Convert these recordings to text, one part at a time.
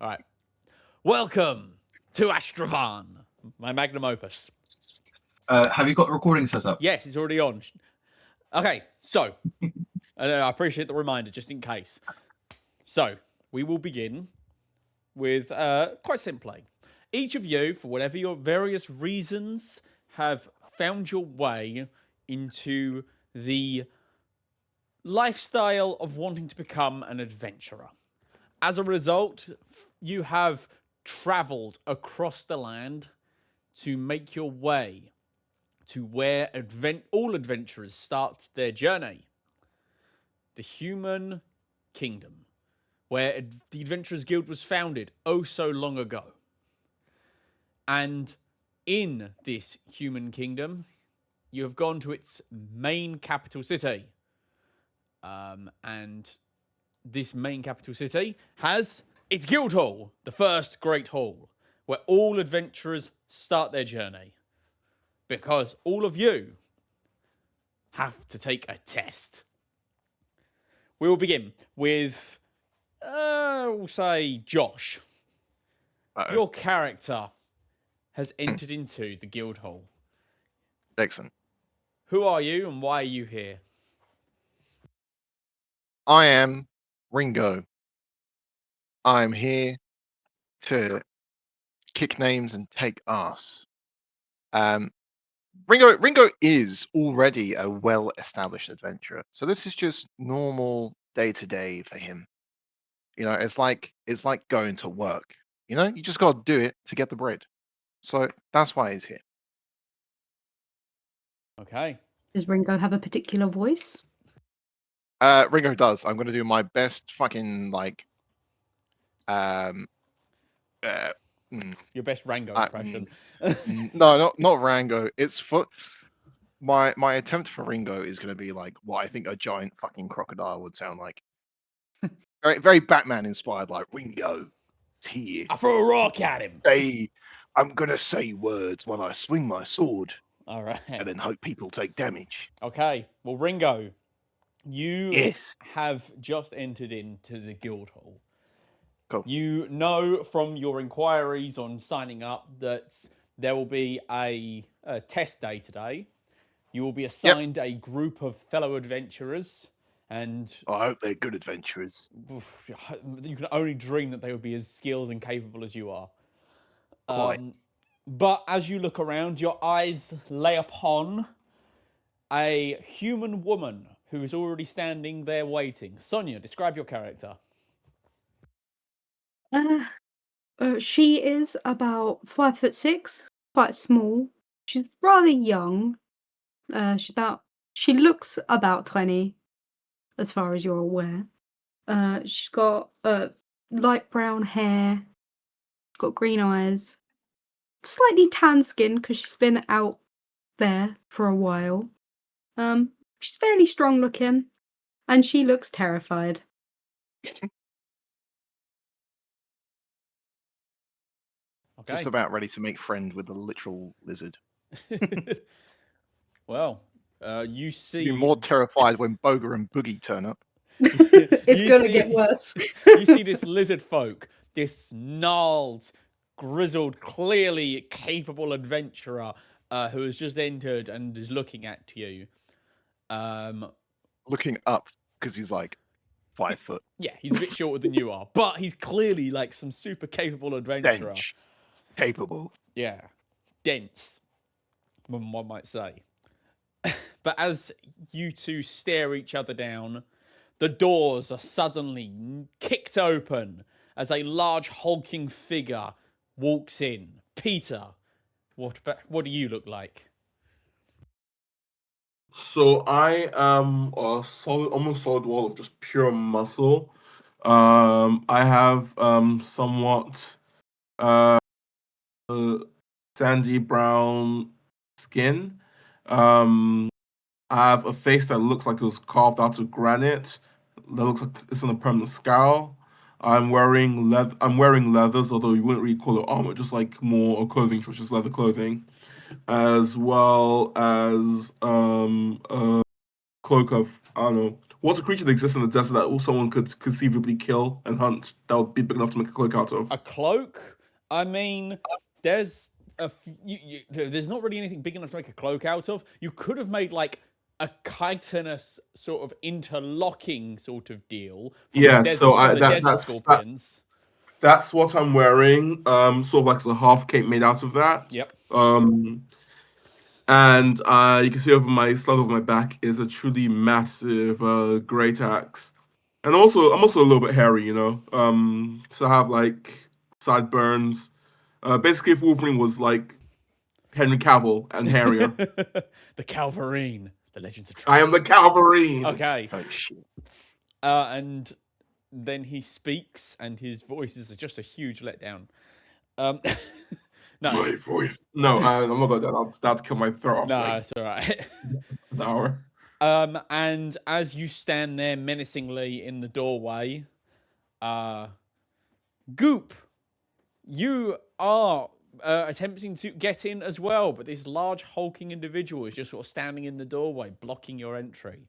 All right. Welcome to Astravyrn, my magnum opus. Have you got the recording set up? Yes, it's already on. Okay, so I appreciate the reminder, just in case. So we will begin with quite simply. Each of you, for whatever your various reasons, have found your way into the lifestyle of wanting to become an adventurer. As a result, you have traveled across the land to make your way to where all adventurers start their journey. The human kingdom, where the Adventurers Guild was founded oh so long ago. And in this human kingdom, you have gone to its main capital city. And this main capital city has its guild hall, the first great hall, where all adventurers start their journey. Because all of you have to take a test. We will begin with, we'll say, Josh. Uh-oh. Your character has entered into the guild hall. Excellent. Who are you and why are you here? I am Ringo. I'm here to kick names and take ass. Ringo is already a well-established adventurer, so this is just normal day-to-day for him. You know, it's like going to work. You know, you just got to do it to get the bread. So that's why he's here. Okay. Does Ringo have a particular voice? Ringo does. I'm going to do my best fucking like Your best Rango impression. no, not Rango. It's for my attempt for Ringo is going to be like what I think a giant fucking crocodile would sound like. Very Batman inspired, like Ringo. It's here. I throw a rock at him. I'm gonna say words when I swing my sword. All right. And then hope people take damage. Okay. Well, Ringo, you Yes. have just entered into the guild hall. Cool. You know from your inquiries on signing up that there will be a test day today. You will be assigned a group of fellow adventurers, and I hope they're good adventurers. You can only dream that they would be as skilled and capable as you are. Quite. But as you look around, your eyes lay upon a human woman who is already standing there waiting. Sonia, describe your character. She is about 5'6", quite small. She's rather young. She looks about 20, as far as you're aware. She's got light brown hair. She's got green eyes. Slightly tan skin because she's been out there for a while. She's fairly strong looking, and she looks terrified. Okay. Just about ready to make friend with the literal lizard. Well, you see... Be more terrified when Boga and Boogie turn up. It's gonna get worse. You see this lizard folk, this gnarled, grizzled, clearly capable adventurer who has just entered and is looking at you. Looking up because he's like 5 foot. Yeah, he's a bit shorter than you are, but he's clearly like some super capable adventurer. Dench. Capable. Yeah, dense, one might say. But as you two stare each other down, the doors are suddenly kicked open as a large hulking figure walks in. Peter, what do you look like? So I am a almost solid wall of just pure muscle. I have somewhat sandy brown skin. I have a face that looks like it was carved out of granite. That looks like it's on a permanent scowl. I'm wearing leathers, although you wouldn't really call it armor, just like more a clothing choice, just leather clothing, as well as a cloak of, I don't know, What's a creature that exists in the desert that someone could conceivably kill and hunt that would be big enough to make a cloak out of? A cloak? I mean, there's there's not really anything big enough to make a cloak out of. You could have made like a chitinous sort of interlocking sort of deal. Yeah, so desert scorpions. That's what I'm wearing. Sort of like a half cape made out of that. Yep. And you can see over my slug over my back is a truly massive great axe. And also, I'm also a little bit hairy, you know. So I have like sideburns. Basically, if Wolverine was like Henry Cavill and hairier. The Calverine, the Legends of I am the Calverine. Okay. Oh shit. And then he speaks, and his voice is just a huge letdown. No. My voice. No, I'm not going to. I'll kill my throat off. No, Like, it's all right. an hour. And as you stand there menacingly in the doorway, Goop, you are attempting to get in as well, but this large hulking individual is just sort of standing in the doorway, blocking your entry.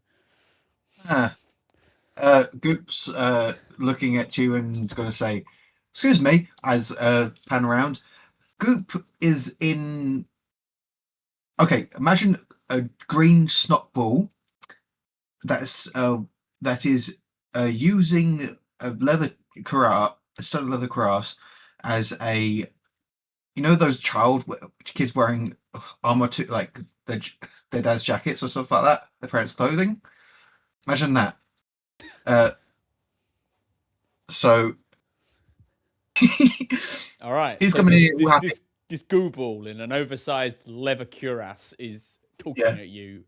Goop's looking at you and going to say, "Excuse me," as pan around. Goop is in. Okay, imagine a green snot ball that is using a leather cuirass as a, you know, those kids wearing armor to like their dad's jackets or stuff like that, their parents' clothing. Imagine that. So all right, he's so coming in. This gooball in an oversized leather cuirass is talking at you.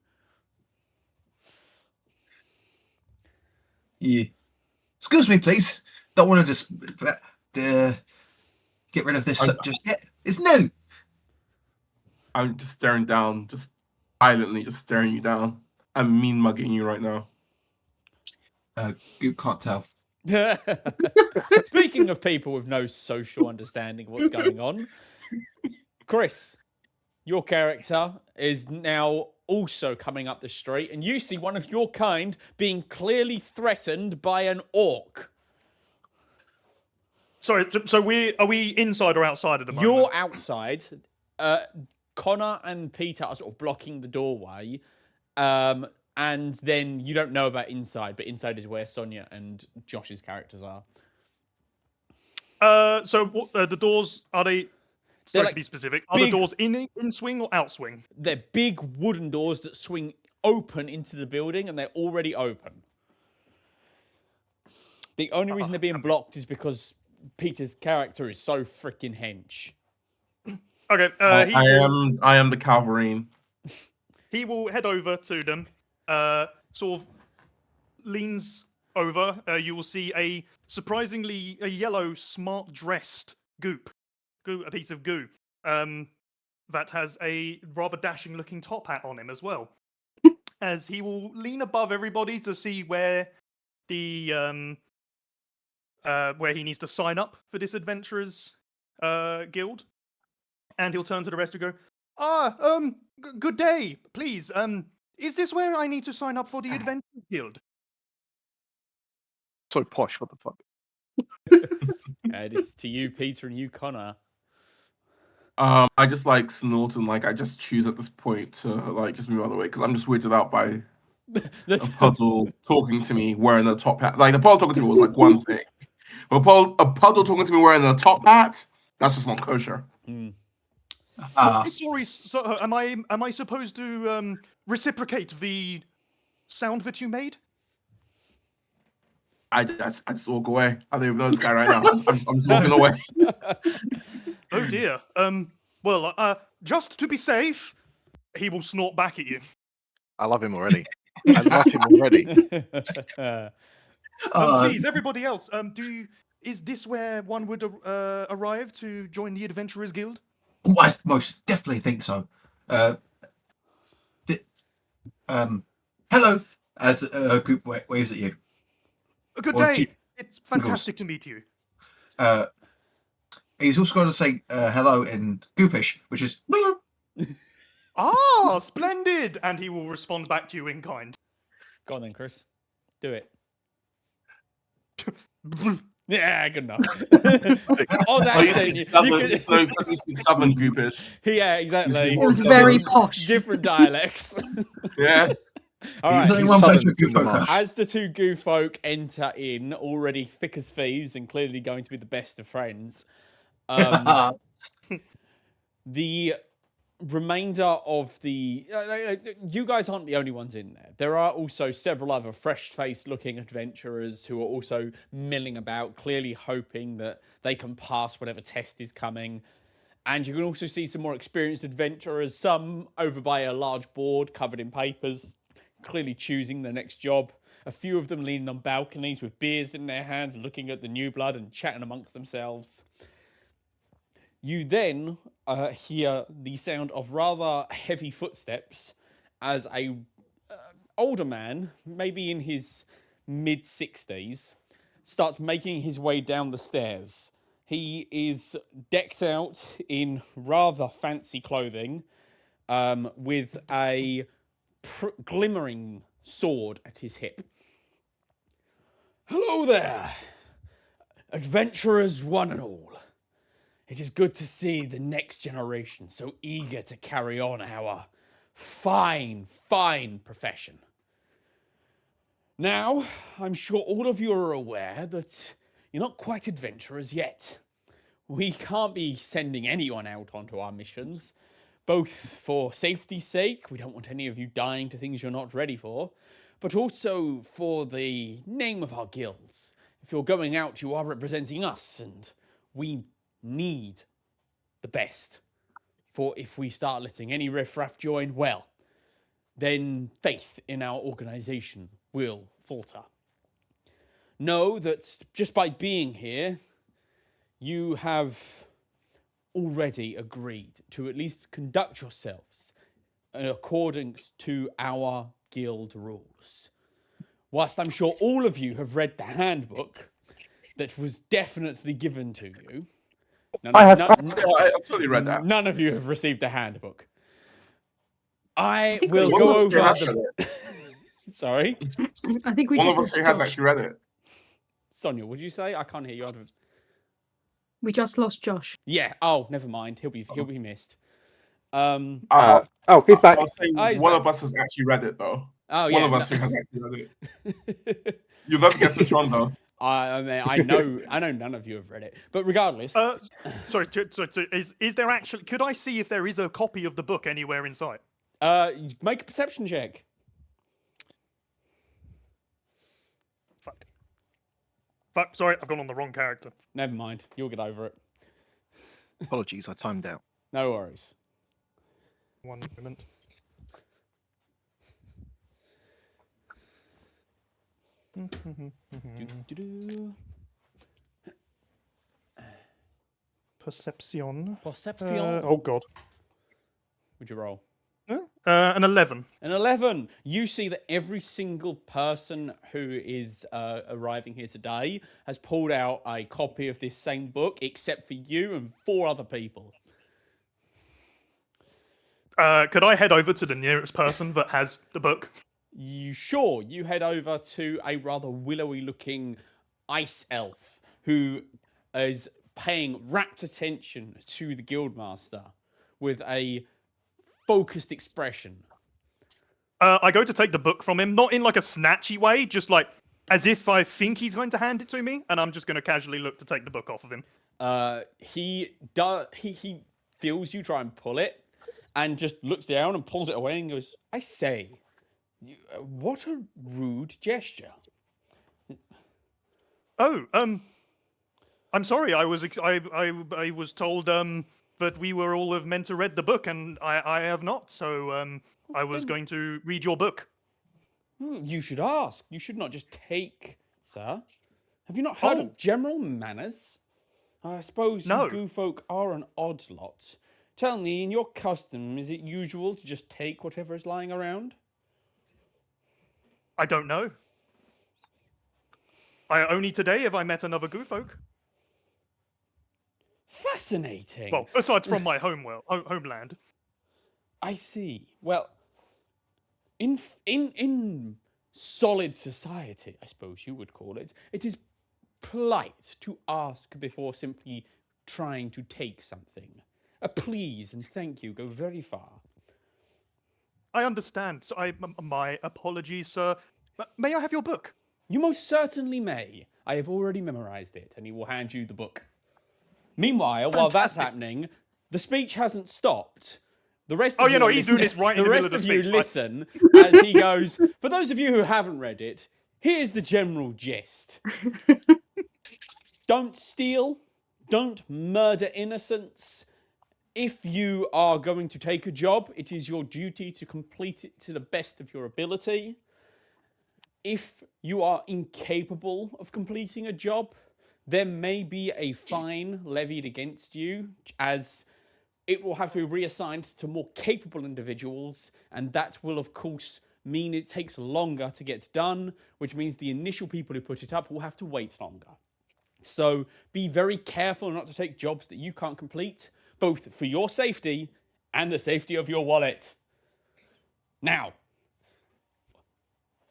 Yeah. Excuse me, please. Don't want to just get rid of this just yet. It's new. I'm just staring down, just violently, just staring you down. I'm mean mugging you right now. You can't tell. Speaking of people with no social understanding of what's going on, Chris, your character is now also coming up the street, and you see one of your kind being clearly threatened by an orc. Sorry, so are we inside or outside at the moment? You're outside. Connor and Peter are sort of blocking the doorway. And then you don't know about inside, but inside is where Sonia and Josh's characters are. So the doors, are they, sorry to be specific, are the doors in swing or out swing? They're big wooden doors that swing open into the building, and they're already open. The only reason they're being blocked is because Peter's character is so freaking hench. Okay, I am the Calverine. He will head over to them, sort of leans over. You will see a surprisingly yellow, smart-dressed goop, a piece of goo, that has a rather dashing-looking top hat on him as well. As he will lean above everybody to see where the where he needs to sign up for this adventurers guild, and he'll turn to the rest and go, good day, please. Is this where I need to sign up for the adventurers guild? So posh, what the fuck? This is to you, Peter, and you, Connor. I just like snort and like I just choose at this point to like just move out of the way because I'm just weirded out by a puddle talking to me wearing a top hat. Like the puddle talking to me was like one thing. But a puddle talking to me wearing a top hat, that's just not kosher. Sorry, so, am I supposed to reciprocate the sound that you made? I just walk away. I don't even know this guy right now. I'm just walking away. Oh dear. Well, just to be safe, he will snort back at you. I love him already. I love him already. Please, everybody else, is this where one would arrive to join the Adventurers Guild? Oh, I most definitely think so. Hello, as Goop waves at you. Good day. It's fantastic to meet you. He's also going to say hello in Goopish, which is. Ah, splendid! And he will respond back to you in kind. Go on then, Chris. Do it. Yeah, good enough. Oh, that you accent, speak Southern. could- So you speak Southern Goopish. yeah, exactly. It was Southern. very posh. Different dialects. Yeah. All There's right. only He's one place Southern for good folk. cinema. As the two goo folk enter in, already thick as thieves and clearly going to be the best of friends, the remainder of the... you guys aren't the only ones in there. There are also several other fresh-faced looking adventurers who are also milling about, clearly hoping that they can pass whatever test is coming. And you can also see some more experienced adventurers, some over by a large board covered in papers, clearly choosing their next job. A few of them leaning on balconies with beers in their hands, looking at the new blood and chatting amongst themselves. You then hear the sound of rather heavy footsteps as a older man, maybe in his mid-60s, starts making his way down the stairs. He is decked out in rather fancy clothing, with a glimmering sword at his hip. Hello there, adventurers one and all. It is good to see the next generation so eager to carry on our fine profession. Now, I'm sure all of you are aware that you're not quite adventurers yet. We can't be sending anyone out onto our missions, both for safety's sake, we don't want any of you dying to things you're not ready for, but also for the name of our guilds. If you're going out, you are representing us, and we need the best. For if we start letting any riffraff join, well, then faith in our organization will falter. Know that just by being here, you have already agreed to at least conduct yourselves in accordance to our guild rules. Whilst I'm sure all of you have read the handbook that was definitely given to you, I totally read that. none of you have received a handbook. I think will we go just over lost the... Sorry? I think we One just of us lost here has Josh. actually read it. Sonia, would you say? I can't hear you. We just lost Josh. Yeah. Oh, never mind. He'll be missed. He's back. I was saying he's one back. of us has actually read it, though. Oh, One yeah. of us who has actually read it. You'll never guess which one, though. I mean, I know none of you have read it, but regardless, Sorry, is there actually? Could I see if there is a copy of the book anywhere in sight? make a perception check. Fuck. Sorry, I've gone on the wrong character. Never mind, you'll get over it. Apologies, I timed out. No worries. One moment. Do-do-do. Perception. Perception. Oh god. Would you roll? An 11. An 11. You see that every single person who is arriving here today has pulled out a copy of this same book, except for you and 4 other people. Could I head over to the nearest person that has the book? You head over to a rather willowy-looking ice elf who is paying rapt attention to the guildmaster with a focused expression. I go to take the book from him, not in like a snatchy way, just like as if I think he's going to hand it to me, and I'm just going to casually look to take the book off of him. He feels you try and pull it, and just looks down and pulls it away and goes, "I say, what a rude gesture." Oh, I'm sorry. I was told that we were all meant to read the book, and I have not. So I was going to read your book. You should ask. You should not just take, sir. Have you not heard of general manners? I suppose No. you goo folk are an odd lot. Tell me, in your custom, is it usual to just take whatever is lying around? I don't know. Only today have I met another goo folk. Fascinating. Well, aside from my homeland. I see. Well, in solid society, I suppose you would call it, it is polite to ask before simply trying to take something. A please and thank you go very far. I understand. So my apologies, sir. May I have your book? You most certainly may. I have already memorized it, and he will hand you the book. Meanwhile, while that's Fantastic. happening, the speech hasn't stopped. The rest Oh, of yeah, you no, are he's doing listening- this right in the the middle rest of of the you speech, listen as he goes, for those of you who haven't read it, here's the general gist. Don't steal. Don't murder innocents. If you are going to take a job, it is your duty to complete it to the best of your ability. If you are incapable of completing a job, there may be a fine levied against you, as it will have to be reassigned to more capable individuals, and that will, of course, mean it takes longer to get done, which means the initial people who put it up will have to wait longer. So be very careful not to take jobs that you can't complete, both for your safety and the safety of your wallet. Now,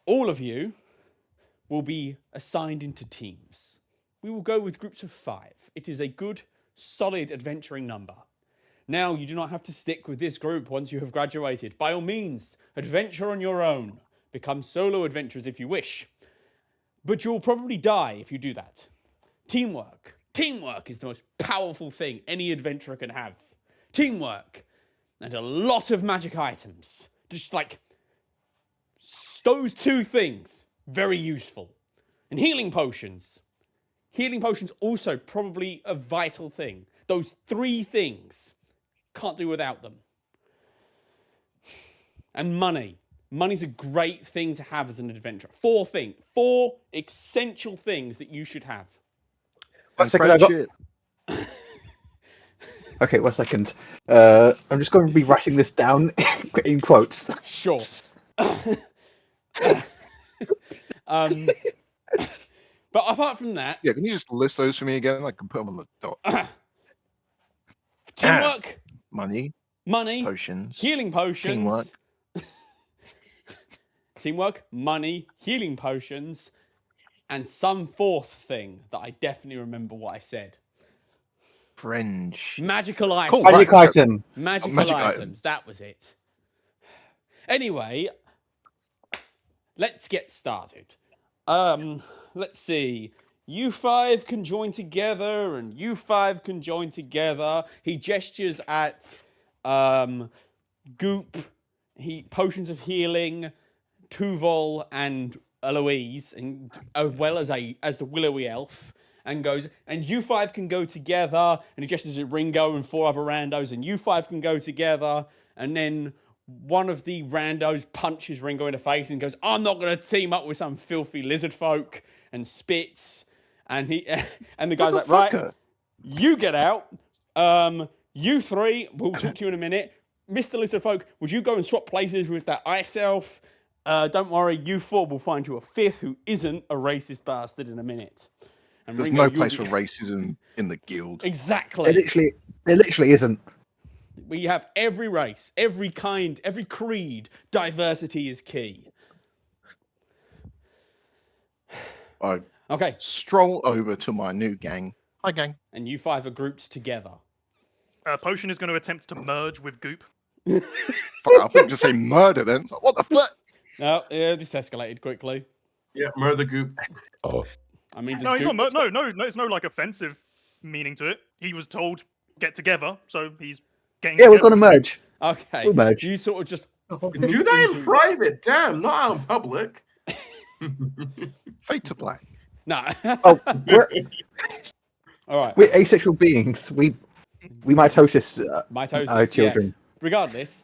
all of you will be assigned into teams. We will go with groups of 5. It is a good, solid adventuring number. Now, you do not have to stick with this group once you have graduated. By all means, adventure on your own. Become solo adventurers if you wish. But you'll probably die if you do that. Teamwork. Teamwork is the most powerful thing any adventurer can have. Teamwork. And a lot of magic items. Just like those 2 things. Very useful. And healing potions. Healing potions also probably a vital thing. Those 3 things. Can't do without them. And money. Money's a great thing to have as an adventurer. 4 essential things that you should have. And second, I got- friendship. Okay, 1 second. I'm just going to be writing this down in quotes. Sure. But apart from that, Yeah, can you just list those for me again? I can put them on the dot. teamwork, Money, money, potions, healing potions. teamwork. Teamwork, money, healing potions, and some 4th thing that I definitely remember what I said. friendship. Magical Cool, items. Magic right. item. Magical Magic items. items. That was it. Anyway, let's get started. Let's see. You 5 can join together, and you 5 can join together. He gestures at Goop, potions of healing, Tuval, and Eloise, and as well as the willowy elf, and goes, and you 5 can go together, and he gestures at Ringo and 4 other randos, and you 5 can go together, and then one of the randos punches Ringo in the face and goes, I'm not going to team up with some filthy lizard folk, and spits, and and the guy's like, right, Motherfucker. you get out, you 3, we'll talk to you in a minute. Mr. Lizard Folk, would you go and swap places with that ice elf? Don't worry, you 4 will find you a 5th who isn't a racist bastard in a minute. And There's Ringo, no you'll place be- for racism in the guild. Exactly. It literally isn't. We have every race, every kind, every creed. Diversity is key. I Okay, stroll over to my new gang. Hi, gang. and you 5 are grouped together. Potion is going to attempt to merge with Goop. Fuck, I thought you just say murder then. It's like, what the fuck? No, yeah, this escalated quickly. Yeah, murder goop. I mean, does No, he's Goop... not. No. There's no like offensive meaning to it. He was told get together, so he's getting. Yeah, we're together going to with Goop. merge. Okay, We'll merge. you sort of just... Do that in private, damn, not out in public. Fade to black. No. Oh, All right. we're asexual beings. We mitosis Mitosis, children. yeah. Regardless,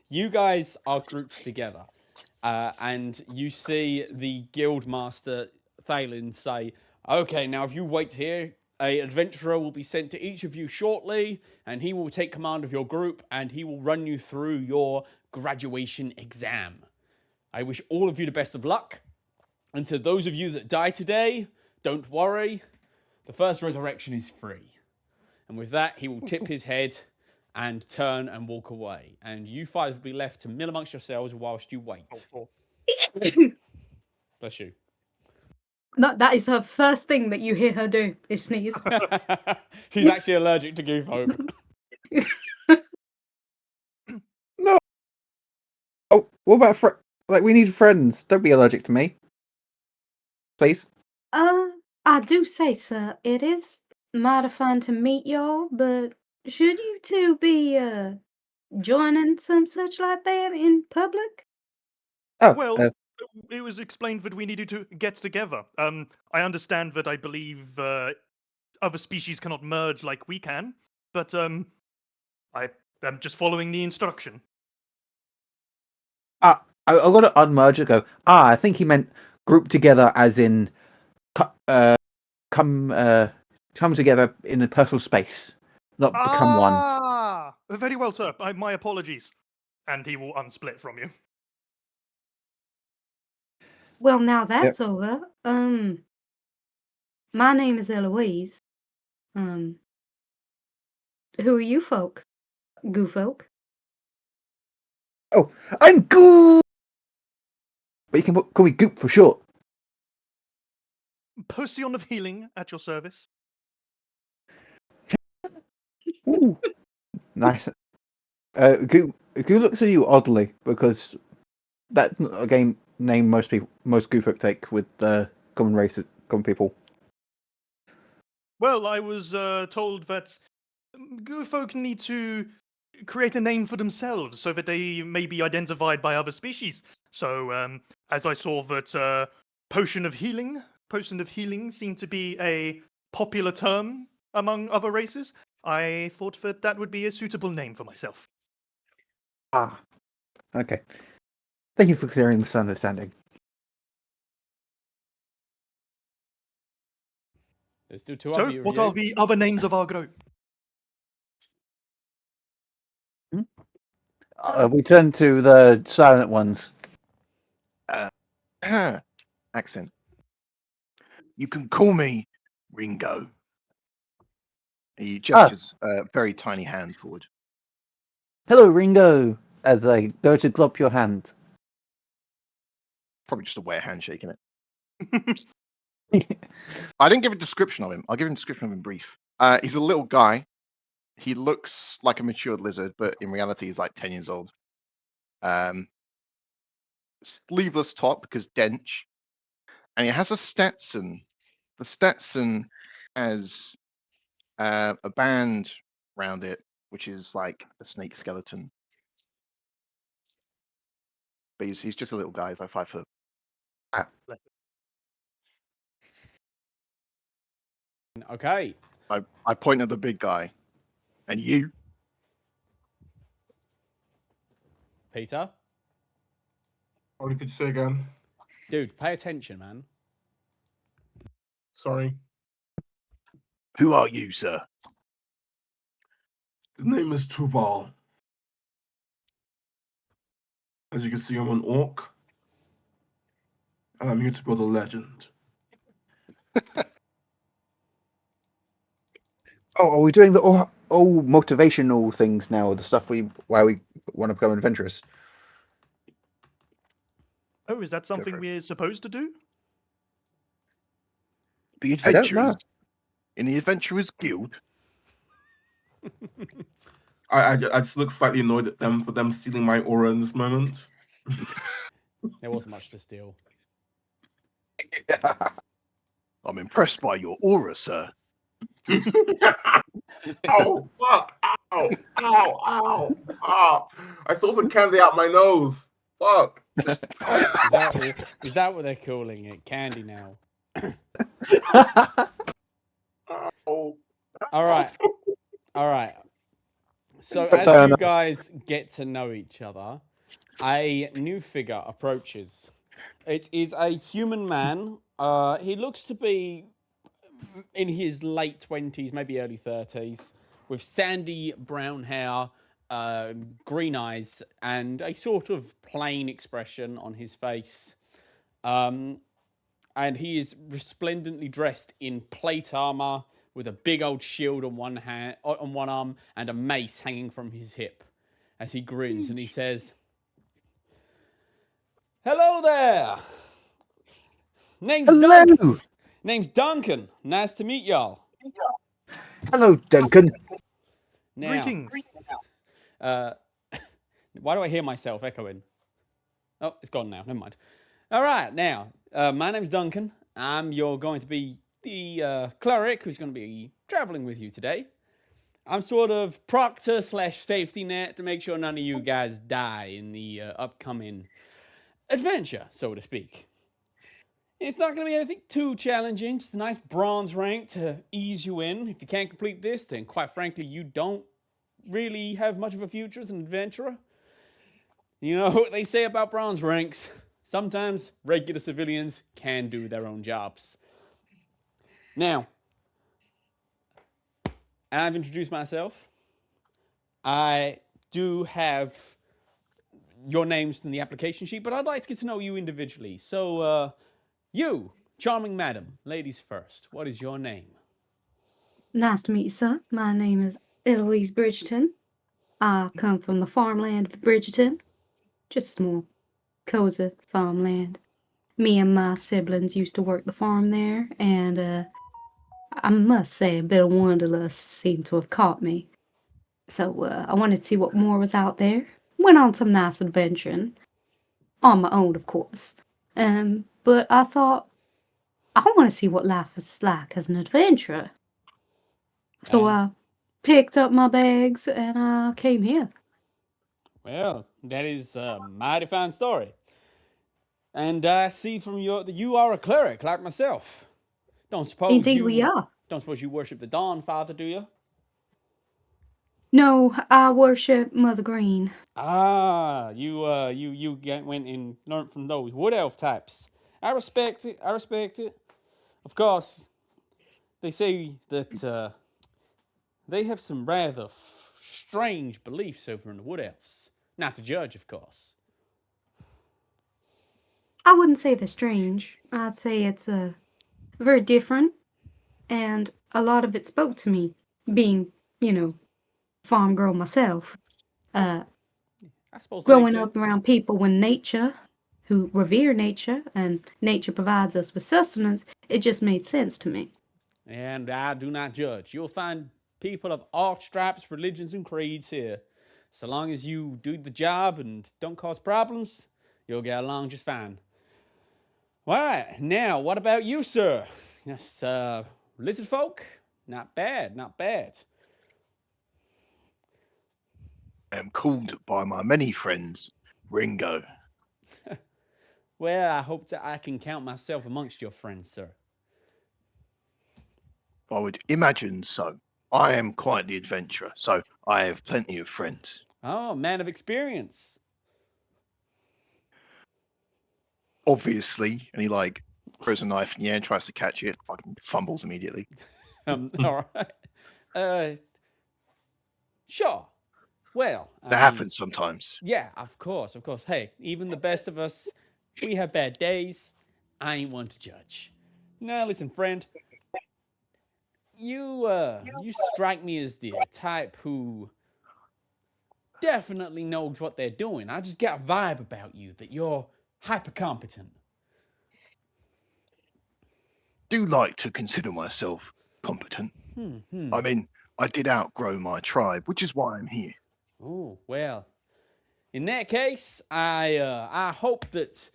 you guys are grouped together, and you see the guild master Thalen say, "Okay, now if you wait here, an adventurer will be sent to each of you shortly, and he will take command of your group, and he will run you through your graduation exam. I wish all of you the best of luck, and to those of you that die today, don't worry, the first resurrection is free." And with that, he will tip his head and turn and walk away. And you 5 will be left to mill amongst yourselves whilst you wait. Oh, Bless you. No, that is her first thing that you hear her do is sneeze. She's actually allergic to goof folk. No. Oh, what about like we need friends? Don't be allergic to me, please. I do say, sir, it is mighty fun to meet y'all, but should you two be joining some such like that in public? Oh, Well, it was explained that we needed to get together. I understand that I believe other species cannot merge like we can, but I am just following the instruction. I got to unmerge and go. I think he meant group together, as in come together in a personal space, not become one. Ah, very well, sir. My apologies. And he will unsplit from you. Well, now that's over. My name is Eloise. Who are you folk? Goo folk? Oh, I'm Goop. But you can call me Goop for short. Potion of healing at your service. Ooh, nice. Goop looks at you oddly because that's not a game name most Goop folk take with common races, common people. Well, I was told that Goo folk need to create a name for themselves so that they may be identified by other species. So, as I saw that potion of healing seemed to be a popular term among other races, I thought that that would be a suitable name for myself. Ah, okay. Thank you for clearing this misunderstanding. There's still two So, of you. what are the other names of our group? We turn to the silent ones. Accent. You can call me Ringo. He gestures a very tiny hand forward. Hello, Ringo. As I go to glop your hand. Probably just a wet handshake in it. I didn't give a description of him. I'll give a description of him brief. He's a little guy. He looks like a matured lizard, but in reality, he's like 10 years old. Sleeveless top because dench. And he has a Stetson. The Stetson has a band around it, which is like a snake skeleton. But he's just a little guy. He's like 5 foot. Okay. I point at the big guy. And you? Peter? What could you say again? Dude, pay attention, man. Sorry. Who are you, sir? His name is Tuval. As you can see, I'm an orc. And I'm here to build a legend. Oh, are we doing the all motivational things now? The stuff why we want to become adventurous? Oh, is that something we're supposed to do? The I don't know. adventurers in the Adventurers Guild. I just look slightly annoyed at them for them stealing my aura in this moment. There wasn't much to steal. I'm impressed by your aura, sir. Oh, fuck. Ow. Ow. Ow. Ow. I saw some candy out my nose. Fuck. Is that what they're calling it? Candy now. Oh. All right. So as you guys get to know each other, a new figure approaches. It is a human man. He looks to be in his late 20s, maybe early 30s, with sandy brown hair, green eyes, and a sort of plain expression on his face. And he is resplendently dressed in plate armor with a big old shield on one arm, and a mace hanging from his hip. As he grins and he says, Hello there. Name's Hello! Duncan. Name's Duncan. Nice to meet y'all. Hello, Duncan. Now, Greetings. why do I hear myself echoing? Oh, it's gone now. Never mind. All right, now, my name's Duncan. You're going to be the cleric who's going to be traveling with you today. I'm sort of proctor / safety net to make sure none of you guys die in the upcoming adventure, so to speak. It's not going to be anything too challenging, just a nice bronze rank to ease you in. If you can't complete this, then quite frankly, you don't really have much of a future as an adventurer. You know what they say about bronze ranks? Sometimes regular civilians can do their own jobs. Now, I've introduced myself. I do have your names in the application sheet, but I'd like to get to know you individually. So, you, charming madam, ladies first, what is your name? Nice to meet you, sir. My name is Eloise Bridgerton. I come from the farmland of Bridgerton. Just a small, cozy farmland. Me and my siblings used to work the farm there, and I must say a bit of wanderlust seemed to have caught me. So I wanted to see what more was out there. Went on some nice adventuring. On my own, of course. But I thought, I want to see what life is like as an adventurer. So I picked up my bags and I came here. Well, that is a mighty fine story. And I see from that you are a cleric like myself. Don't suppose Indeed we are. Don't suppose you worship the Dawn Father, do you? No, I worship Mother Green. Ah, you went and learned from those wood elf types. I respect it. Of course, they say that they have some rather strange beliefs over in the wood elves. Not to judge, of course. I wouldn't say they're strange. I'd say it's very different, and a lot of it spoke to me, being, farm girl myself. I suppose it makes Growing up sense. around people when nature, who revere nature, and nature provides us with sustenance, it just made sense to me. And I do not judge. You'll find people of all stripes, religions, and creeds here. So long as you do the job and don't cause problems, you'll get along just fine. All right, now, what about you, sir? Yes, lizard folk? Not bad, not bad. I am called by my many friends Ringo. Well, I hope that I can count myself amongst your friends, sir. I would imagine so. I am quite the adventurer, so I have plenty of friends. Oh, man of experience. Obviously, and he throws a knife in the air and tries to catch it, fucking fumbles immediately. All right. Sure. Well, That happens sometimes. Yeah, of course. Hey, even the best of us, we have bad days. I ain't one to judge. Now, listen, friend. You strike me as the type who definitely knows what they're doing. I just get a vibe about you that you're hyper competent. Do like to consider myself competent. I mean, I did outgrow my tribe, which is why I'm here. Oh, well. In that case, I hope that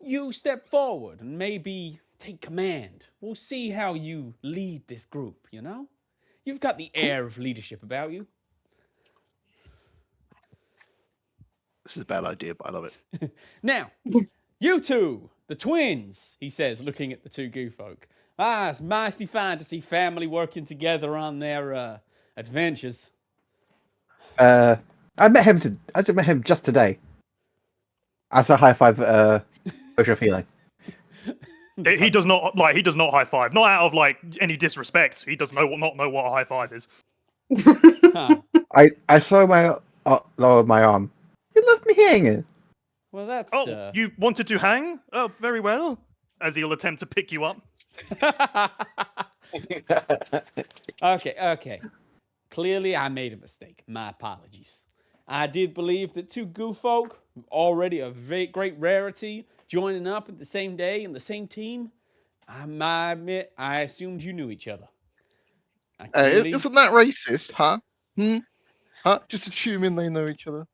you step forward and maybe take command. We'll see how you lead this group, you know? You've got the air of leadership about you. This is a bad idea, but I love it. Now, you two, the twins, he says, looking at the two goo folk. Ah, it's mighty fine to see family working together on their adventures. I just met him just today. As a high five, social feeling. He does not high five. Not out of any disrespect. He does not know what a high five is. Huh. I saw my lower my arm. You left me hanging. Well, that's... Oh, you wanted to hang? Oh, very well. As he'll attempt to pick you up. Okay. Clearly, I made a mistake. My apologies. I did believe that two goof folk, already a very great rarity, joining up at the same day in the same team, I might admit I assumed you knew each other. I clearly, Isn't that racist, huh? Huh? Just assuming they know each other.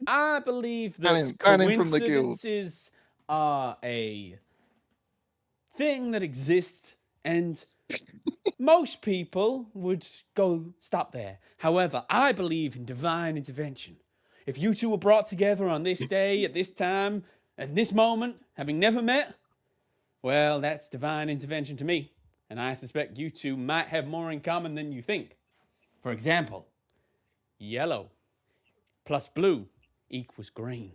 I believe that Ban him from the guild. coincidences are a thing that exists, and most people would go stop there. However, I believe in divine intervention. If you two were brought together on this day, at this time, at this moment, having never met, well, that's divine intervention to me. And I suspect you two might have more in common than you think. For example, yellow plus blue equals green.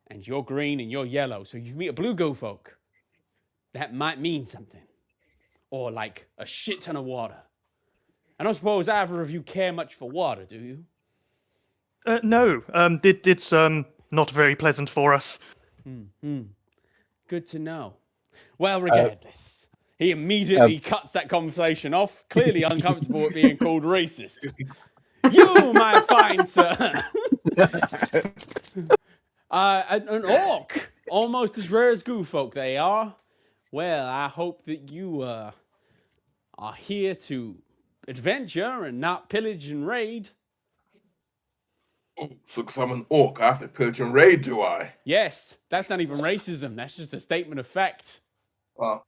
And you're green and you're yellow, so you meet a blue go folk. That might mean something. Or like a shit ton of water. I don't suppose either of you care much for water, do you? No, it's not very pleasant for us. Good to know. Well, regardless, he immediately cuts that conversation off, clearly uncomfortable at being called racist. You, my fine sir, an orc, almost as rare as goo folk they are. Well, I hope that you are here to adventure and not pillage and raid. Oh, so because I'm an orc, I have to pillage and raid, do I? Yes, that's not even racism. That's just a statement of fact. Well,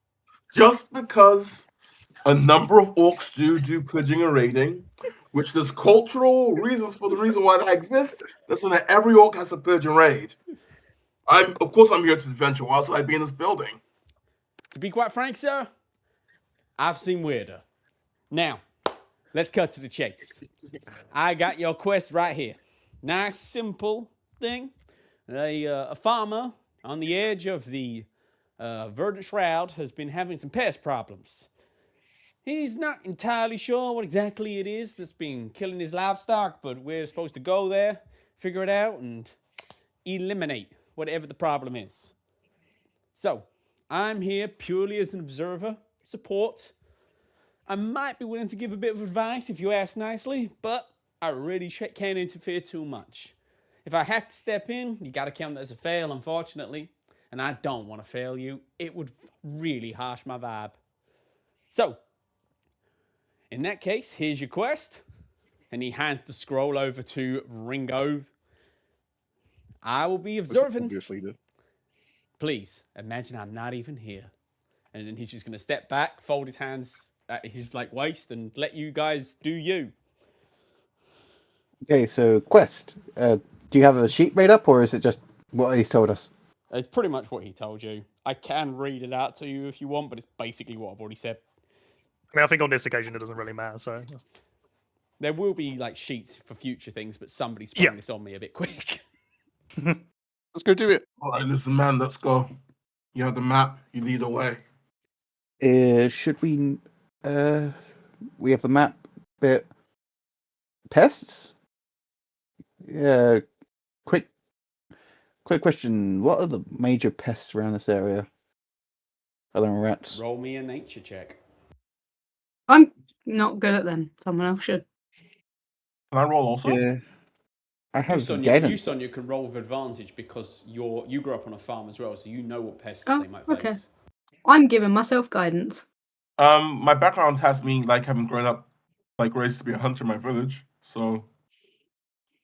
just because a number of orcs do pillaging and raiding, which there's cultural reasons for the reason why that exists, doesn't mean that every orc has to pillage and raid. Of course I'm here to adventure whilst I be in this building. To be quite frank, sir, I've seen weirder. Now, let's cut to the chase. I got your quest right here. Nice, simple thing. A farmer on the edge of the verdant shroud has been having some pest problems. He's not entirely sure what exactly it is that's been killing his livestock, but we're supposed to go there, figure it out, and eliminate whatever the problem is. So, I'm here purely as an observer, support. I might be willing to give a bit of advice if you ask nicely, but I really can't interfere too much. If I have to step in, you gotta count that as a fail, unfortunately. And I don't want to fail you. It would really harsh my vibe. So, in that case, here's your quest. And he hands the scroll over to Ringo. I will be observing. Obviously, Please, imagine I'm not even here. And then he's just gonna step back, fold his hands at his waist, and let you guys do you. Okay, so quest. Do you have a sheet made up, or is it just what he's told us? It's pretty much what he told you. I can read it out to you if you want, but it's basically what I've already said. I mean, I think on this occasion it doesn't really matter. So There will be sheets for future things, but somebody sprung this on me a bit quick. let's go do it. All right, listen, man, let's go. You have the map. You lead the way. Should we? We have the map bit. Pests? Yeah. Quick question. What are the major pests around this area? Are there rats? Roll me a nature check. I'm not good at them. Someone else should. Can I roll also? Yeah. I You, have Sonia, guidance. can roll with advantage because you grew up on a farm as well, so you know what pests Oh, they might face. okay. I'm giving myself guidance. My background has me having grown up raised to be a hunter in my village, so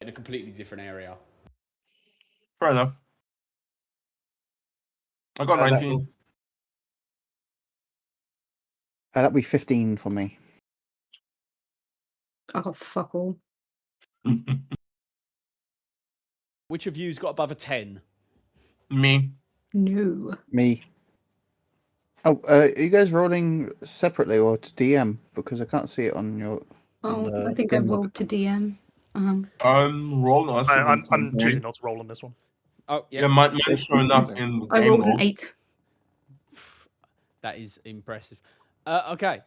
In a completely different area. fair enough. I got 19. That'll be 15 for me. I got fuck all. Which of you's got above a 10? Me. No. Me. Oh, are you guys rolling separately or to DM? Because I can't see it on your. Oh, the I think I game log. rolled to DM. I'm rolling. I'm choosing not to roll on this one. Oh, yeah. Yeah, mine's showing up in the I game rolled an log. 8. That is impressive. Okay.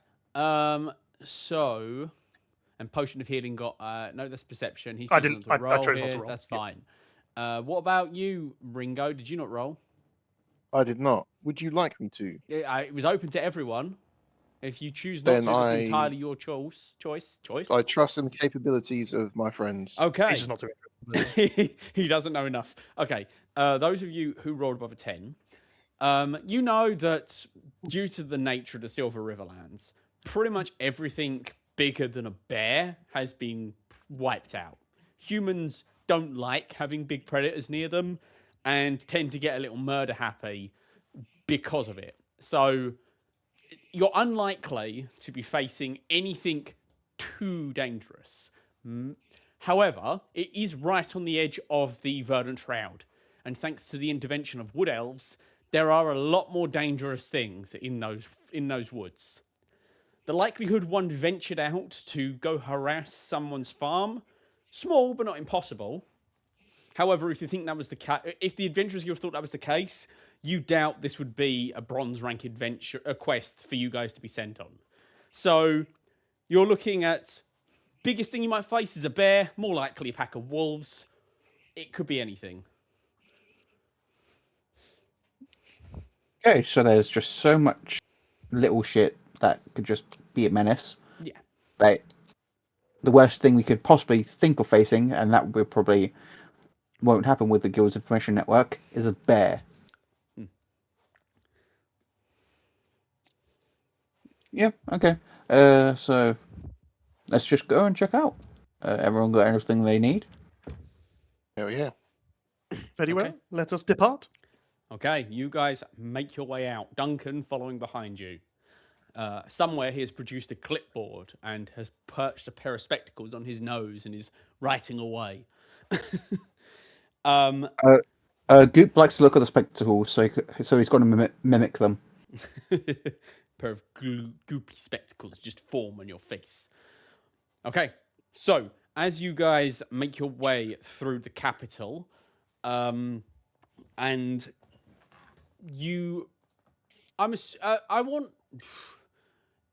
So, and Potion of Healing got no, that's perception. He's I choosing didn't. not to I roll chose here. not to roll. That's Yeah. fine. What about you, Ringo? Did you not roll? I did not. Would you like me to? It was open to everyone. If you choose not Then to, it's I- entirely your choice. Choice. I trust in the capabilities of my friends. Okay. He's just not too interested. He doesn't know enough. Okay. Those of you who rolled above a 10, you know that due to the nature of the Silver Riverlands, pretty much everything bigger than a bear has been wiped out. Humans don't like having big predators near them and tend to get a little murder happy because of it. So you're unlikely to be facing anything too dangerous. However, it is right on the edge of the Verdant Shroud, and thanks to the intervention of wood elves, there are a lot more dangerous things in those woods. The likelihood one ventured out to go harass someone's farm, small but not impossible. However, if you think that was the case, if the Adventurers Guild thought that was the case, you doubt this would be a bronze rank adventure, a quest for you guys to be sent on. So you're looking at biggest thing you might face is a bear, more likely a pack of wolves. It could be anything. Okay, so there's just so much little shit that could just be a menace. Yeah. That the worst thing we could possibly think of facing, and that would probably won't happen with the Guild's Information Network, is a bear. Yeah, okay. So let's just go and check out. Everyone got everything they need? Hell yeah. Very well. Okay. Let us depart. Okay, you guys make your way out. Duncan following behind you. Somewhere he has produced a clipboard and has perched a pair of spectacles on his nose and is writing away. Goop likes to look at the spectacles, so he's going to mimic them. Pair of goopy spectacles just form on your face. Okay, so as you guys make your way through the capital, and I want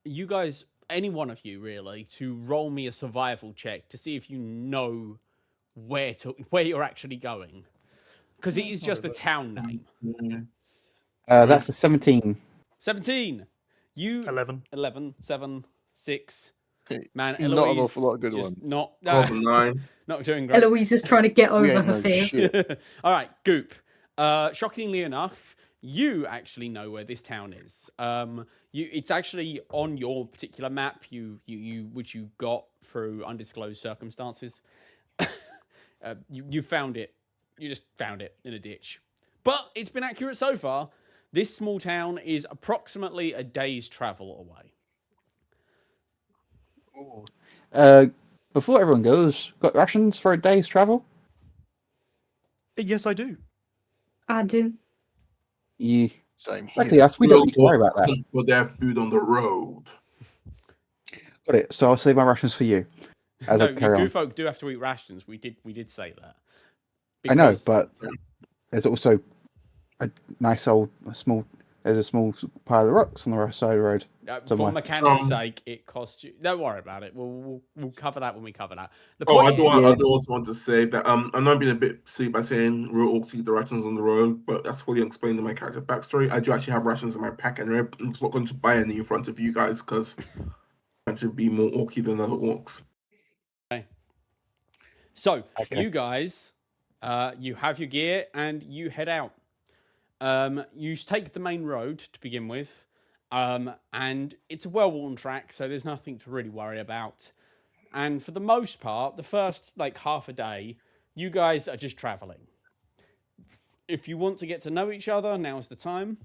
you guys, any one of you really, to roll me a survival check to see if you know where you're actually going, because it is just a town name. That's a 17. 17. You 11. 7, 6. Hey, Man, not an Eloise awful lot of good just ones. not 9. not doing great. Eloise is trying to get We over ain't her no fears. shit. All right, Goop. Shockingly enough, you actually know where this town is. It's actually on your particular map, which you got through undisclosed circumstances. You found it. You just found it in a ditch. But it's been accurate so far. This small town is approximately a day's travel away. Before everyone goes, got rations for a day's travel? Yes, I do. I do. Yeah. Same Luckily, here. us, we don't need to worry about that. For their food on the road. Got it. So I'll save my rations for you. As No, I carry you on. folk do have to eat rations. We did say that. I know, Because- but there's also a nice old small. There's a small pile of rocks on the side of the road. for somewhere. mechanics' sake, it costs you. Don't worry about it. We'll cover that when we cover that. The Oh, point is, I do also want to say that I know I'm being a bit silly by saying real orcs eat the rations on the road, but that's fully explained in my character backstory. I do actually have rations in my pack, and I'm just not going to buy any in front of you guys because I'm trying to be more orky than other orcs. so Okay. you guys, you have your gear and you head out. You take the main road to begin with, and it's a well-worn track, so there's nothing to really worry about. And for the most part, the first half a day, you guys are just traveling. If you want to get to know each other, now's the time.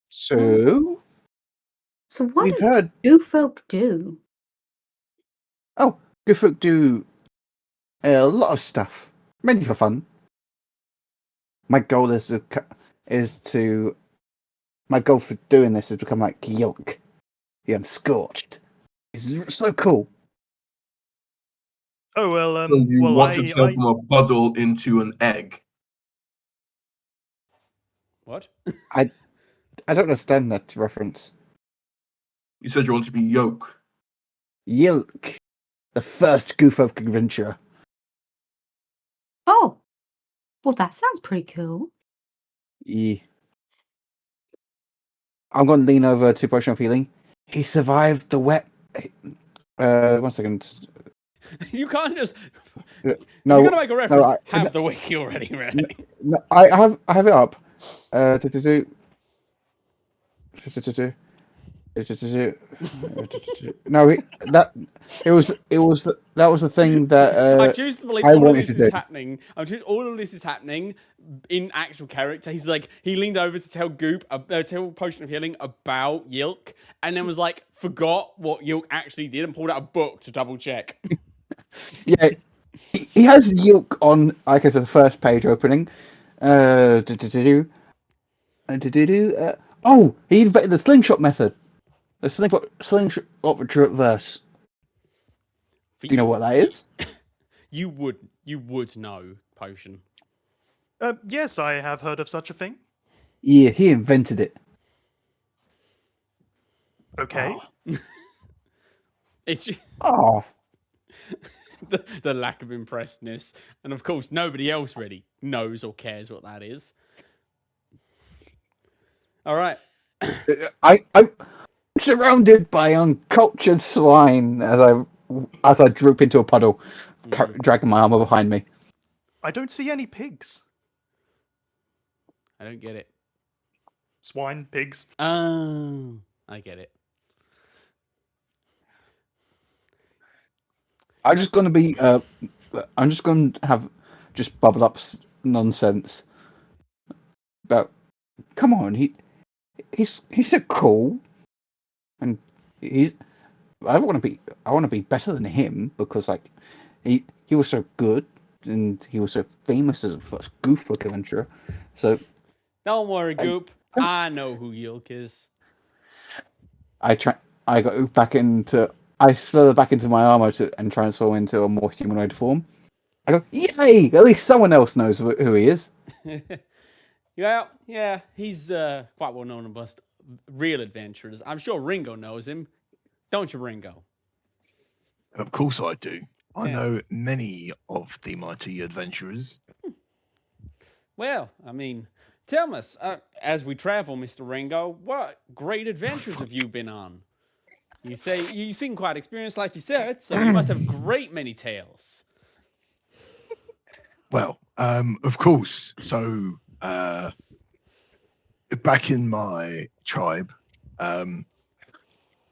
So So what we've do heard. you folk do? Oh, good folk do a lot of stuff, mainly for fun. My goal my goal for doing this is become like Yolk, the Unscorched. It's so cool. Oh well. So you well, want to turn from a puddle into an egg? What? I don't understand that reference. You said you want to be yolk. Yolk, the first Goof Folk adventurer. Oh, well, that sounds pretty cool. Yeah. I'm going to lean over to Potion of Healing. He survived the wet. 1 second. You can't just. No, If you're gonna make a reference, no, have the wiki already ready. no, I have it up. No, that was the thing that I choose to believe I all of wanted this to is do. happening. All of this is happening in actual character. He's like, he leaned over to tell Goop, tell Potion of Healing about Yilk, and then was like, forgot what Yilk actually did and pulled out a book to double check. Yeah, he has Yilk on, like, as a first page opening. Oh, he invented the slingshot method. The slingshot verse. Do you know what that is? You would know, Potion. Yes, I have heard of such a thing. Yeah, he invented it. Okay. It's just Oh, the lack of impressedness, and of course, nobody else really knows or cares what that is. All right. I'm surrounded by uncultured swine as I droop into a puddle, dragging my armor behind me. I don't see any pigs. I don't get it. Swine, pigs. Oh, I get it. I'm just going to have just bubble up nonsense about. Come on, he's so cool, and I want to be better than him because like he was so good and he was so famous as a first goof book adventurer. So Don't worry, Goop. I know who Yilk is. I got back into. I slither back into my armor and transform into a more humanoid form. I go, yay! At least someone else knows who he is. Yeah, he's quite well known amongst real adventurers. I'm sure Ringo knows him. Don't you, Ringo? Of course I do. I Yeah. know many of the mighty adventurers. Well, I mean, tell us, as we travel, Mr. Ringo, what great adventures have you been on? You say you seem quite experienced, like you said, so you must have great many tales. Well, of course. So, back in my tribe,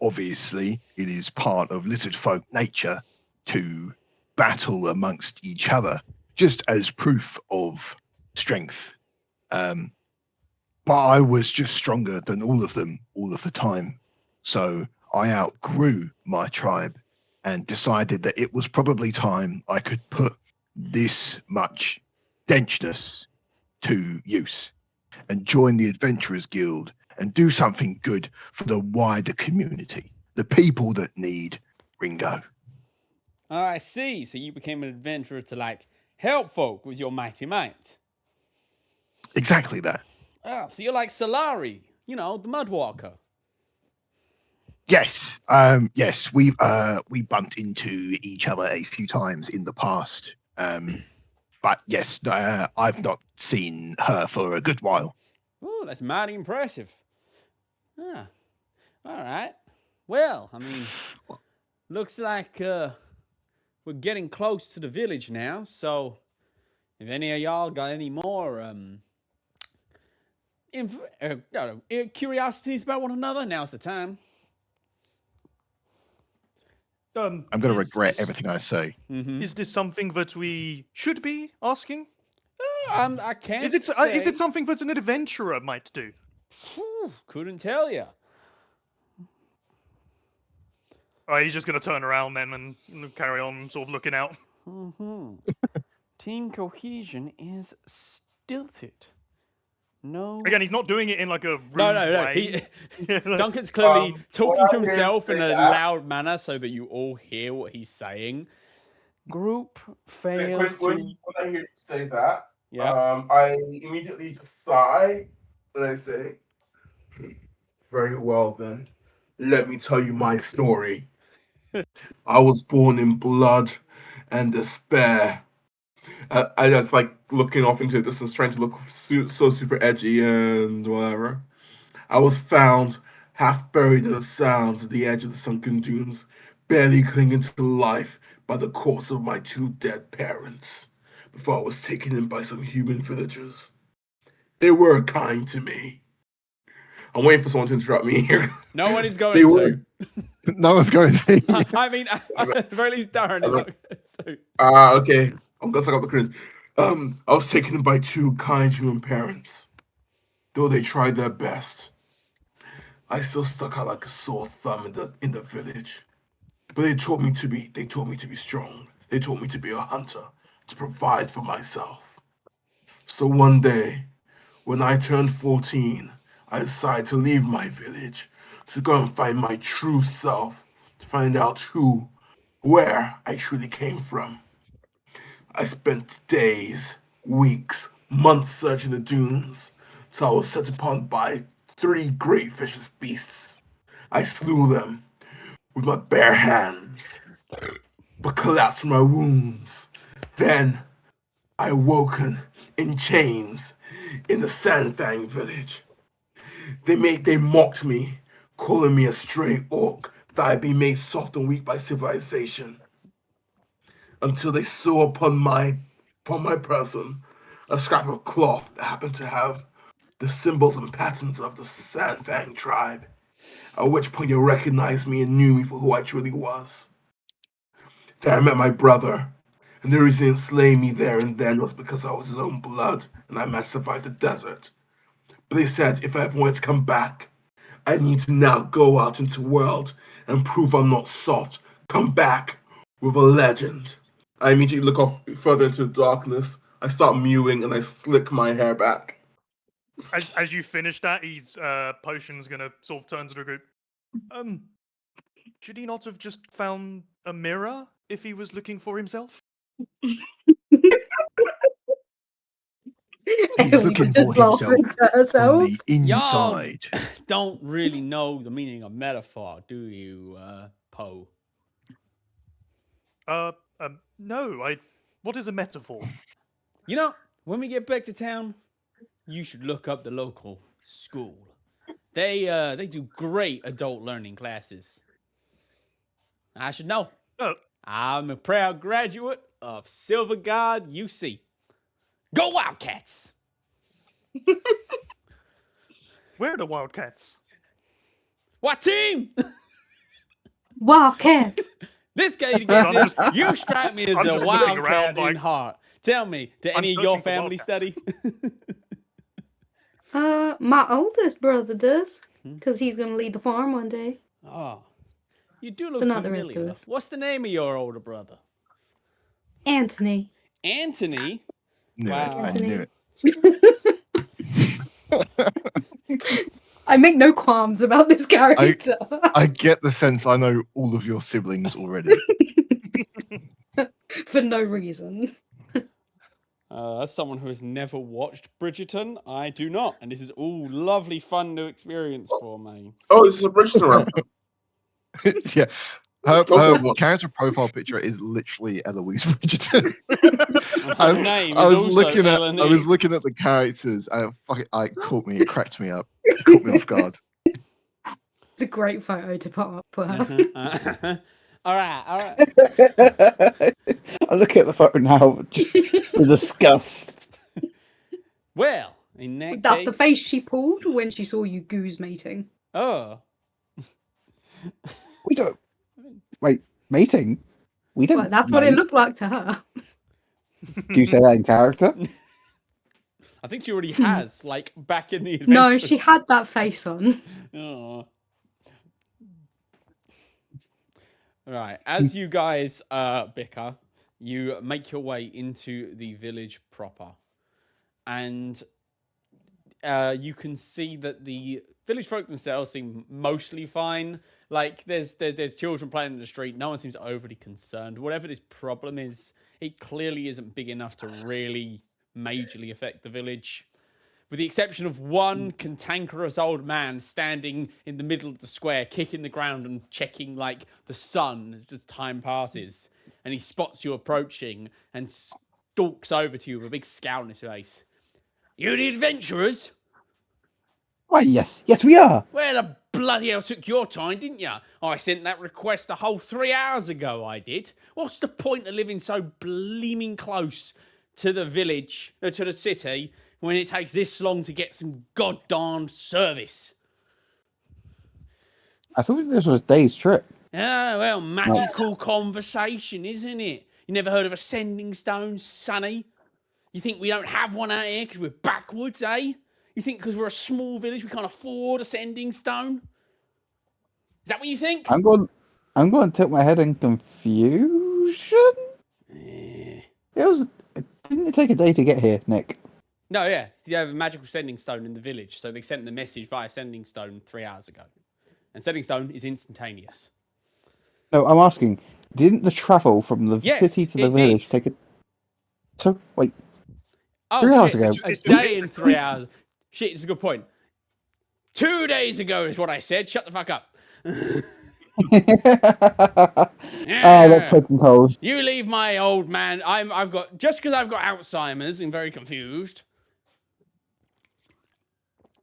obviously, it is part of lizard folk nature to battle amongst each other, just as proof of strength. But I was just stronger than all of them all of the time. So I outgrew my tribe and decided that it was probably time I could put this much denseness to use and join the Adventurers Guild and do something good for the wider community, the people that need Ringo. Oh, I see. So you became an adventurer to, like, help folk with your mighty might. Exactly that. Oh, so you're like Solari, the Mudwalker. Yes, yes, we bumped into each other a few times in the past, but yes, I've not seen her for a good while. Oh, that's mighty impressive. Ah, all right. Well, I mean, looks like we're getting close to the village now. So, if any of y'all got any more curiosities about one another, now's the time. I'm going to is regret this- everything I say. Mm-hmm. Is this something that we should be asking? I can't Is it say. is it something that an adventurer might do? Couldn't tell you. Oh, he's just gonna turn around then and carry on, sort of looking out. Mm-hmm. Team cohesion is stilted. No. Again, he's not doing it in like a rude No. way. Duncan's clearly talking to what I himself in a say that- loud manner so that you all hear what he's saying. Group fails When to. I hear you say that, Yeah. I immediately just sigh and I say, very well then, let me tell you my story. I was born in blood and despair. I just like looking off into the distance, trying to look so super edgy and whatever. I was found half buried in the sands at the edge of the sunken dunes, barely clinging to life by the corpse of my 2 dead parents, before I was taken in by some human villagers. They were kind to me. I'm waiting for someone to interrupt me here. No one is They going were. to. No one's going to. I mean, at the very least, Darren is not going to. Okay. I'm gonna suck up the cringe. I was taken in by 2 kind human parents. Though they tried their best, I still stuck out like a sore thumb in the village. But they taught me to be strong. They taught me to be a hunter, to provide for myself. So one day, when I turned 14, I decided to leave my village, to go and find my true self, to find out where I truly came from. I spent days, weeks, months searching the dunes, till I was set upon by 3 great vicious beasts. I slew them with my bare hands, but collapsed from my wounds. Then I awoken in chains in the Sandfang village. They mocked me, calling me a stray orc that had been made soft and weak by civilization, until they saw upon my person a scrap of cloth that happened to have the symbols and patterns of the Sandfang tribe. At which point they recognized me and knew me for who I truly was. There I met my brother, and the reason he didn't slay me there and then was because I was his own blood and I might survive the desert. But they said if I ever wanted to come back, I need to now go out into the world and prove I'm not soft. Come back with a legend. I immediately look off further into the darkness. I start mewing and I slick my hair back. As you finish that, his potion's gonna sort of turn to the group. Should he not have just found a mirror if he was looking for himself? He's Ellie's looking just for himself laughing to herself. from the inside. Don't really know the meaning of metaphor, do you, Poe? No. What is a metaphor? You know, when we get back to town, you should look up the local school. They do great adult learning classes. I should know. Oh, I'm a proud graduate of Silver Guard UC. Go Wildcats! where are the Wildcats? What team? Wildcats. This guy gets I'm it. just- You strike me as I'm a just looking wildcat around in like- heart. Tell me, did I'm any of your searching for family Wildcats. study? My oldest brother does, Hmm? because he's going to lead the farm one day. Oh, you do look But not the rest of familiar. us. What's the name of your older brother? Anthony. Anthony? Knew Wow. it. I Anthony. knew it. I make no qualms about this character. I get the sense I know all of your siblings already. For no reason. As someone who has never watched Bridgerton, I do not. And this is all lovely, fun new experience for me. Oh, this is a Bridgerton reference. Yeah. Her Also watch- character profile picture is literally Eloise Bridgerton. And her name I is was also looking at Ellen I was E. looking at the characters and it caught me. It cracked me up. It caught me off guard. It's a great photo to put up for her. All right. I'm looking at the photo now, just with disgust. Well, in that That's case... the face she pulled when she saw you goose mating. Oh. We don't. Wait, mating? We don't. Well, that's what it mate. looked like to her. Do you say that in character? I think she already has, like, back in the No, adventures. she had that face on. Oh. Right, as you guys bicker, you make your way into the village proper. And you can see that the village folk themselves seem mostly fine. Like, there's children playing in the street. No one seems overly concerned. Whatever this problem is, it clearly isn't big enough to really majorly affect the village. With the exception of one cantankerous old man standing in the middle of the square, kicking the ground and checking, like, the sun as time passes. And he spots you approaching and stalks over to you with a big scowl on his face. You the adventurers? Why, yes, we are. Well, the bloody hell took your time, didn't you? I sent that request a whole 3 hours ago, I did. What's the point of living so bleeming close to the village, to the city, when it takes this long to get some goddamn service? I thought this was a day's trip. Ah, well, magical conversation, isn't it? You never heard of a sending stone, Sonny? You think we don't have one out here because we're backwards, eh? You think because we're a small village we can't afford a sending stone? Is that what you think? I'm going to tip my head in confusion. Eh. Didn't it take a day to get here, Nick? No, yeah. You have a magical sending stone in the village, so they sent the message via sending stone 3 hours ago. And sending stone is instantaneous. No, I'm asking. Didn't the travel from the city to the it village did. take it? So wait, Oh, 3 hours shit. ago. A day and 3 hours. Shit, it's a good point. 2 days ago is what I said. Shut the fuck up. That's poking holes. You leave my old man. I've got because I've got Alzheimer's and very confused.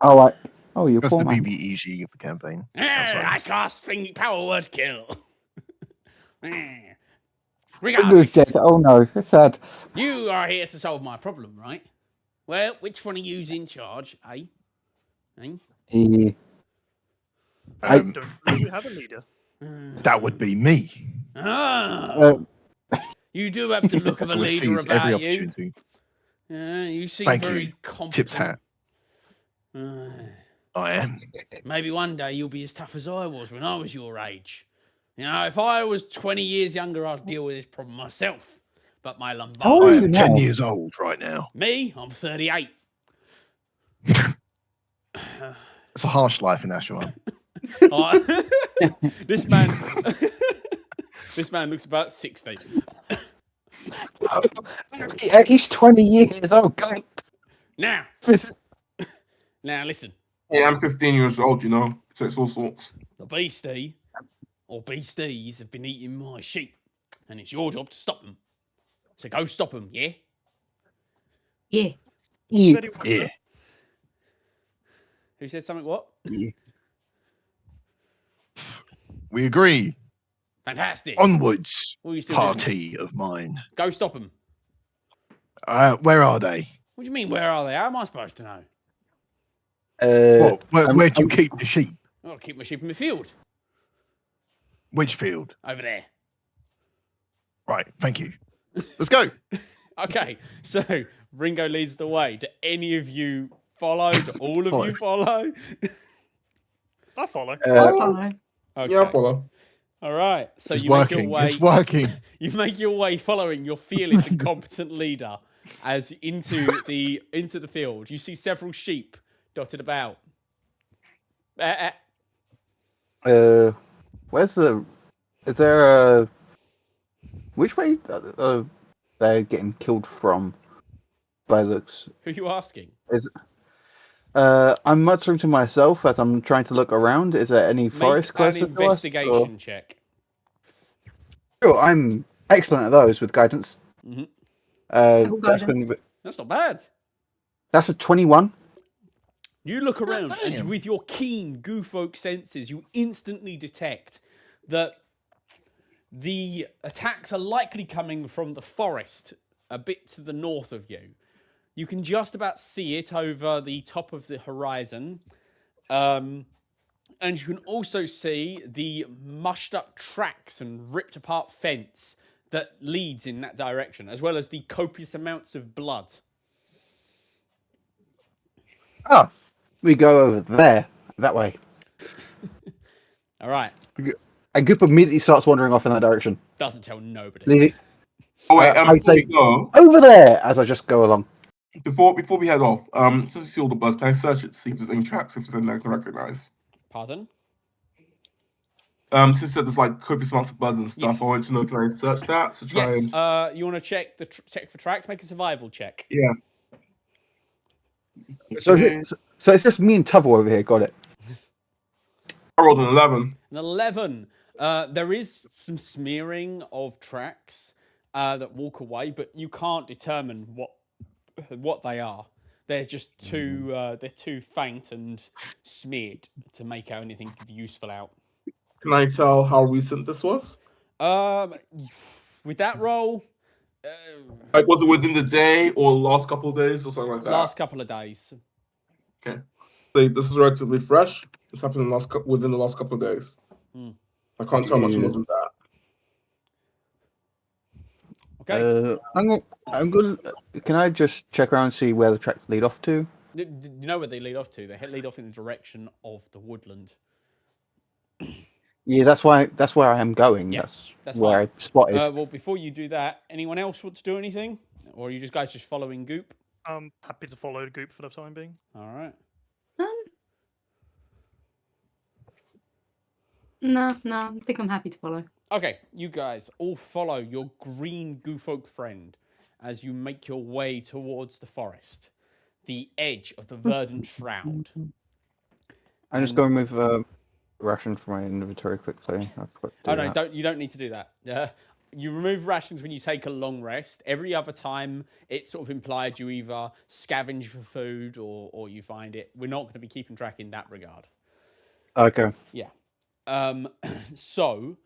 Oh, right. Oh, you That's poor the man. BBEG of the campaign. I cast power word kill. Who's Regardless, dead? Oh no, it's sad. you are here to solve my problem, right? Well, which one of you's in charge, eh? He, Um, Don't believe we have a leader. that would be me. Ah, you do have the look of a Who leader sees every about you. opportunity. You seem Thank very you. competent. Tips hat. I am. Maybe one day you'll be as tough as I was when I was your age. You know, if I was 20 years younger, I'd deal with this problem myself. But my How old lumbar. are I you am now? 10 years old right now. Me, I'm 38. It's a harsh life in Astravyrn. This man, this man looks about 60. At least 20 years. Oh god. Now, listen. Yeah, I'm 15 years old, you know, so it's all sorts. The beastie or beasties have been eating my sheep, and it's your job to stop them. So go stop them, yeah? Yeah. You. Very well, Yeah. sir. Who said something? What? We agree. Fantastic. Onwards, What are you still doing? party of mine. Go stop them. Where are they? What do you mean? Where are they? How am I supposed to know? Where do you keep the sheep? I'll keep my sheep in the field Which field? over there. Right, thank you. Let's go. Okay, so Ringo leads the way. Do any of you follow? Do all of you follow? I follow. I follow. Okay. Yeah, I'll follow. All right. So It's you make working. your way. It's working. You make your way following your fearless and competent leader as into the field. You see several sheep dotted about. Where's the? Is there a? Which way they're getting killed from? By looks. Who are you asking? I'm muttering to myself as I'm trying to look around. Is there any forest Make an closer to us? investigation check. Sure, I'm excellent at those with guidance. Mhm. Oh, That's guidance. That's not bad. That's a 21. You look around, and damn. with your keen goofolk senses, you instantly detect that the attacks are likely coming from the forest a bit to the north of you. You can just about see it over the top of the horizon. And you can also see the mushed up tracks and ripped apart fence that leads in that direction, as well as the copious amounts of blood. Oh, we go over there, that way. All right. And Goop immediately starts wandering off in that direction. Doesn't tell nobody. Leaving Oh wait, I'd before we say- go, over there as I just go along. before we head off, since we see all the blood, can I search it to see if there's any tracks, if there's anything I can recognize? Pardon? Since there's like copious amounts of blood and stuff, Yes. I wanted to know, can I search that to try Yes. and You want to check check for tracks? Make a survival check. yeah. So it's just me and Tubble over here. Got it. I rolled an 11. An 11. There is some smearing of tracks that walk away, but you can't determine what they are. They're just they're too faint and smeared to make out anything useful out. Can I tell how recent this was? With that roll, Like, was it within the day or last couple of days or something like that? last couple of days. Okay. So this is relatively fresh. This happened within the last couple of days. I can't tell much more than that. Okay. I'm going. Can I just check around and see where the tracks lead off to? You know where they lead off to? They lead off in the direction of the woodland. Yeah, that's where I am going. Yeah, that's where fine. I spotted. Well, before you do that, anyone else want to do anything, or are you guys just following Goop? I'm happy to follow Goop for the time being. All right. No, I think I'm happy to follow. Okay, you guys all follow your green goofolk friend as you make your way towards the forest, the edge of the verdant shroud. I'm just going to move ration from my inventory quickly. Oh no, you don't need to do that. You remove rations when you take a long rest. Every other time, it's sort of implied you either scavenge for food or you find it. We're not going to be keeping track in that regard. Okay. Yeah. So,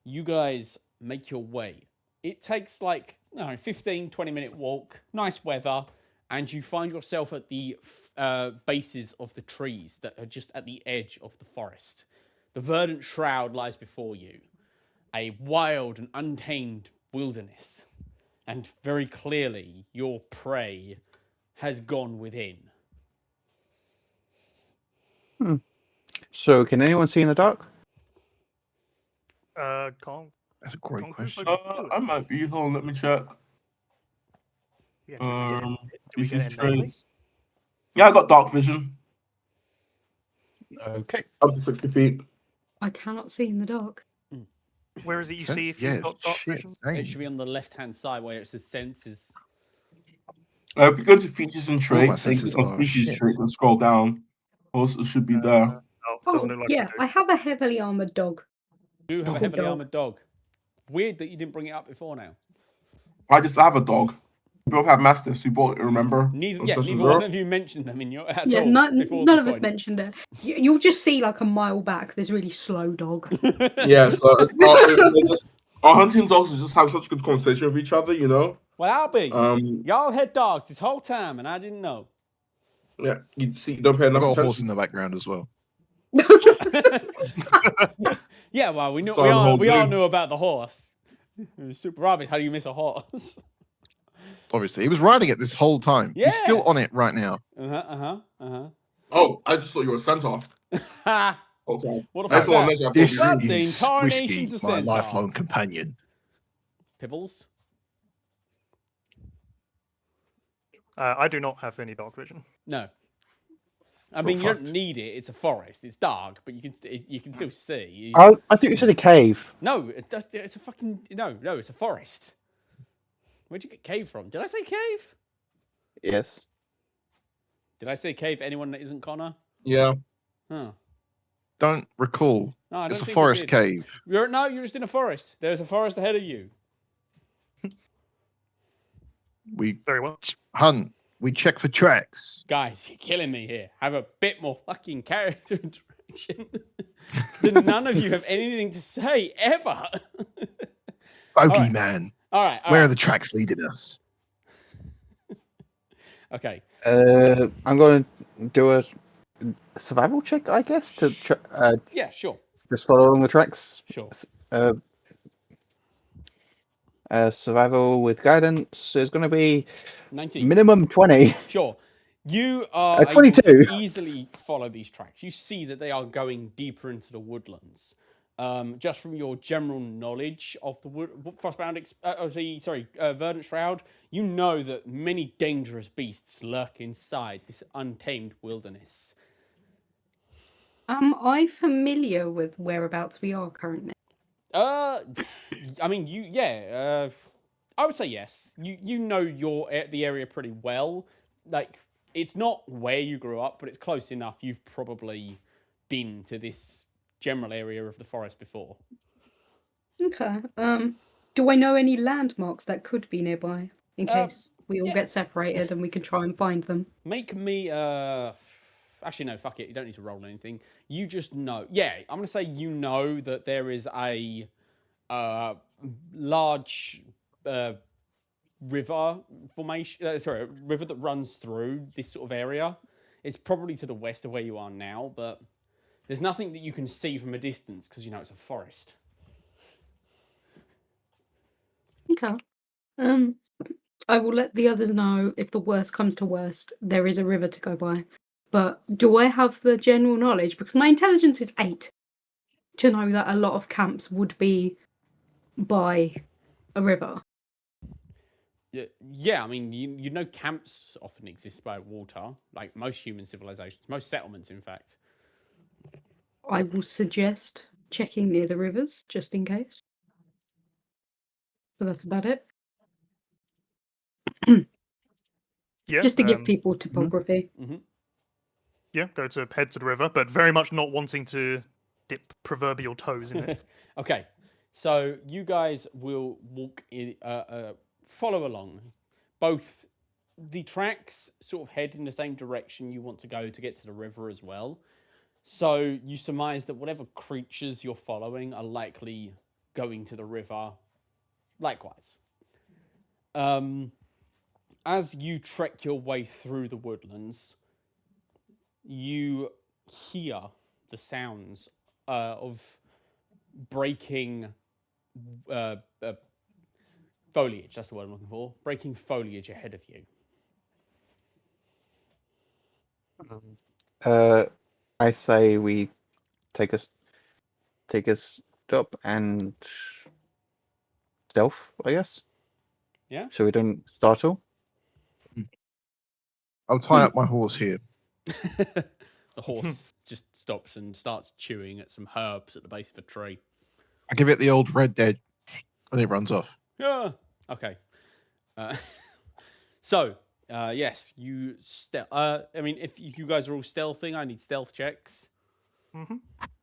you guys make your way. It takes like, 15, 20-minute walk, nice weather, and you find yourself at the bases of the trees that are just at the edge of the forest. The verdant shroud lies before you, a wild and untamed wilderness, and very clearly your prey has gone within. So, can anyone see in the dark? Can't. That's a great question. I might be. Hold on, let me check. Yeah, This is traits. Yeah, I got dark vision. Okay. Up to 60 feet. I cannot see in the dark. Where is it you see if you've got dark vision? It should be on the left-hand side where it says senses. If you go to features and All my traits, and senses click on are species shit. trait and scroll down. Also, it should be there. Doesn't look like yeah, we I have a heavily armored dog. You have a Oh, heavily dog. armored dog. Weird that you didn't bring it up before now. I just have a dog. We both have mastiffs. We bought it, remember? Neither On Session one Zero? of you mentioned them in your at Yeah, all none before of this us mentioned it. You'll just see like a mile back this really slow dog. point. Yeah, so our hunting dogs just have such good conversation with each other, you know? Well, I'll be. Um, Y'all had dogs this whole time, and I didn't know. yeah, you see, you don't pay I've enough got a horse in attention. the background as well. Yeah, well, we Son holds all in. knew about the horse. It was super obvious. How do you miss a horse? Obviously, he was riding it this whole time. He's still Yeah. on it right now. Oh, I just thought you were a centaur. Ha! Whole time. What a I just want fuck to mention I This What probably the is incarnations Whiskey, of my centaur? lifelong companion. Pibbles. I do not have any dark vision. No. I Well, mean, you don't fucked. need it. It's a forest. It's dark, but you can still see. I thought you said a cave. No, it's a fucking no. It's a forest. Where'd you get cave from? Did I say cave? Yes. Did I say cave? Anyone that isn't Connor? Yeah. Huh. Don't recall. No, I don't It's a think I forest did. cave. You're just in a forest. There's a forest ahead of you. We Very well. hunt. We check for tracks. Guys, you're killing me here. Have a bit more fucking character interaction. Then none of you have anything to say ever. Bogeyman. All right. Where are the tracks leading us? Okay. I'm going to do a survival check, I guess, to Yeah, sure. just follow along the tracks. Sure. Survival with guidance is going to be 19. minimum 20. Sure. You are able 22. to easily follow these tracks. You see that they are going deeper into the woodlands. Just from your general knowledge of the Frostbound, Verdant Shroud, you know that many dangerous beasts lurk inside this untamed wilderness. Am I familiar with whereabouts we are currently? I mean, I would say yes. You know the area pretty well. Like, it's not where you grew up, but it's close enough. You've probably been to this general area of the forest before. Okay. Do I know any landmarks that could be nearby in case? we all Yeah. get separated and we can try and find them. Make me actually no, fuck it, you don't need to roll anything. You just know. Yeah, I'm gonna say you know that there is a large river formation, sorry, a river that runs through this sort of area. It's probably to the west of where you are now, but there's nothing that you can see from a distance because you know it's a forest. Okay. I will let the others know if the worst comes to worst, there is a river to go by. But do I have the general knowledge? Because my intelligence is 8 to know that a lot of camps would be by a river. Yeah, I mean, you know camps often exist by water, like most human civilizations, most settlements, in fact. I will suggest checking near the rivers, just in case. But that's about it. Yeah. Just to give people topography. Yeah, go to head to the river, but very much not wanting to dip proverbial toes in it. Okay, so you guys will walk in, follow along. Both the tracks sort of head in the same direction you want to go to get to the river as well. So you surmise that whatever creatures you're following are likely going to the river likewise. As you trek your way through the woodlands, you hear the sounds of breaking foliage. That's the word I'm looking for. Breaking foliage ahead of you. I say we take a stop and stealth, I guess. Yeah. So we don't startle. I'll tie up my horse here. The horse just stops and starts chewing at some herbs at the base of a tree. I give it the old Red Dead, and it runs off. Yeah. Okay. So, yes, you stealth. I mean, if you guys are all stealthing, I need stealth checks.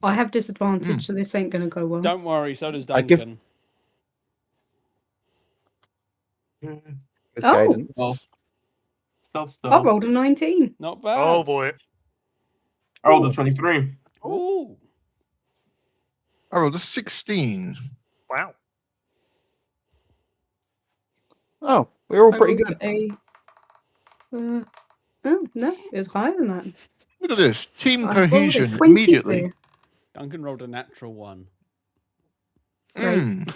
I have disadvantage, so this ain't going to go well. Don't worry, so does I give- Duncan. With Oh. guidance. Well, stealth. I rolled a 19. Not bad. Oh boy. I rolled a 23. Ooh. I rolled a 16. Wow. Oh, we're all I pretty rolled good. Oh, no, it was higher than that. Look at this. Team I rolled a cohesion 22. immediately. Duncan rolled a natural 1. Mm.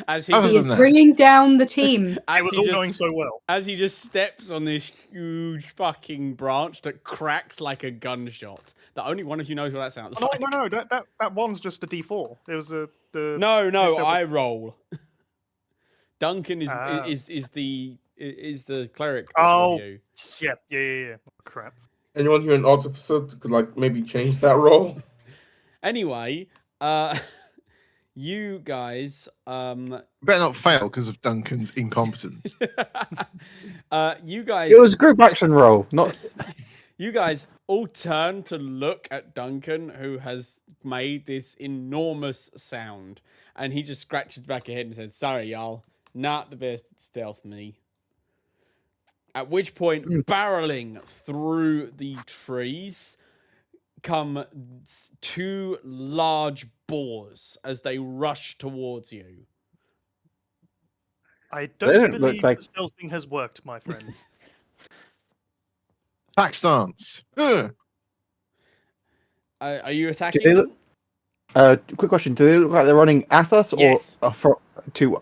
As he Other He than is that. bringing down the team. It as was he all just going so well. as he just steps on this huge fucking branch that cracks like a gunshot. That only one of you knows what that sounds No, like. no, no. That one's just a D4. It was the. No, Still- I roll. Duncan is Ah. is the cleric. That's Oh. with you. Yeah. Crap. Anyone here an artificer could like maybe change that roll? Anyway, you guys, Better not fail because of Duncan's incompetence. you guys, It was a group action roll, not. you guys all turn to look at Duncan, who has made this enormous sound, and he just scratches back ahead and says, "Sorry, y'all, not the best at stealth, me." At which point, barreling through the trees come 2 large boars as they rush towards you. I They don't don't look believe like- the stealthing has worked, my friends. Back stance. Ugh. Are you attacking they them? look- Quick question: do they look like they're running at us, or Yes. to?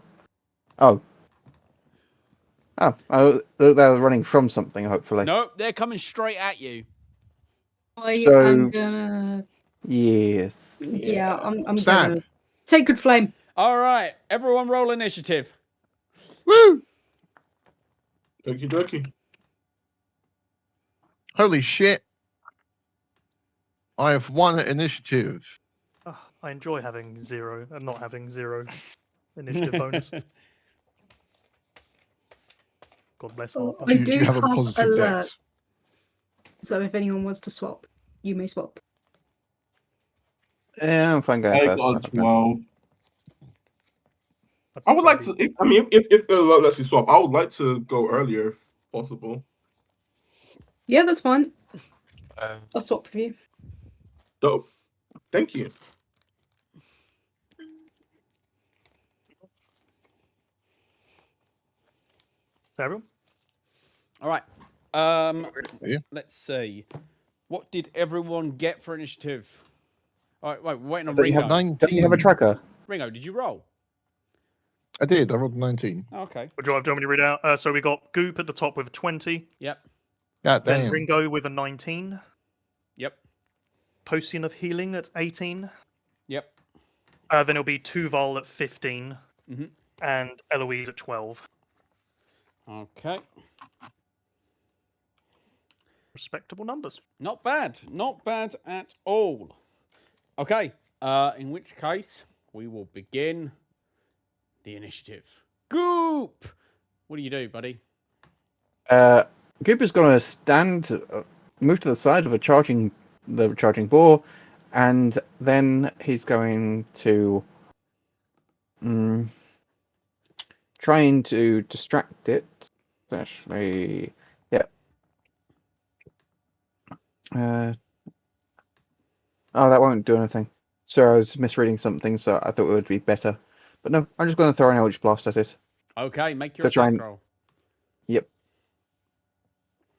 Oh. Oh, they were running from something. Hopefully. Nope, they're coming straight at you. I So- am gonna. Yes. Yeah, I'm Stab. gonna. Sacred Flame. All right, everyone roll initiative. Woo! Okie dokie. Holy shit. I have won at initiative. Ah, I enjoy having 0 and not having 0 initiative bonus. God bless our I Do you do have a have positive alert. dex? So if anyone wants to swap, you may swap. Yeah, I'm fine going I first. got a Okay. 12. I would like to. If they'll let you swap, I would like to go earlier. possible. Yeah, that's fine. Um, I'll swap with you. Dope. Thank you. Everyone? All right. Yeah. Let's see. What did everyone get for initiative? All right, wait, we're waiting on Don't you Ringo. have 19. Don't you have a tracker? Ringo, did you roll? I did. I rolled 19. Oh, okay. Would you want me to read out? So we got Goop at the top with a 20, Yep. God then damn. Ringo with a 19, Yep. Potion of Healing at 18, Yep. then it'll be Tuval at 15, Mhm. and Eloise at 12. Okay. Respectable numbers. Not bad. Not bad at all. Okay. In which case, we will begin the initiative. Goop! What do you do, buddy? Goop is going to stand, move to the side of the charging boar, and then he's going to trying to distract it. Especially, yeah. Oh, that won't do anything. So I was misreading something, so I thought it would be better. But no, I'm just going to throw an Eldritch Blast at it. Okay, make your To try attack and- roll. Yep.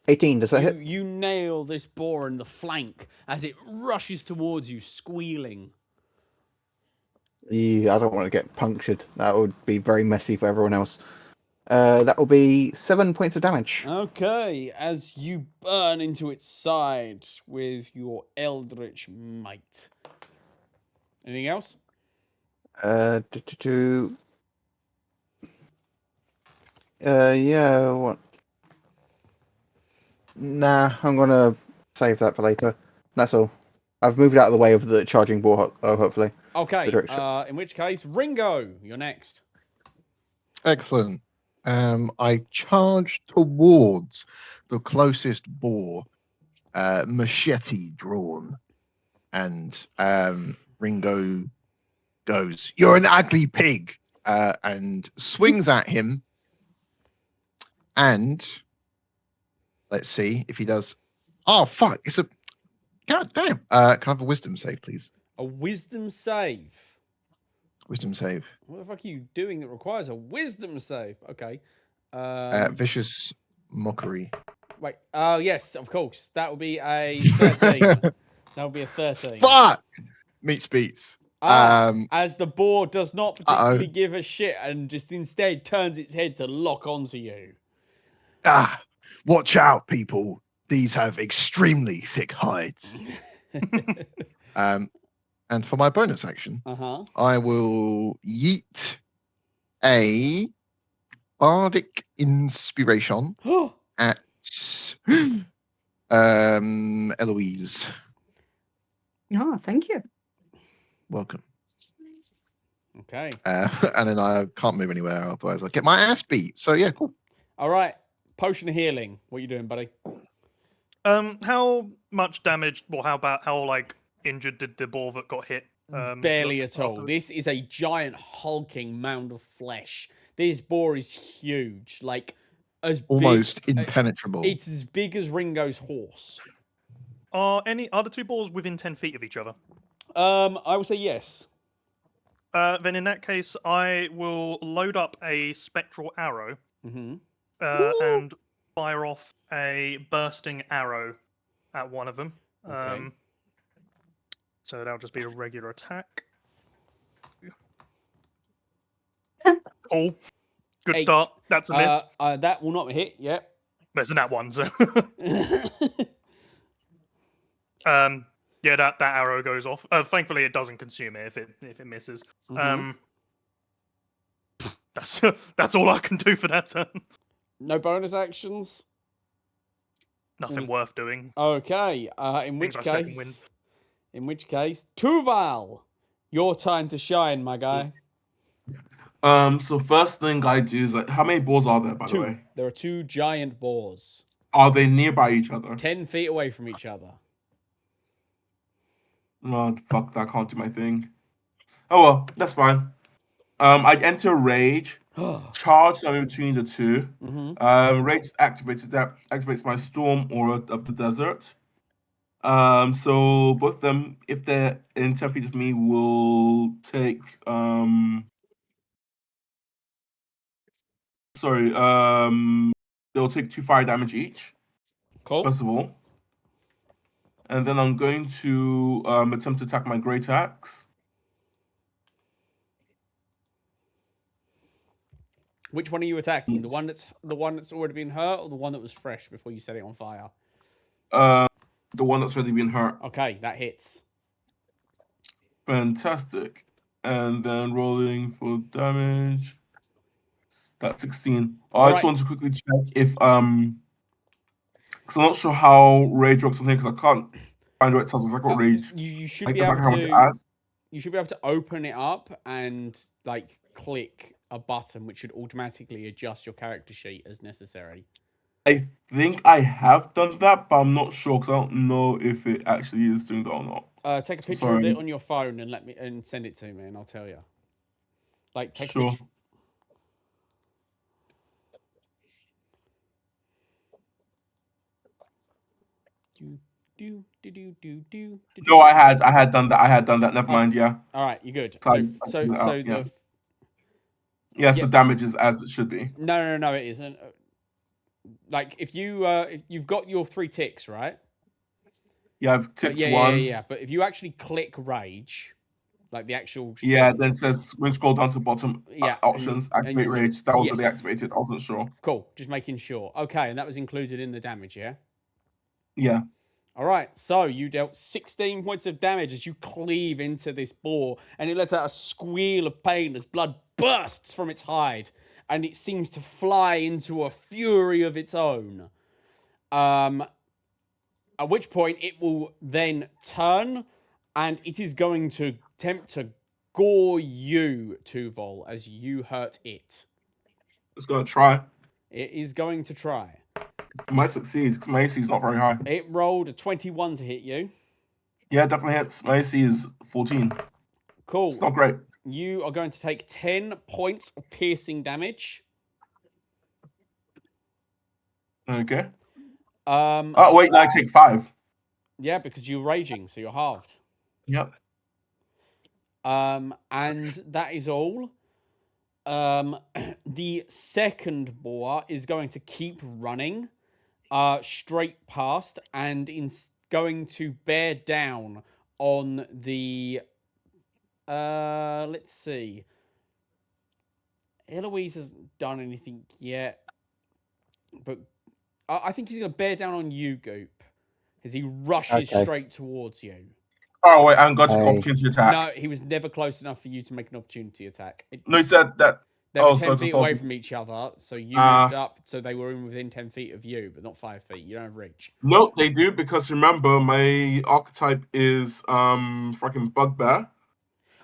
18, does that hit? You nail this boar in the flank as it rushes towards you, squealing. Yeah, I don't want to get punctured. That would be very messy for everyone else. That will be 7 points of damage. Okay, as you burn into its side with your eldritch might. Anything else? Yeah, what? Nah, I'm gonna save that for later. That's all. I've moved out of the way of the charging ball, hopefully. Okay, direction. in which case, Ringo, you're next. Excellent. I charge towards the closest boar, machete drawn, and Ringo goes, "You're an ugly pig," and swings at him. And let's see if he does. Oh fuck! It's a god damn. Can I have a wisdom save, please? A wisdom save. Wisdom save. What the fuck are you doing that requires a wisdom save? Okay. Vicious mockery. Wait. Oh, yes, of course. That would be a 13. That would be a 13. Fuck! Meets beats. As the boar does not particularly give a shit and just instead turns its head to lock onto you. Watch out, people. These have extremely thick hides. And for my bonus action, I will yeet a bardic inspiration at Eloise. Oh, thank you. Welcome. Okay. And then I can't move anywhere, otherwise I'll get my ass beat. So yeah, cool. All right. Potion of healing. What are you doing, buddy? How much damage, or how like injured did the boar that got hit? Barely look at all. afterwards? This is a giant hulking mound of flesh. This boar is huge, like as Almost big, impenetrable. It's as big as Ringo's horse. Are the two boars within 10 feet of each other? I would say yes. Then in that case, I will load up a spectral arrow Mm-hmm. and fire off a bursting arrow at one of them. Okay. So that'll just be a regular attack. Oh, good 8. start. That's a miss. That will not hit. Yep. There's an at one. So yeah, that arrow goes off. Thankfully, it doesn't consume it if it misses. That's all I can do for that turn. No bonus actions. Nothing worth doing. Okay. In which case, Tuval, your time to shine, my guy. So first thing I do is how many boars are there, by the way? There are 2 giant boars. Are they nearby each other? 10 feet away from each other. Oh, fuck, I can't do my thing. Oh well, that's fine. I enter rage charge them in between the two. Mm-hmm. Rage activated. That activates my storm aura of the desert. So both of them, if they're in 10 feet of me, will take they'll take 2 fire damage each. Cool. First of all. And then I'm going to attempt to attack my great axe. Which one are you attacking? Yes. The one that's already been hurt, or the one that was fresh before you set it on fire? The one that's already been hurt. Okay, that hits. Fantastic. And then rolling for damage. That's 16. I just want to quickly check if because I'm not sure how rage works on here because I can't find where it tells us like what rage. You should like, be able exactly to. How much it adds. You should be able to open it up and like click a button, which should automatically adjust your character sheet as necessary. I think I have done that, but I'm not sure because I don't know if it actually is doing that or not. Take a picture of it on your phone and send it to me, and I'll tell you. Like, take a picture. No, I had done that. I had done that. Never mind. Yeah. All right, you're good. Yes, the damage is as it should be. No, it isn't. Like if you've got your 3 ticks, right? Yeah, I've ticked one. Yeah. But if you actually click rage, like the actual then it says when you scroll down to the bottom, options, activate rage. That was already activated. I wasn't sure. Cool, just making sure. Okay, and that was included in the damage, yeah? Yeah. All right, so you dealt 16 points of damage as you cleave into this boar, and it lets out a squeal of pain as blood bursts from its hide, and it seems to fly into a fury of its own. At which point it will then turn, and it is going to attempt to gore you, Tuvol, as you hurt it. It's going to try. It is going to try. It might succeed because my AC is not very high. It rolled a 21 to hit you. Yeah, definitely hits. My AC is 14. Cool. It's not great. You are going to take 10 points of piercing damage. Okay. Oh, wait, no, I take 5. Yeah, because you're raging, so you're halved. Yep. And that is all. The second boar is going to keep running straight past and going to bear down on the let's see. Eloise hasn't done anything yet, but I think he's going to bear down on you, Goop, as he rushes straight towards you. Oh, wait, I haven't got an opportunity attack. No, he was never close enough for you to make an opportunity attack. No, he said that. They were 10 feet away from each other, so you moved up, so they were within 10 feet of you, but not 5 feet. You don't have reach. No, they do, because remember, my archetype is fucking Bugbear.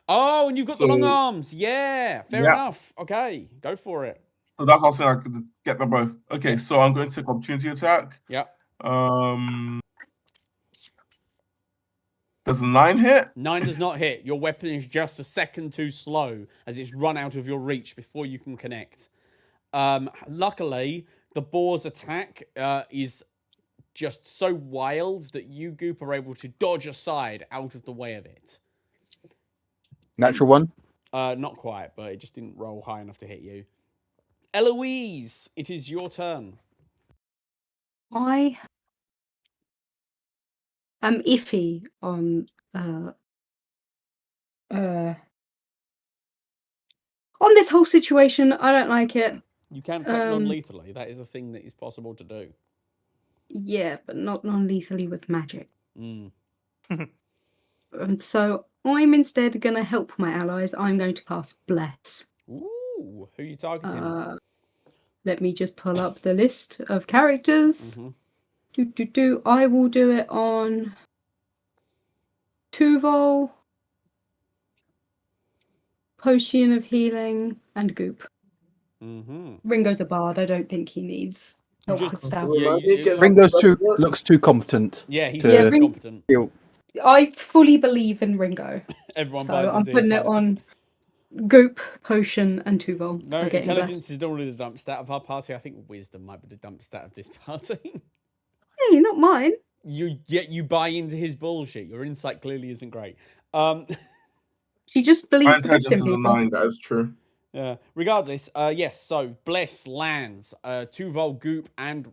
Oh, and you've got the long arms. Yeah, fair enough. Okay, go for it. So that's also I could get them both. Okay, so I'm going to take opportunity attack. Yeah. Does a 9 hit? 9 does not hit. Your weapon is just a second too slow as it's run out of your reach before you can connect. Luckily, the boar's attack is just so wild that you, Goop, are able to dodge aside out of the way of it. Natural 1? Not quite, but it just didn't roll high enough to hit you. Eloise, it is your turn. I am iffy on this whole situation. I don't like it. You can attack non-lethally. That is a thing that is possible to do. Yeah, but not non-lethally with magic. Mm. So I'm instead going to help my allies. I'm going to cast Bless. Ooh, who are you targeting? Let me just pull up the list of characters. I will do it on Tuvol, Potion of Healing, and Goop. Ringo's a bard. I don't think he needs help with stab. Ringo looks too competent. Yeah, he's very competent. I fully believe in Ringo. Everyone so buys I'm putting it on. Goop, Potion, and Tuval No, are getting intelligence blessed. is normally the dump stat of our party. I think wisdom might be the dump stat of this party. Hey, not mine. You buy into his bullshit. Your insight clearly isn't great. She just My believes the best intelligence in is a people. 9. That is true. Yeah. Regardless, yes. So bless lands, 2 volt goop and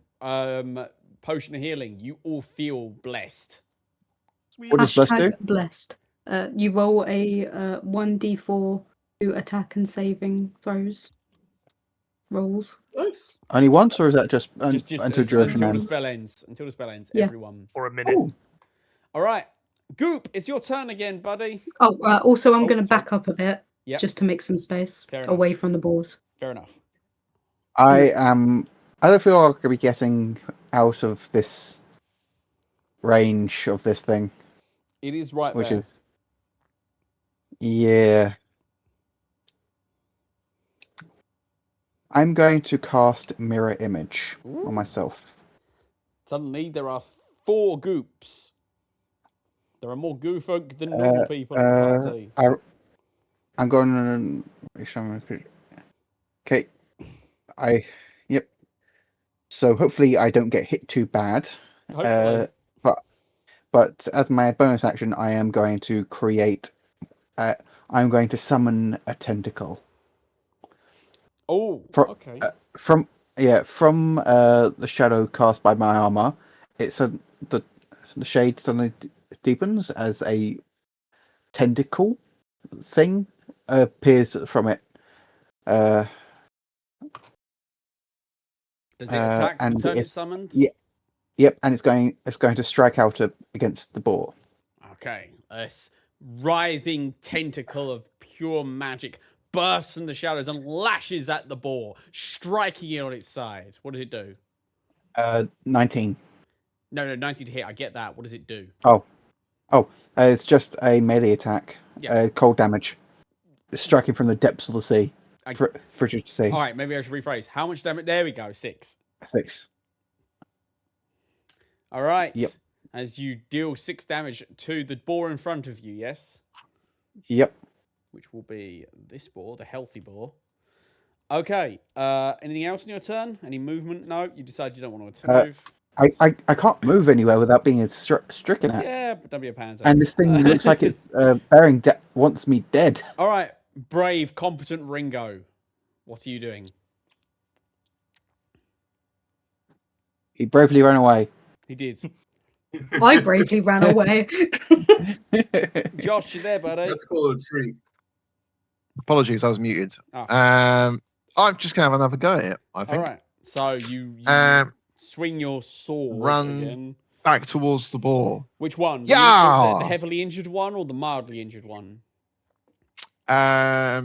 potion of healing. You all feel blessed. Sweet. What does bless do? Hashtag blessed. You roll a 1d4 to attack and saving throws. Rolls. Nice. Only once, or is that just, Just until duration until the ends? spell ends. Until the spell ends. Yeah. Everyone. For a minute. Cool. All right. Goop, it's your turn again, buddy. Oh, also I'm Oh, going to sorry. back up a bit Yep. just to make some space Fair away enough. from the balls. Fair enough. I don't feel like I'll be getting out of this range of this thing, It is right which there. is. Yeah. I'm going to cast Mirror Image on myself. Suddenly, there are 4 goops. There are more goo folk than normal people in the party. I'm going to. Okay. Yep. So hopefully I don't get hit too bad. Hopefully. But as my bonus action, I am going to create. I'm going to summon a tentacle. Oh, From, okay. From the shadow cast by my armor, the shade suddenly deepens as a tentacle thing appears from it. Does it attack the and turn it's- it's summoned? Yep, and it's going to strike out against the boar. Okay. This writhing tentacle of pure magic bursts from the shadows and lashes at the boar, striking it on its side. What does it do? 19. No, 90 to hit. I get that. What does it do? It's just a melee attack. Yeah. Cold damage, striking from the depths of the sea. I- Frigid sea. All right, maybe I should rephrase. How much damage? There we go. 6. 6. All right. Yep. As you deal 6 damage to the boar in front of you, yes? Yep. Which will be this boar, the healthy boar. Okay. Anything else in your turn? Any movement? No, you decide you don't want to move. I can't move anywhere without being stricken at. Yeah, but don't be a pansy. And this thing looks like it's wants me dead. All right, brave, competent Ringo. What are you doing? He bravely ran away. He did. I bravely ran away. Josh, you there, buddy? Let's call it a treat. Apologies, I was muted. Oh. I'm just gonna have another go at it. I All think. right. So you swing your sword Run. again. Back towards the ball. Which one? Yeah! The heavily injured one or the mildly injured one? The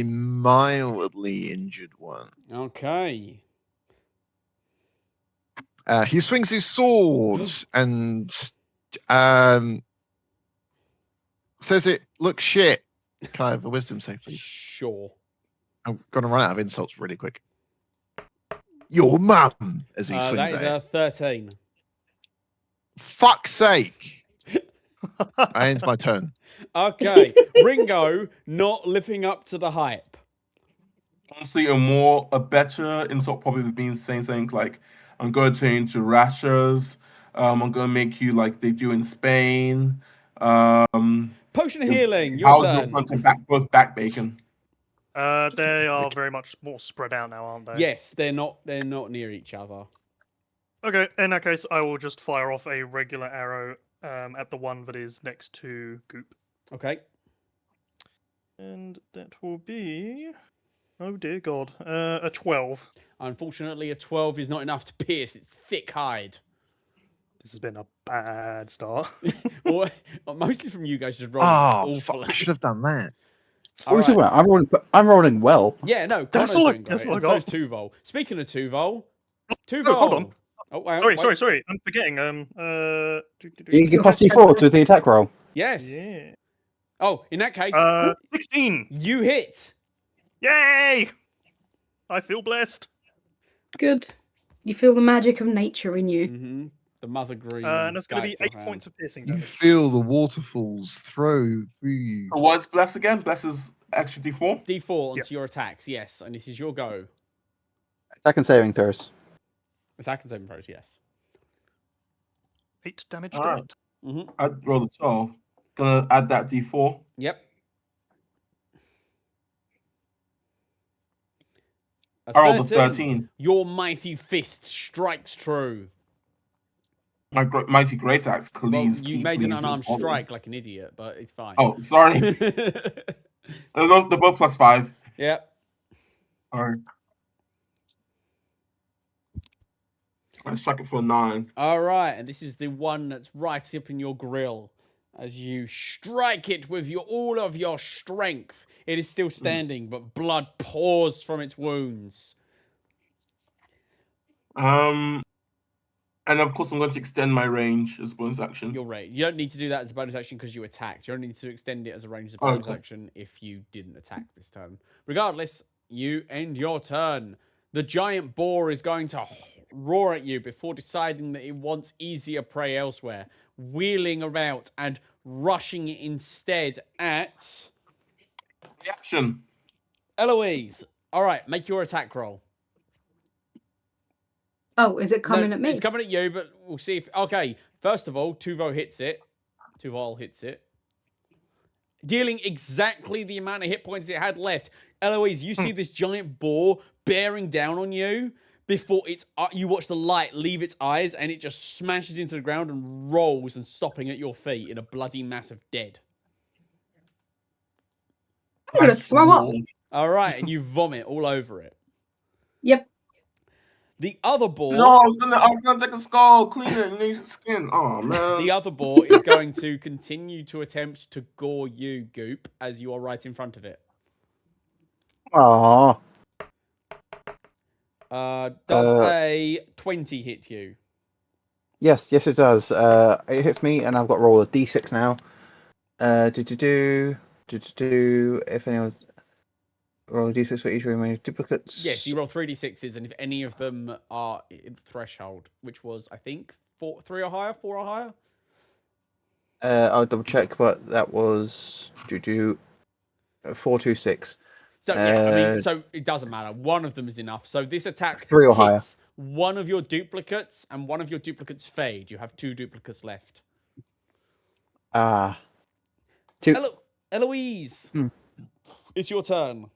mildly injured one. Okay. He swings his sword and says it looks shit. Can I have a wisdom save, please? Sure. I'm gonna run out of insults really quick. Your mum, as he swings That is at a it. 13. Fuck's sake! I end my turn. Okay. Ringo not living up to the hype. Honestly, a better insult probably would be saying something like, I'm going to turn you into rashers. I'm going to make you like they do in Spain. Potion of healing, your How's your turn. front and back, both back bacon? They are very much more spread out now, aren't they? Yes, they're not near each other. Okay, in that case, I will just fire off a regular arrow at the one that is next to Goop. Okay. And that will be... Oh dear God. A 12. Unfortunately, a 12 is not enough to pierce its thick hide. This has been a bad start. Or mostly from you guys just rolling Oh, fuck, awfully. I should have done that. All What are you right. talking about? I'm rolling well. Yeah, no, That's Connor's all I- doing that's great, all I and so's got. 2-Vol. Speaking of 2-Vol, 2-Vol. No, hold on. Oh, wait. Sorry. I'm forgetting. You get plus D4 to the attack roll. Yes. Yeah. Oh, in that case, 16. you hit. Yay! I feel blessed. Good. You feel the magic of nature in you. Mm-hmm. The mother green. And that's going to be guides 8 around. points of piercing You damage. feel the waterfalls through you. So what's bless again? Bless is extra D4. D4 Yeah. onto your attacks, yes. And this is your go. Attack and saving throws. Attack and saving throws, yes. 8 damage All to right. that. Mm-hmm. I'd roll a 12. Gonna add that D4. Yep. I rolled a 13. Your mighty fist strikes true. My mighty great axe Well, cleaves you deeply made an into his unarmed body. strike like an idiot, but it's fine. Oh, sorry. They're both +5. Yep. All right. I struck it for 9. All right, and this is the one that's right up in your grill. As you strike it with all of your strength, it is still standing, but blood pours from its wounds. And of course, I'm going to extend my range as a bonus action. You're right. You don't need to do that as a bonus action because you attacked. You only need to extend it as a range as a bonus action if you didn't attack this turn. Regardless, you end your turn. The giant boar is going to roar at you before deciding that it wants easier prey elsewhere, wheeling about and rushing instead at Reaction. Eloise. All right, make your attack roll. Oh, is it coming at me? It's coming at you, but we'll see if... Okay, first of all, Tuvo hits it. Tuval hits it. Dealing exactly the amount of hit points it had left. Eloise, you see this giant boar bearing down on you before you watch the light leave its eyes and it just smashes into the ground and rolls and stopping at your feet in a bloody mass of dead. I'm going to throw up. All right, and you vomit all over it. Yep. The other boar... No, I was gonna take a skull, clean it, and use the skin. Oh, man. The other boar is going to continue to attempt to gore you, Goop, as you are right in front of it. Aww. Does a 20 hit you? Yes, it does. It hits me, and I've got to roll a d6 now. If anyone's roll a d6 for each remaining duplicates. Yes, you roll 3d6s, and if any of them are in the threshold, which was, I think, 3 or higher, 4 or higher? I'll double check, but that was 4, 2, 6. So, yeah, I mean, so it doesn't matter. One of them is enough. So this attack 3 or hits one of your duplicates, and one of your duplicates fade. You have 2 duplicates left. Eloise, it's your turn.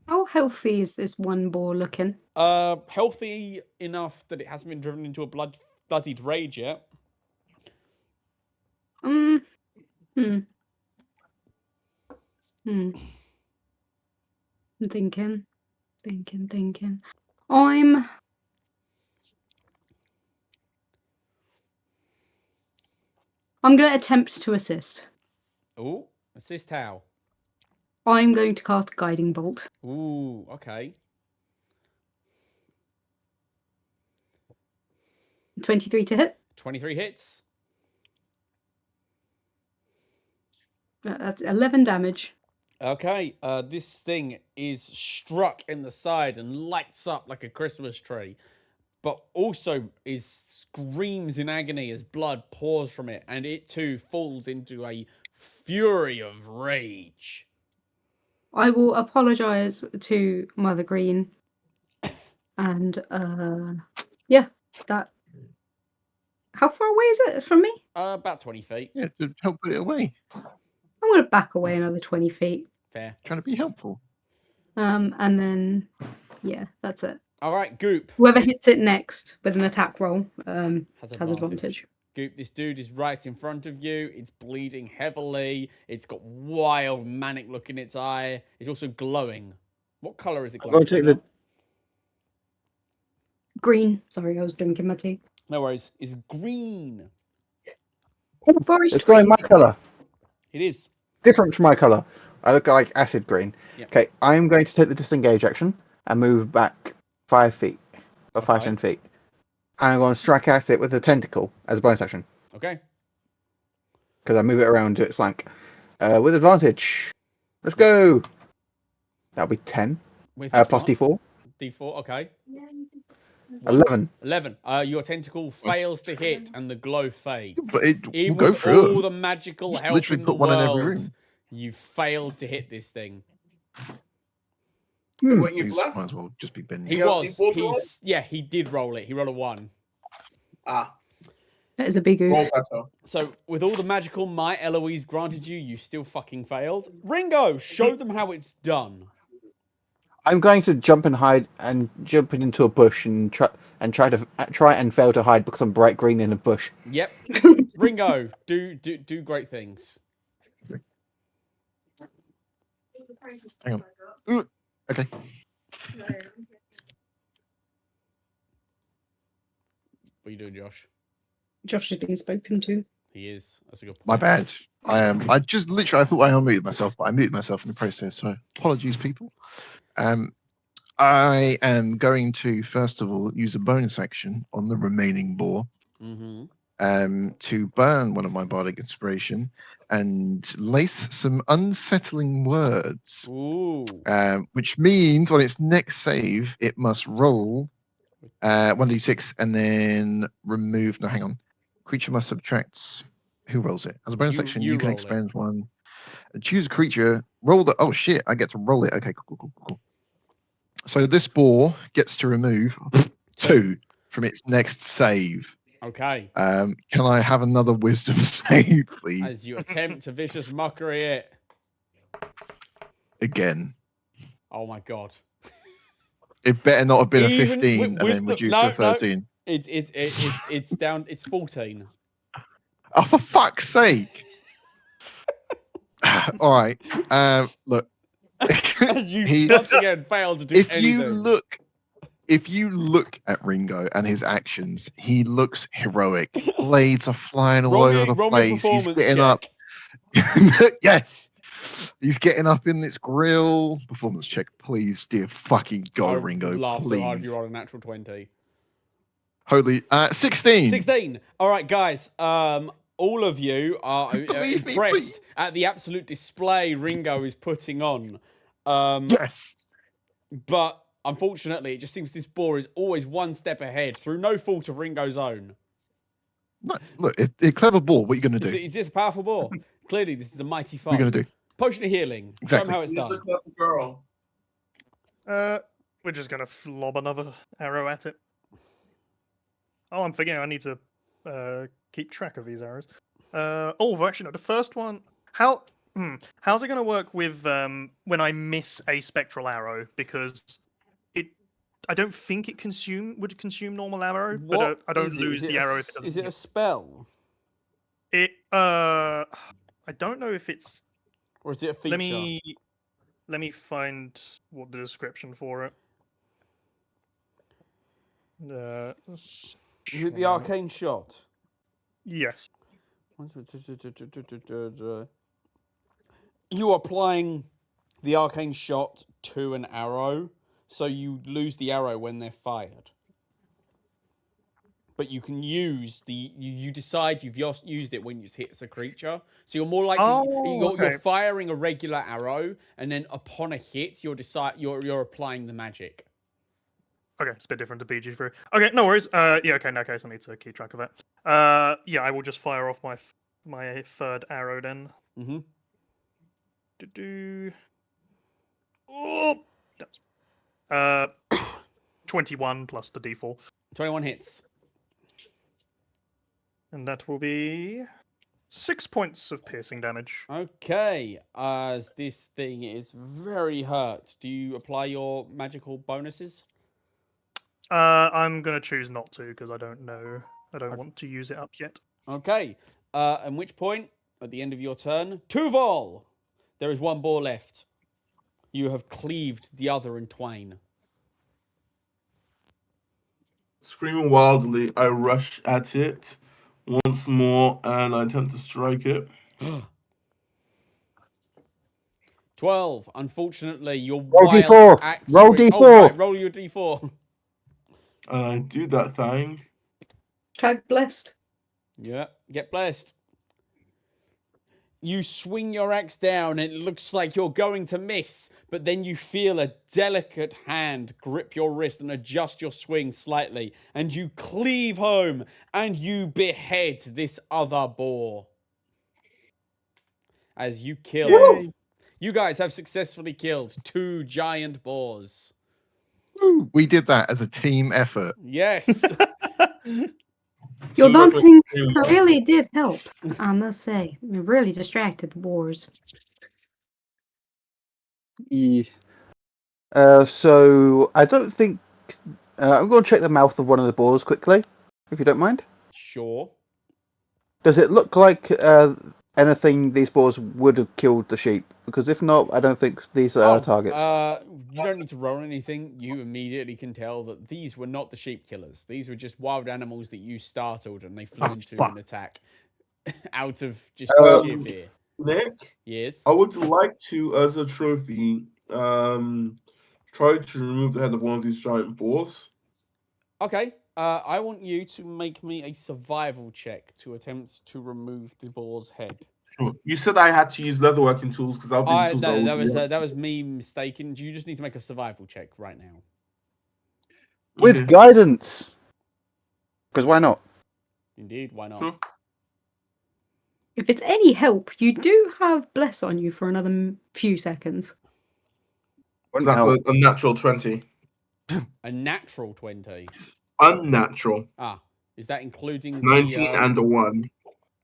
How healthy is this one boar looking? Healthy enough that it hasn't been driven into a bloodied rage yet. I'm thinking. I'm going to attempt to assist. Ooh, assist how? I'm going to cast Guiding Bolt. Ooh, okay. 23 to hit. 23 hits. That's 11 damage. Okay, this thing is struck in the side and lights up like a Christmas tree, but also screams in agony as blood pours from it, and it too falls into a fury of rage. I will apologise to Mother Green. And, yeah, that... How far away is it from me? About 20 feet. Yeah, to help put it away. I'm going to back away another 20 feet. Fair. Trying to be helpful. And then, yeah, that's it. All right, Goop. Whoever hits it next with an attack roll has advantage. Goop, this dude is right in front of you. It's bleeding heavily. It's got wild, manic look in its eye. It's also glowing. What colour is it glowing? Green. Sorry, I was drinking my tea. No worries. It's green. Forest It's glowing my colour. It is. Different from my colour. I look like acid green. Yep. Okay, I'm going to take the disengage action and move back 5 feet. Or 5, 10 feet. And I'm going to strike at it with a tentacle as a bonus action. Okay. Because I move it around to its flank. With advantage. Let's go! That'll be 10. With Plus D4. D4, okay. One. 11. 11. Your tentacle fails to hit and the glow fades. But it Even will go with through all it. the magical Just help literally in the put one in every world, room. you failed to hit this thing. What you These blessed? might as well just be bending. He You have was. D4 to roll it? Yeah, he did roll it. He rolled a 1. Ah, That is a big oof. roll better. So, with all the magical might Eloise granted you, you still fucking failed. Ringo, show them how it's done. I'm going to jump and hide and jump into a bush and try and fail to hide because I'm bright green in a bush. Yep. Ringo, do great things. Hang on. Ooh, okay. What are you doing, Josh? Josh is being spoken to. He is. That's a good point. My bad. I just literally I thought I unmuted myself, but I muted myself in the process. So apologies, people. I am going to first of all use a bonus action on the remaining boar. Mm-hmm. To burn one of my bardic inspiration and lace some unsettling words. Ooh. Which means on its next save, it must roll 1d6 and then remove. No, hang on. Creature must subtract. Who rolls it? As a bonus action, you can roll it. expend one. Choose a creature. Roll the. Oh shit! I get to roll it. Okay, cool. So this boar gets to remove 2 from its next save. Okay. Can I have another wisdom save, please? As you attempt to vicious mockery it. Again. Oh my god. It better not have been a Even 15 with and then the- reduced no, to 13. It's down. It's 14. Oh, for fuck's sake! All right. Look. As you once again fail to do if anything. you look at Ringo and his actions, he looks heroic. Blades are flying all over the roll me a place. He's performance getting check. up. Yes. He's getting up in this grill. Performance check, please, dear fucking God, I Ringo, would laugh so hard if please. you roll a natural 20. Holy 16. 16. All right, guys. All of you are Believe me, impressed please. at the absolute display Ringo is putting on. Yes. But unfortunately, it just seems this boar is always one step ahead through no fault of Ringo's own. No, look, a clever ball. What are you going to do? It's just a powerful boar. Clearly, this is a mighty foe. What are you going to do? Potion of healing. Exactly. Show them how it's Use a done. clever girl. We're just gonna lob another arrow at it. Oh, I'm forgetting. I need to keep track of these arrows. Actually, no. The first one. How's it gonna work with when I miss a spectral arrow? Because I don't think it would consume normal arrow, but I don't lose the arrow if it doesn't. Is it a spell? I don't know if it's. Or is it a feature? Let me find what the description for it. Is it the arcane shot? Yes. You are applying the arcane shot to an arrow, so you lose the arrow when they're fired. But you can use you decide you've used it when it hits a creature. So you're more likely you're firing a regular arrow, and then upon a hit, you're applying the magic. Okay, it's a bit different to BG3. Okay, no worries. Okay, in that case, I need to keep track of that. Yeah, I will just fire off my third arrow then. Mm-hmm. Oh, that's 21 plus the D4. 21 hits. And that will be 6 points of piercing damage. Okay, as this thing is very hurt, do you apply your magical bonuses? I'm gonna choose not to because I don't know. I don't want to use it up yet. Okay, at which point, at the end of your turn, Tuval, there is one boar left. You have cleaved the other in twain. Screaming wildly, I rush at it once more and I attempt to strike it. 12. Unfortunately, your Roll wild D4. axe Roll swing- D4. Oh, right, roll your D4. And I do that thing. Tag blessed. Yeah, get blessed. You swing your axe down, and it looks like you're going to miss, but then you feel a delicate hand grip your wrist and adjust your swing slightly, and you cleave home, and you behead this other boar. As you kill it. Yay. You guys have successfully killed 2 giant boars. Woo, we did that as a team effort. Yes. Your Seems like dancing a- really did help, I must say. It really distracted the boars. Yeah. So I don't think I'm going to check the mouth of one of the boars quickly, if you don't mind. Sure. Does it look like anything these boars would have killed the sheep? Because if not, I don't think these are targets. You don't need to roll anything. You immediately can tell that these were not the sheep killers. These were just wild animals that you startled and they flew Oh, into fuck. an attack out of just sheer fear. Nick, Yes. I would like to, as a trophy, try to remove the head of one of these giant boars. Okay. I want you to make me a survival check to attempt to remove the boar's head. Sure. You said I had to use leatherworking tools because that would be the tools No, that would that was me mistaken. You just need to make a survival check right now. With Okay. guidance. Because why not? Indeed, why not? Sure. If it's any help, you do have Bless on you for another few seconds. So that's a natural 20. A natural 20. Unnatural. Is that including 19 the and a 1.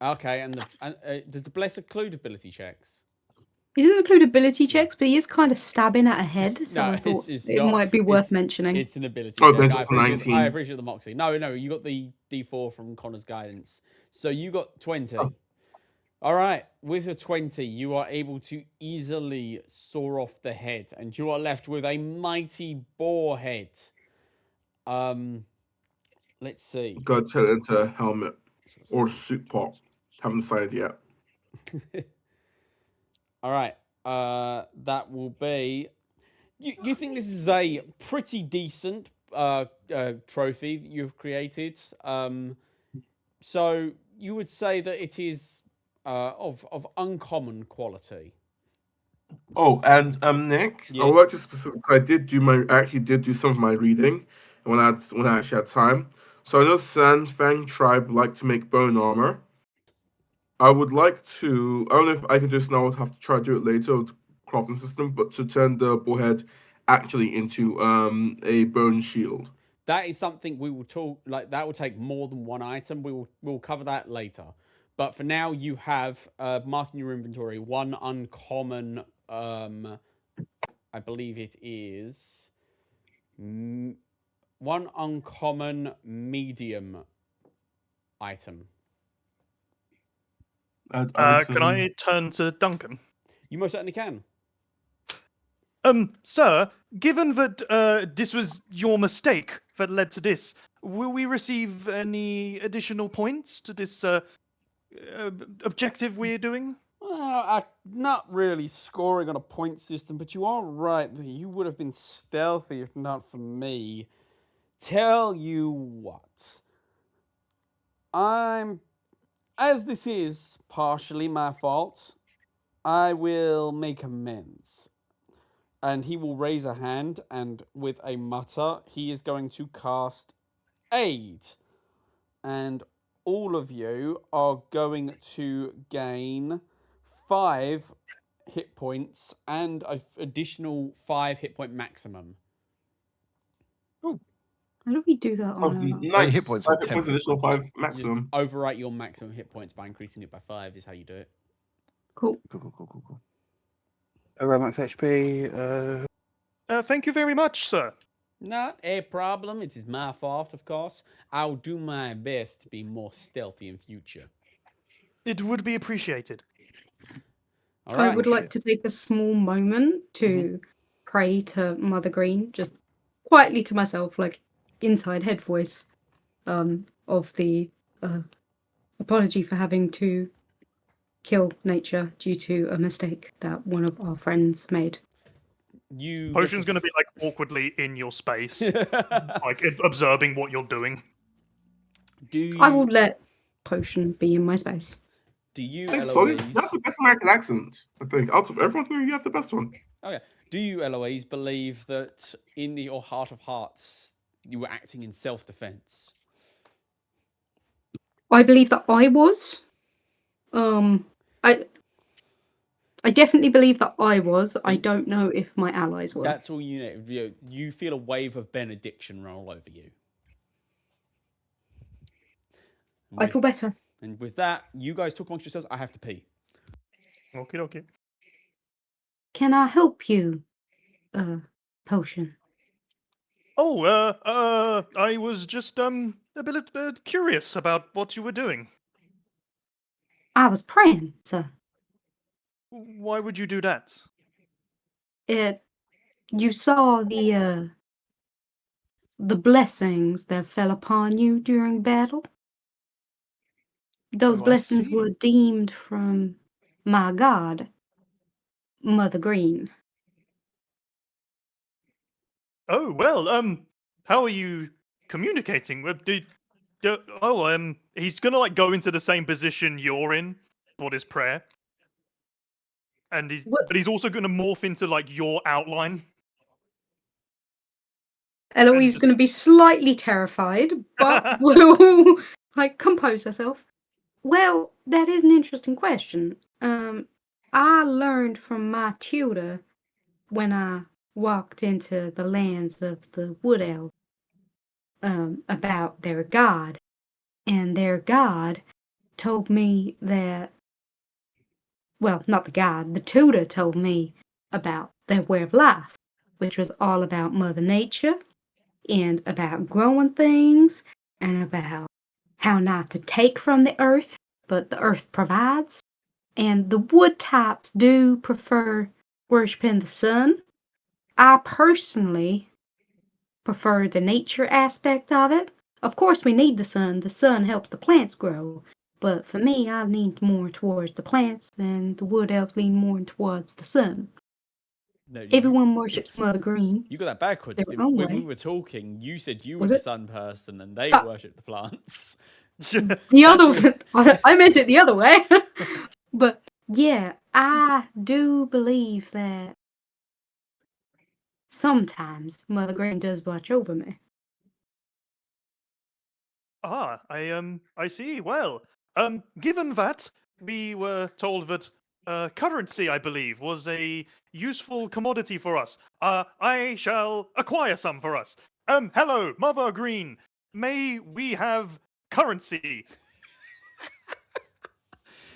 Okay, and does the bless include ability checks? He doesn't include ability checks, but he is kind of stabbing at a head, so No, I thought it's it not. might be worth mentioning. It's an ability Oh, check. then just 19. I appreciate the moxie. No, you got the D4 from Connor's guidance. So you got 20. Oh. All right, with a 20, you are able to easily saw off the head, and you are left with a mighty boar head. Let's see. Gotta turn it into a helmet or suit pot. Haven't decided yet. All right, that will be. You think this is a pretty decent trophy that you've created? So you would say that it is of uncommon quality. Oh, and Nick, I would Yes. like to specifically. I actually did do some of my reading when I actually had time. So I know Sandfang tribe like to make bone armor. I would like to. I don't know if I can just now have to try to do it later with the crafting system, but to turn the bullhead actually into a bone shield. That is something we will talk like that will take more than one item. We'll cover that later. But for now you have mark in your inventory one uncommon I believe it is one uncommon medium item. Can I turn to Duncan? You most certainly can. Sir, given that this was your mistake that led to this, will we receive any additional points to this objective we're doing? I'm not really scoring on a point system, but you are right that you would have been stealthy if not for me. Tell you what. As this is partially my fault, I will make amends. And he will raise a hand, and with a mutter, he is going to cast Aid. And all of you are going to gain 5 hit points and an additional 5 hit point maximum. How do we do that Oh, on a... nice. hit points 5 are hit points, 10 additional points. 5 maximum. Overwrite your maximum hit points by increasing it by 5 is how you do it. Cool. Cool. Around max HP. Thank you very much, sir. Not a problem. It is my fault, of course. I'll do my best to be more stealthy in future. It would be appreciated. All right. I would like to take a small moment to pray to Mother Green, just quietly to myself, like inside head voice, of the apology for having to kill nature due to a mistake that one of our friends made. Potion's going to be like awkwardly in your space, like observing what you're doing. Do you... I will let Potion be in my space. Do you, Say sorry. You Eloise? have the best American accent, I think. Out of everyone here, you have the best one. Okay. Do you, Eloise, believe that in your heart of hearts you were acting in self-defense? I believe that I was. I definitely believe that I was. I don't know if my allies were. That's all you know. You feel a wave of benediction roll over you. I feel better. And with that, you guys talk amongst yourselves. I have to pee. Okay. Can I help you? Potion. Oh, I was just a bit curious about what you were doing. I was praying, sir. Why would you do that? You saw the blessings that fell upon you during battle. Those Oh, I blessings see. were deemed from my god, Mother Green. Oh well, how are you communicating with? He's gonna like go into the same position you're in for this prayer, and What? but he's also gonna morph into like your outline. Eloise is just- going to be slightly terrified, but will like compose herself. Well, that is an interesting question. I learned from my tutor when I walked into the lands of the Wood Elf about their god, and their god told me that. Well, not the god. The tutor told me about their way of life, which was all about Mother Nature and about growing things and about how not to take from the earth, but the earth provides. And the wood types do prefer worshiping the sun. I personally prefer the nature aspect of it. Of course, we need the sun. The sun helps the plants grow. But for me, I lean more towards the plants, and the wood elves lean more towards the sun. No, Everyone worships Mother Green. You got that backwards. Their own When we way. were talking, you said you were Was the it? sun person and they Ah. worship the plants. The other, really- I meant it the other way. But yeah, I do believe that sometimes Mother Green does watch over me. I see. Well, given that we were told that currency, I believe, was a useful commodity for us, I shall acquire some for us. Hello, Mother Green. May we have currency?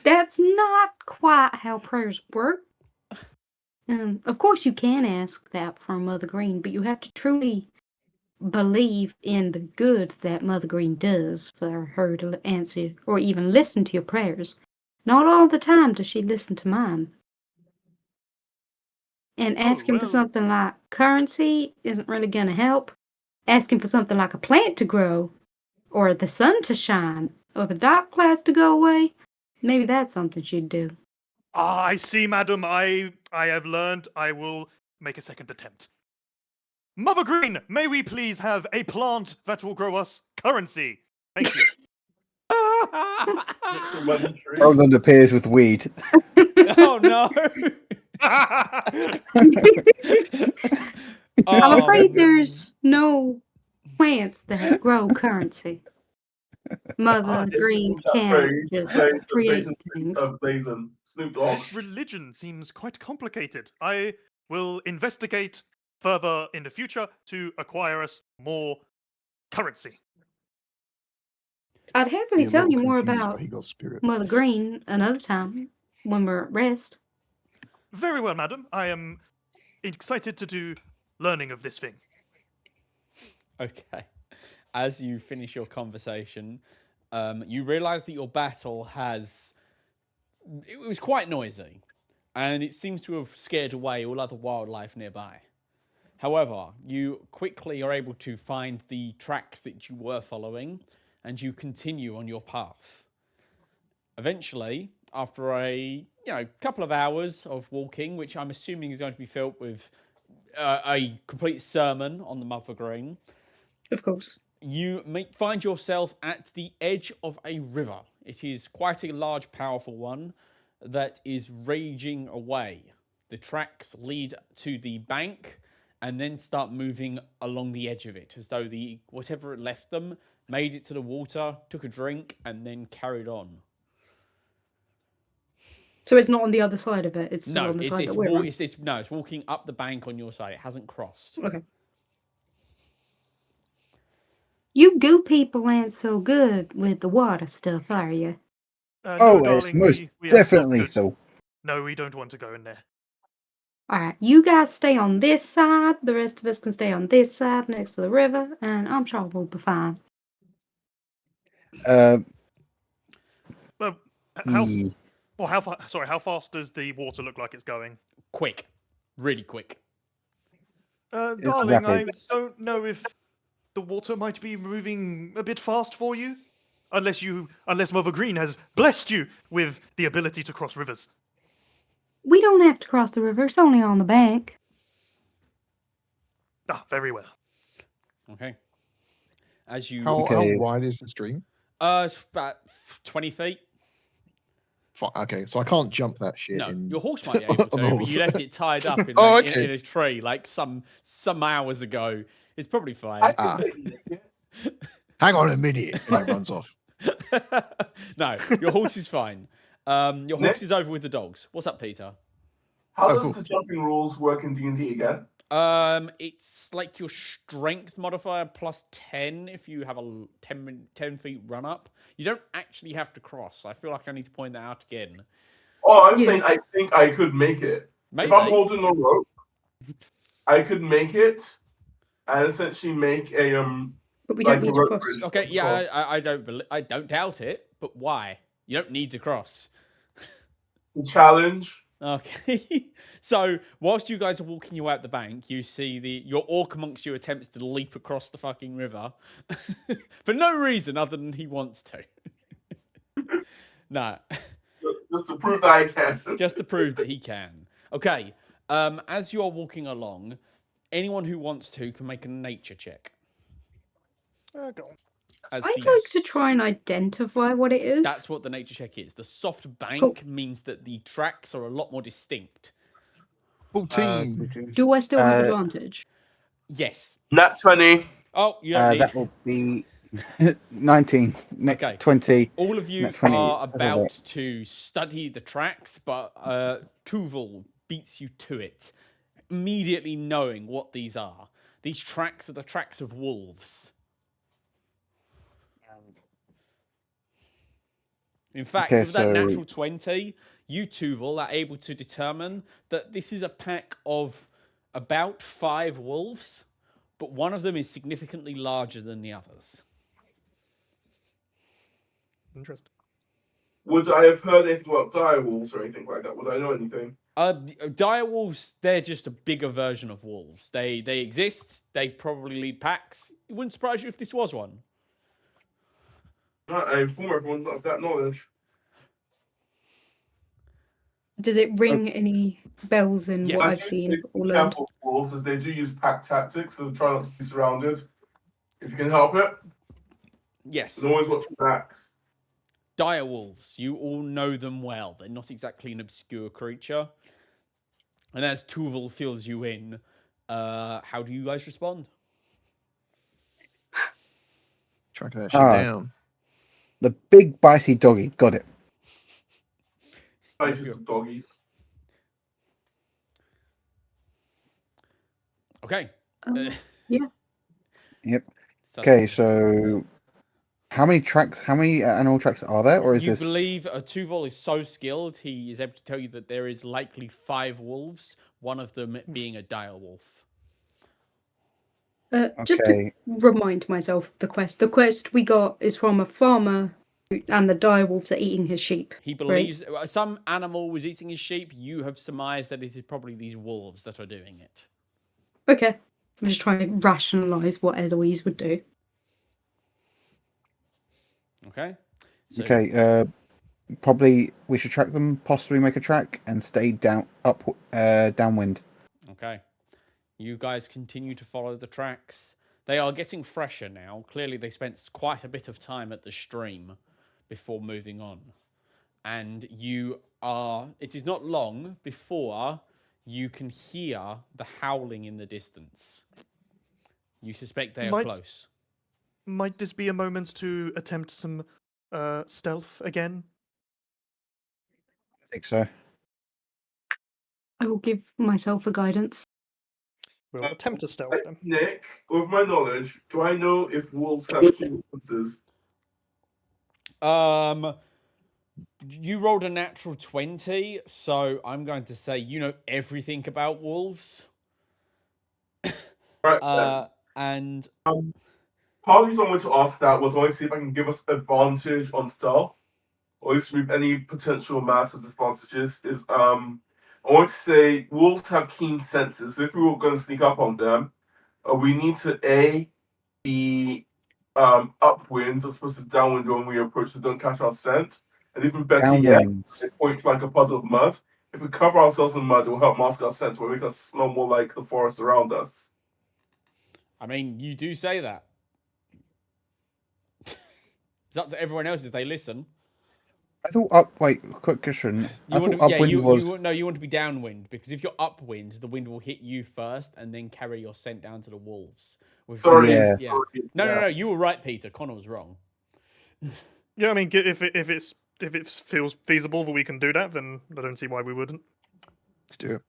That's not quite how prayers work. Of course, you can ask that from Mother Green, but you have to truly believe in the good that Mother Green does for her to answer or even listen to your prayers. Not all the time does she listen to mine. And asking for well. something like currency isn't really going to help. Asking for something like a plant to grow, or the sun to shine, or the dark clouds to go away, maybe that's something she'd do. I see, madam. I have learned. I will make a second attempt. Mother Green, may we please have a plant that will grow us currency? Thank you. Roland appears with weed. Oh no! I'm afraid Um, there's no plants that grow currency. Mother this- Green can't just create things. Snoop Dogg. This religion seems quite complicated. I will investigate further in the future to acquire us more currency. I'd happily Be a tell little you more confused, about but he got spirit. Mother Green another time when we're at rest. Very well, madam. I am excited to do learning of this thing. okay. As you finish your conversation, you realise that your battle has. It was quite noisy, and it seems to have scared away all other wildlife nearby. However, you quickly are able to find the tracks that you were following, and you continue on your path. Eventually, after a couple of hours of walking, which I'm assuming is going to be filled with a complete sermon on the Mother Green, Of course. You find yourself at the edge of a river. It is quite a large, powerful one that is raging away. The tracks lead to the bank and then start moving along the edge of it, as though whatever it left them made it to the water, took a drink, and then carried on. So it's not on the other side of it. It's still No, on the side it's that we're on. it's walking up the bank on your side. It hasn't crossed. Okay. You goo people ain't so good with the water stuff, are you? No, Oh, it's darling, most we are not definitely good. so. No, we don't want to go in there. Alright, you guys stay on this side, the rest of us can stay on this side next to the river, and I'm sure we'll be fine. Well, how Ye- how fast does the water look like it's going? Quick. Really quick. Darling, I rapid. don't know if the water might be moving a bit fast for you, unless Mother Green has blessed you with the ability to cross rivers. We don't have to cross the river, it's only on the bank. Ah, very well. Okay. As you... How Okay. wide is the stream? It's about 20 feet. Okay, so I can't jump that shit. No, in... your horse might be able to, on the but horse. you left it tied up in, Oh, a, okay. in a tree like some hours ago. It's probably fine. Ah. Hang on a minute. And it runs off. No, your horse is fine. Your horse Nick? is over with the dogs. What's up, Peter? How Oh, does cool. the jumping rules work in D&D again? It's like your strength modifier plus 10 if you have a 10 feet run up. You don't actually have to cross. I feel like I need to point that out again. Oh, I'm Yeah. saying I think I could make it. Maybe. If I'm holding the rope, I could make it and essentially make a But we like don't need a to rope cross. bridge Okay, yeah, across. I don't doubt it, but why? You don't need to cross. The challenge. Okay. So whilst you guys are walking your way up the bank, you see your orc amongst you attempts to leap across the fucking river for no reason other than he wants to. No. Just to prove that I can. Just to prove that he can. Okay. As you are walking along, anyone who wants to can make a nature check. Go on. As I'd the like to try and identify what it is. That's what the nature check is. The soft bank means that the tracks are a lot more distinct. 14. Do I still have Uh, advantage? Yes. Nat 20. Oh, you don't need. that will be 19. Okay. 20. All of you That's 20. are That's all about to study the tracks, but Tuval beats you to it, immediately knowing what these are. These tracks are the tracks of wolves. In fact, Okay, with that so- natural 20, you, Tuval, are able to determine that this is a pack of about 5 wolves, but one of them is significantly larger than the others. Interesting. Would I have heard anything about direwolves or anything like that? Would I know anything? Dire wolves, they're just a bigger version of wolves. They exist. They probably lead packs. It wouldn't surprise you if this was one. I inform everyone of that knowledge. Does it ring any bells in Yes. what I I've do seen think or be learned? careful of wolves, as they do use pack tactics, so try not to be surrounded. If you can help it, Yes. and always watch your backs. Dire wolves. You all know them well. They're not exactly an obscure creature. And as Tuval fills you in, how do you guys respond? Track that shit Ah. down. The big bitey doggy. Got it. Like just doggies. Okay. Yeah. Yep. So Okay, so how many animal tracks are there, or is you this? believe Tuval is so skilled, he is able to tell you that there is likely 5 wolves, one of them being a dire wolf. Just to Okay. remind myself of the quest. The quest we got is from a farmer, and the direwolves are eating his sheep. He believes some animal was eating his sheep. You have surmised that it is probably these wolves that are doing it. Okay. I'm just trying to rationalise what Eloise would do. Okay. So, Okay. Probably we should track them. Possibly make a track and stay downwind. Okay. You guys continue to follow the tracks. They are getting fresher now. Clearly, they spent quite a bit of time at the stream before moving on. And it is not long before you can hear the howling in the distance. You suspect they are close. Might this be a moment to attempt some stealth again? I think so. I will give myself a guidance. We'll attempt a stealth then. Nick, with my knowledge, do I know if wolves have keen senses? You rolled a natural 20, so I'm going to say you know everything about wolves. Right. And part of the reason I wanted to ask that was I wanted to see if I can give us advantage on stealth, or at least remove any potential massive disadvantages. I want to say wolves have keen senses. So if we were going to sneak up on them, we need to be upwind as opposed to downwind when we approach, so don't catch our scent. And even better yet, Downwind. it points like a puddle of mud. If we cover ourselves in mud, it will help mask our scent, will make us smell more like the forest around us. I mean, you do say that. It's up to everyone else if they listen. I thought quick question. You want to be downwind, because if you're upwind, the wind will hit you first and then carry your scent down to the wolves. Sorry. No, you were right, Peter. Connor was wrong. Yeah, I mean, if it feels feasible that we can do that, then I don't see why we wouldn't. Let's do it.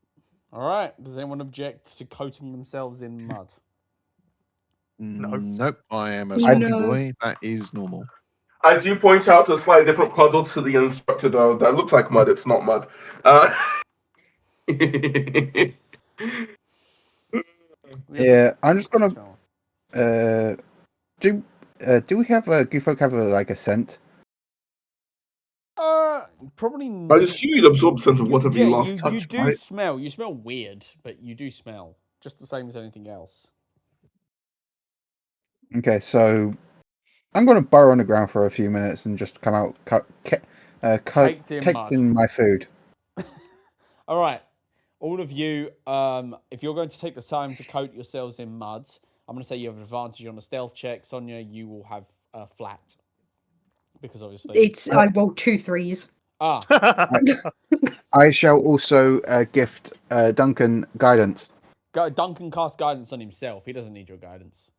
All right. Does anyone object to coating themselves in mud? No. Nope. I am a No. swampy boy. That is normal. I do point out a slightly different puddle to the instructor, though. That looks like mud. It's not mud. Yeah, I'm just gonna. Do we have do folk have a scent? Probably. I assume you'd absorb the scent of whatever you last you touched, do right? smell. You smell weird, but you do smell just the same as anything else. Okay, so I'm gonna burrow on the ground for a few minutes and just come out Caked in mud. in my food. All right, all of you. If you're going to take the time to coat yourselves in mud, I'm going to say you have an advantage on a stealth check. Sonia, you will have a flat because obviously I rolled 2 3s. I shall also gift Duncan guidance. Duncan cast guidance on himself. He doesn't need your guidance.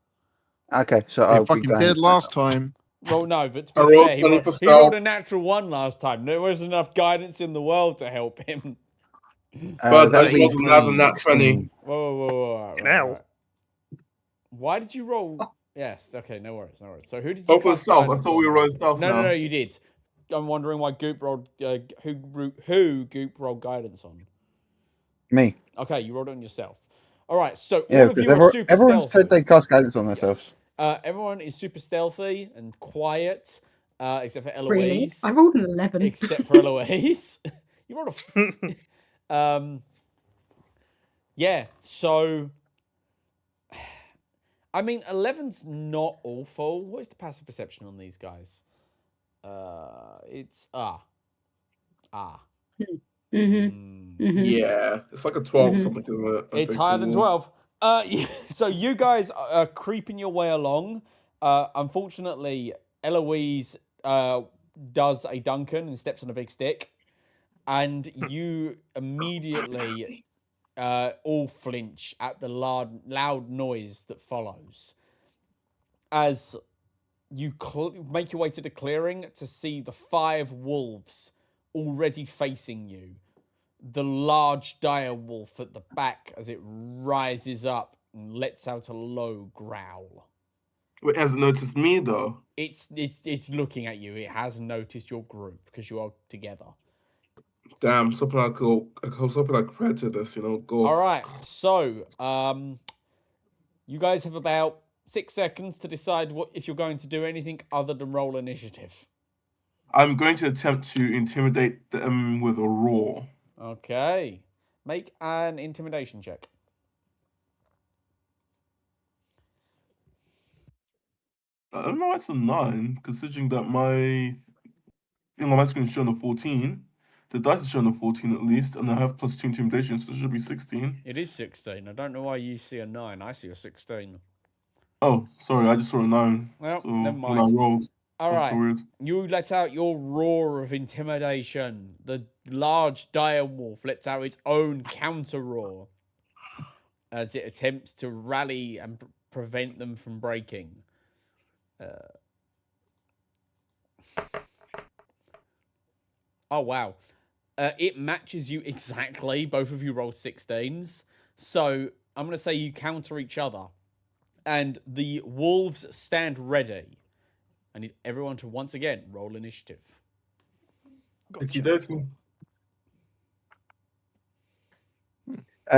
Okay, so I I'll fucking give did last time. Well, no, but to I be rolled fair, 20 for he rolled stealth. a natural 1 last time. There wasn't enough guidance in the world to help him. But I that'll be rolled another nat 20. 16. Whoa. Now. Why did you roll? Yes, okay, no worries. So who did you Oh, for cast stealth. I guidance thought we on? were rolling stealth now. No, you did. I'm wondering why Goop rolled. Who Goop rolled guidance on? Me. Okay, you rolled it on yourself. All right, so Yeah, all of because you are super everyone stealthy. said they cast guidance on themselves. Everyone is super stealthy and quiet, except for Eloise. Really? I rolled an 11. Except for Eloise. You rolled a. Yeah, so. I mean, 11's not awful. What is the passive perception on these guys? It's Yeah, it's like a 12 or something, isn't it? It's higher than 12. So you guys are creeping your way along. Unfortunately, Eloise does a Duncan and steps on a big stick, and you immediately all flinch at the loud noise that follows as you make your way to the clearing to see the 5 wolves already facing you. The large dire wolf at the back as it rises up and lets out a low growl. It hasn't noticed me, though. It's looking at you. It has noticed your group because you are together. Damn, something like predator this, go. All right, so you guys have about 6 seconds to decide if you're going to do anything other than roll initiative. I'm going to attempt to intimidate them with a roar. Okay, make an intimidation check. I don't know, it's a 9, considering that my screen is showing a 14. The dice is showing a 14 at least, and I have +2 intimidation, so it should be 16. It is 16. I don't know why you see a 9. I see a 16. Oh, sorry, I just saw a 9. Well, So never when I mind. rolled, All that's so right. weird. You let out your roar of intimidation. The large dire wolf lets out its own counter roar as it attempts to rally and prevent them from breaking. Oh, wow. It matches you exactly. Both of you rolled 16s. So I'm going to say you counter each other. And the wolves stand ready. I need everyone to once again roll initiative. Okie dokie.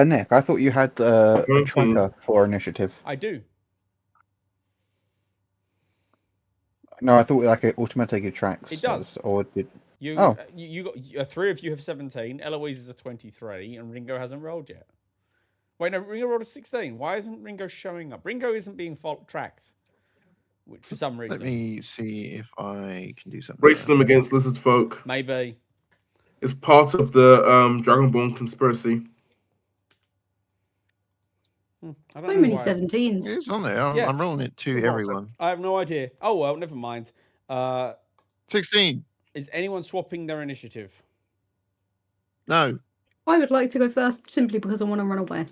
Nick, I thought you had a Mhm. tracker for initiative. I do. No, I thought like it automatically tracks. It does. Or did... You, Oh. you got 3 of you have 17. Eloise is a 23, and Ringo hasn't rolled yet. Wait, no, Ringo rolled a 16. Why isn't Ringo showing up? Ringo isn't being tracked for some reason. Let me see if I can do something. Racism against lizard folk. Maybe. It's part of the Dragonborn conspiracy. I So don't know many why. 17s. It's on there. Yeah. I'm rolling it to everyone. I have no idea. Oh, well, never mind. 16. Is anyone swapping their initiative? No. I would like to go first simply because I want to run away.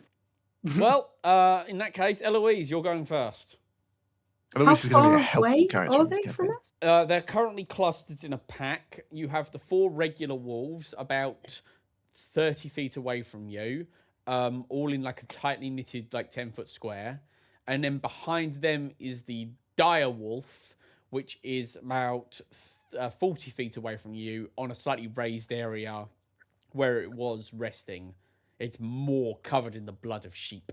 Well, in that case, Eloise, you're going first. How Eloise is going to be a far helpful away character are in this they from campaign. us? They're currently clustered in a pack. You have the 4 regular wolves about 30 feet away from you, all in like a tightly knitted, like 10-foot square. And then behind them is the dire wolf, which is about 40 feet away from you on a slightly raised area where it was resting. It's more covered in the blood of sheep.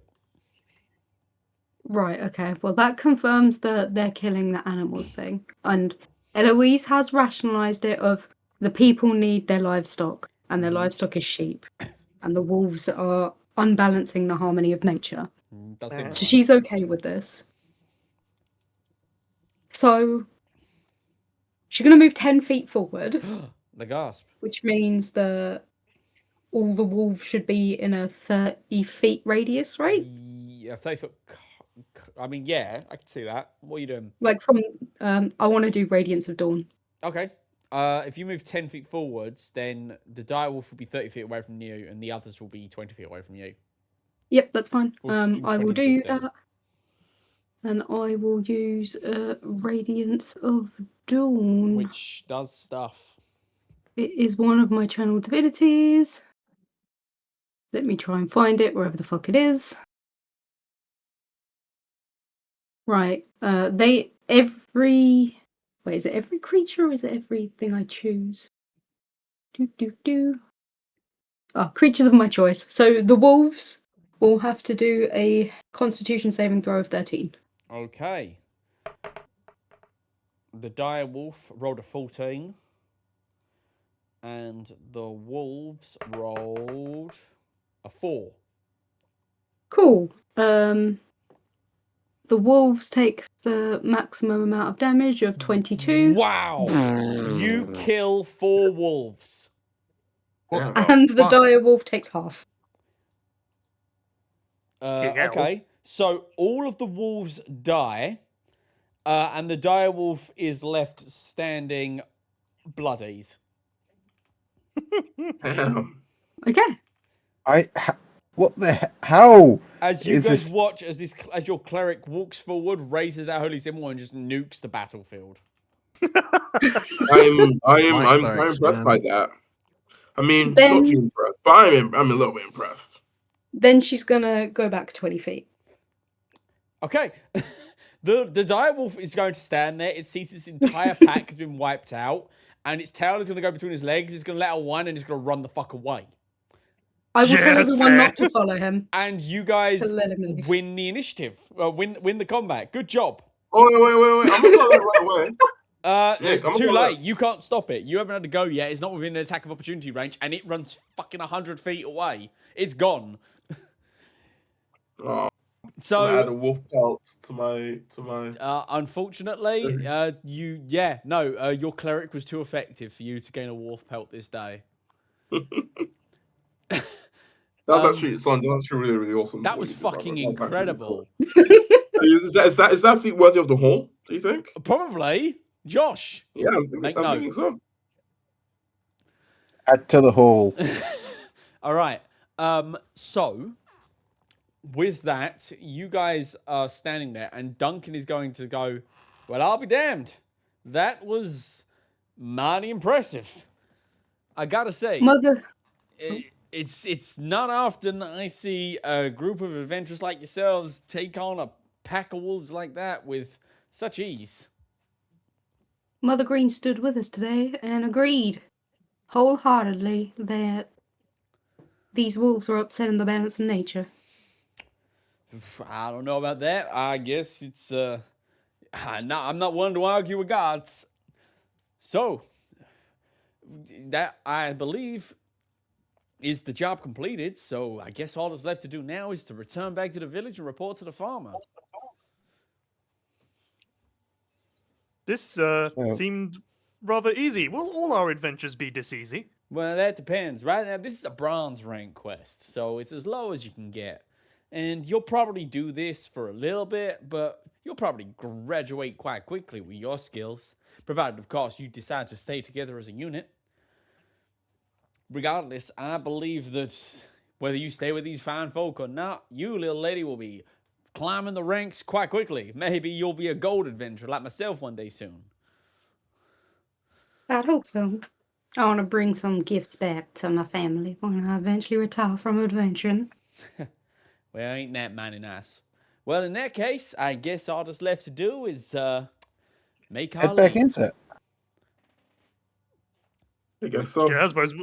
Right, okay. Well, that confirms that they're killing the animals thing. And Eloise has rationalized it of the people need their livestock, and their livestock is sheep. And the wolves are unbalancing the harmony of nature. Does seem So right. she's okay with this. So she's going to move 10 feet forward, The gasp. which means that all the wolves should be in a 30 feet radius, right? Yeah, 30 foot. I mean, yeah, I can see that. What are you doing? Like from, I want to do Radiance of Dawn. Okay. If you move 10 feet forwards, then the dire wolf will be 30 feet away from you, and the others will be 20 feet away from you. Yep, that's fine. Or I will 20, do 15. that. And I will use Radiance of Dawn. Which does stuff. It is one of my channeled abilities. Let me try and find it wherever the fuck it is. Right. Wait, is it every creature or is it everything I choose? Oh, creatures of my choice. So the wolves will have to do a Constitution saving throw of 13. Okay. The dire wolf rolled a 14. And the wolves rolled a 4. Cool. The wolves take the maximum amount of damage of 22. Wow! You kill 4 wolves. Yeah. And the fuck? dire wolf takes half. Okay. So all of the wolves die, and the dire wolf is left standing bloodied. Damn. Okay. What the how? As you Is guys this- watch, as your cleric walks forward, raises that holy symbol, and just nukes the battlefield. I'm quite clerics, impressed man. by that. I mean, Then- not too impressed, but I'm a little bit impressed. Then she's gonna go back 20 feet. Okay. The dire wolf is going to stand there. It sees its entire pack has been wiped out, and its tail is going to go between its legs. It's going to let out one, and it's going to run the fuck away. I will tell Yes, everyone fair. not to follow him. And you guys To let him leave. win the initiative. Win the combat. Good job. Oh, wait. I'm not going to run away. Nick, I'm Too gonna late. You can't stop it. You haven't had to go yet. It's not within an attack of opportunity range, and it runs fucking 100 feet away. It's gone. Oh, I add So, a wolf pelt to my. unfortunately, your cleric was too effective for you to gain a wolf pelt this day. That's actually, son, that's actually really, really awesome. That what was you did, brother. fucking That's actually really cool. incredible. Is that feat worthy of the hall? Do you think? Probably. Josh. Yeah, Make I'm note. thinking so. Add to the hall. All right. So with that, you guys are standing there, and Duncan is going to go, well, I'll be damned. That was mighty impressive. I gotta say, Mother, it's not often I see a group of adventurers like yourselves take on a pack of wolves like that with such ease. Mother Green stood with us today and agreed wholeheartedly that these wolves were upsetting the balance of nature. I don't know about that. I guess it's I'm not one to argue with gods. So that I believe is the job completed. So I guess all that's left to do now is to return back to the village and report to the farmer. This seemed rather easy. Will all our adventures be this easy? Well, that depends. Right now, this is a bronze rank quest, so it's as low as you can get. And you'll probably do this for a little bit, but you'll probably graduate quite quickly with your skills, provided, of course, you decide to stay together as a unit. Regardless, I believe that whether you stay with these fine folk or not, you, little lady, will be climbing the ranks quite quickly. Maybe you'll be a gold adventurer like myself one day soon. I'd hope so. I want to bring some gifts back to my family when I eventually retire from adventuring. Well, ain't that mighty nice? Well, in that case, I guess all that's left to do is make our Head back leave. into it. I guess so. Yeah, I suppose.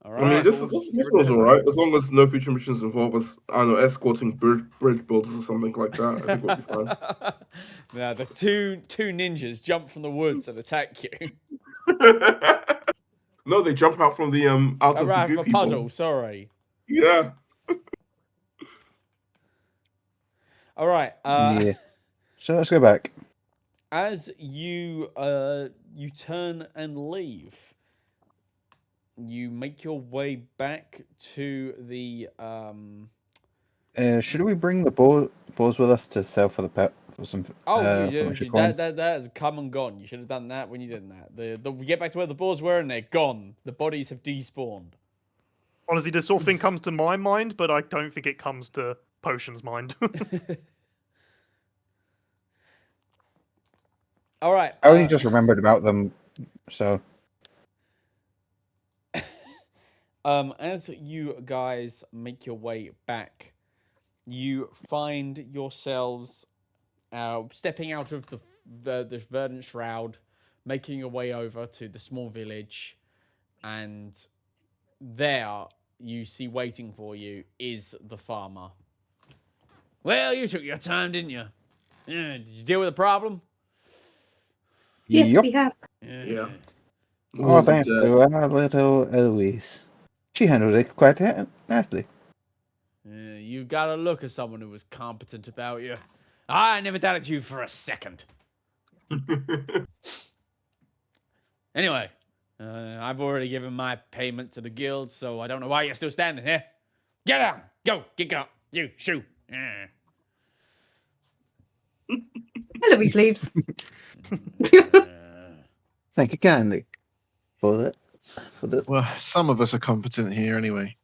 All I mean, right. this was alright as long as no future missions involve us. I don't know, escorting bridge builders or something like that. I think we'll be fine. Now the two ninjas jump from the woods and attack you. No, they jump out from the out of the Arrive goo a people. puddle. Sorry. Yeah. All right. Yeah. So let's go back. As you turn and leave, you make your way back to the Should we bring the boars with us to sell for the pet for some? that has come and gone. You should have done that when you did that. We get back to where the boars were and they're gone. The bodies have despawned. Honestly, this sort of thing comes to my mind, but I don't think it comes to Potion's mind. All right. I only just remembered about them, so. As you guys make your way back, you find yourselves stepping out of the verdant shroud, making your way over to the small village, and there you see waiting for you is the farmer. Well, you took your time, didn't you? Yeah, did you deal with the problem? Yes, Yep. we have. Yeah. Oh, thanks to our little Eloise. She handled it quite nicely. You gotta look at someone who was competent about you. I never doubted you for a second. Anyway, I've already given my payment to the guild, so I don't know why you're still standing here. Get down! Go! Get up! You, shoo! Eloise leaves. Thank you kindly for that. Well, some of us are competent here anyway.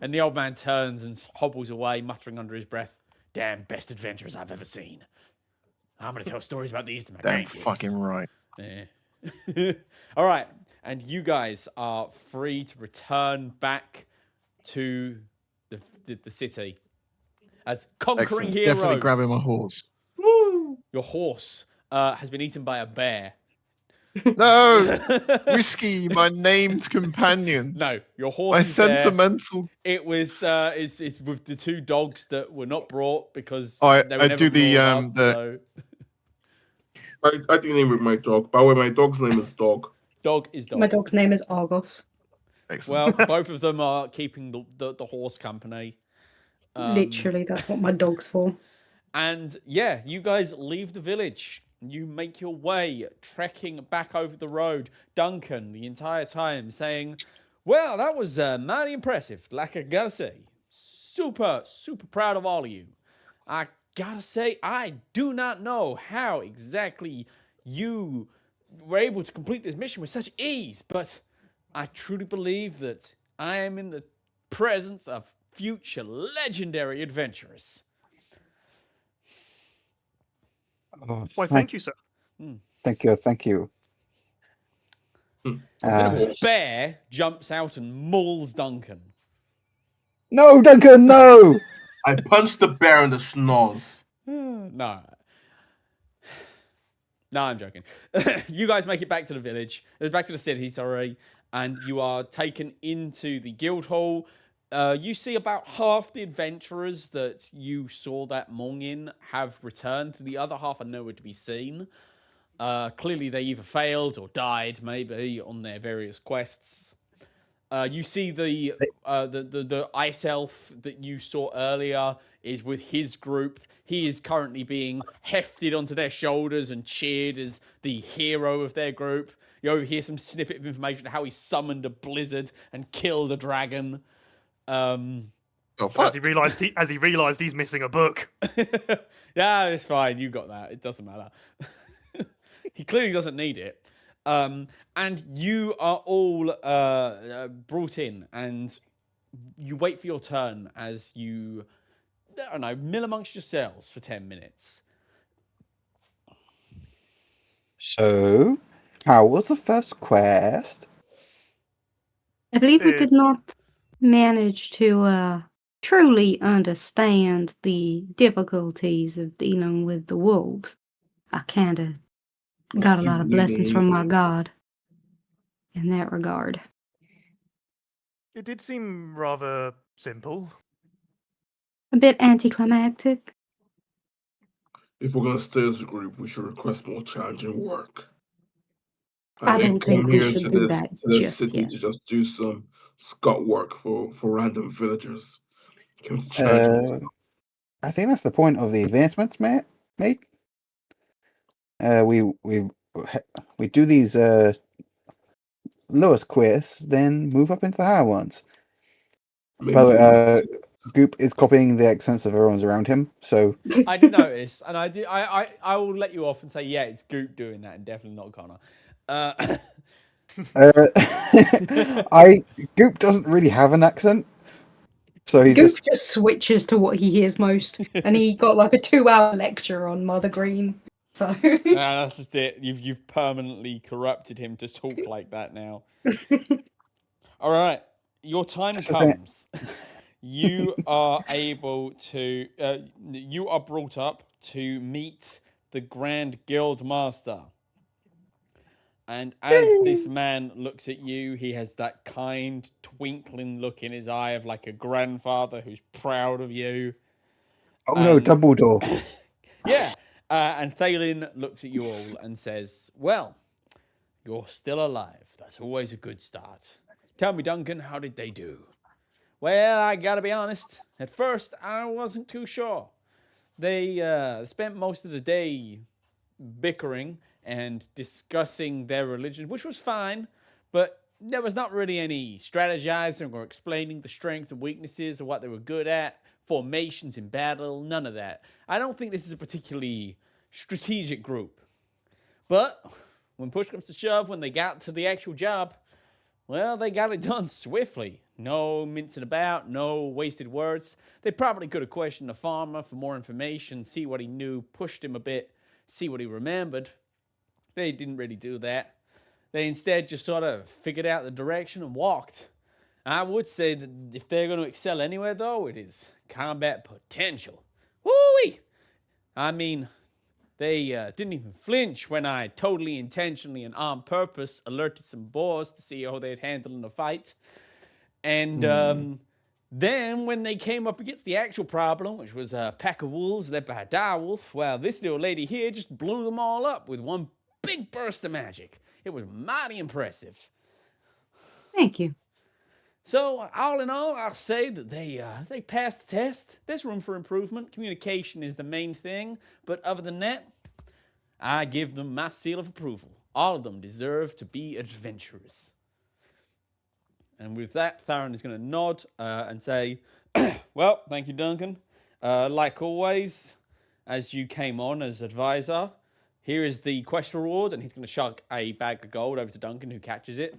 And the old man turns and hobbles away, muttering under his breath, "Damn best adventurers I've ever seen. I'm going to tell stories about these to my Damn grandkids." fucking right. All right. And you guys are free to return back to the city as conquering Excellent. heroes. Definitely grabbing my horse. Woo! Your horse has been eaten by a bear. No! Whiskey, my named companion. No, your horse My is there. sentimental. It was it's with the two dogs that were not brought because Oh, they were I never do the, brought up, the- so I do name with my dog. By the way, my dog's name is Dog. dog is dog. My dog's name is Argos. Excellent. Well, both of them are keeping the horse company. Literally, that's what my dog's for. And yeah, you guys leave the village. You make your way, trekking back over the road. Duncan, the entire time, saying, "Well, that was mighty impressive. Like I gotta say, super proud of all of you." I gotta say, I do not know how exactly you were able to complete this mission with such ease, but I truly believe that I am in the presence of future legendary adventurers. Oh, Why, thank you, sir. thank you, thank you. Hmm. Then Uh, a bear jumps out and mauls Duncan. no, Duncan, no! I punched the bear in the schnoz. No. No, I'm joking. You guys make it back to the village, back to the city, sorry, and you are taken into the guild hall. You see about half the adventurers that you saw that morning have returned. The other half are nowhere to be seen. Clearly, they either failed or died, maybe, on their various quests. You see the ice elf that you saw earlier is with his group. He is currently being hefted onto their shoulders and cheered as the hero of their group. You overhear some snippet of information how he summoned a blizzard and killed a dragon. Oh, But fuck. as he realised he's missing a book. Yeah, it's fine. You got that. It doesn't matter. He clearly doesn't need it. And you are all brought in, and you wait for your turn as you, I don't know, mill amongst yourselves for 10 minutes. So, how was the first quest? I believe we Uh, did not manage to truly understand the difficulties of dealing with the wolves. I kind of got a lot of blessings from my god in that regard. It did seem rather simple. A bit anticlimactic. If we're gonna stay as a group, we should request more challenging work. I didn't don't think come we here should to do this that to this just city yet. to just do some scut work for random villagers. Came to challenge myself. I think that's the point of the advancements, mate. We do these lowest quests, then move up into the higher ones. Maybe By the you way, Goop is copying the accents of everyone's around him, so I did notice, and I will let you off and say, yeah, it's Goop doing that, and definitely not Connor. Goop doesn't really have an accent, so he's Goop just just switches to what he hears most, and he got like a 2-hour lecture on Mother Green. So That's just it. You've permanently corrupted him to talk like that now. All right, your time That's the thing. comes. You are able to. You are brought up to meet the Grand Guild Master. And as this man looks at you, he has that kind, twinkling look in his eye of like a grandfather who's proud of you. Oh no, And Dumbledore. yeah, and Thalen looks at you all and says, "Well, you're still alive. That's always a good start. Tell me, Duncan, how did they do?" "Well, I gotta be honest. At first, I wasn't too sure. They spent most of the day bickering and discussing their religion, which was fine, but there was not really any strategizing or explaining the strengths and weaknesses or what they were good at, formations in battle, none of that. I don't think this is a particularly strategic group. But when push comes to shove, when they got to the actual job, well, they got it done swiftly. No mincing about, no wasted words. They probably could have questioned the farmer for more information, see what he knew, pushed him a bit, see what he remembered. They didn't really do that. They instead just sort of figured out the direction and walked. I would say that if they're going to excel anywhere, though, it is combat potential. Woo-wee! I mean, they didn't even flinch when I totally intentionally and on purpose alerted some boars to see how they'd handle in a fight. And then when they came up against the actual problem, which was a pack of wolves led by a direwolf, well, this little lady here just blew them all up with one big burst of magic. It was mighty impressive. thank you. So, all in all, I'll say that they passed the test. There's room for improvement. Communication is the main thing. But other than that, I give them my seal of approval. All of them deserve to be adventurers. And with that, Theron is going to nod and say, "Well, thank you, Duncan. Like always, as you came on as advisor, here is the quest reward, and he's going to chuck a bag of gold over to Duncan, who catches it.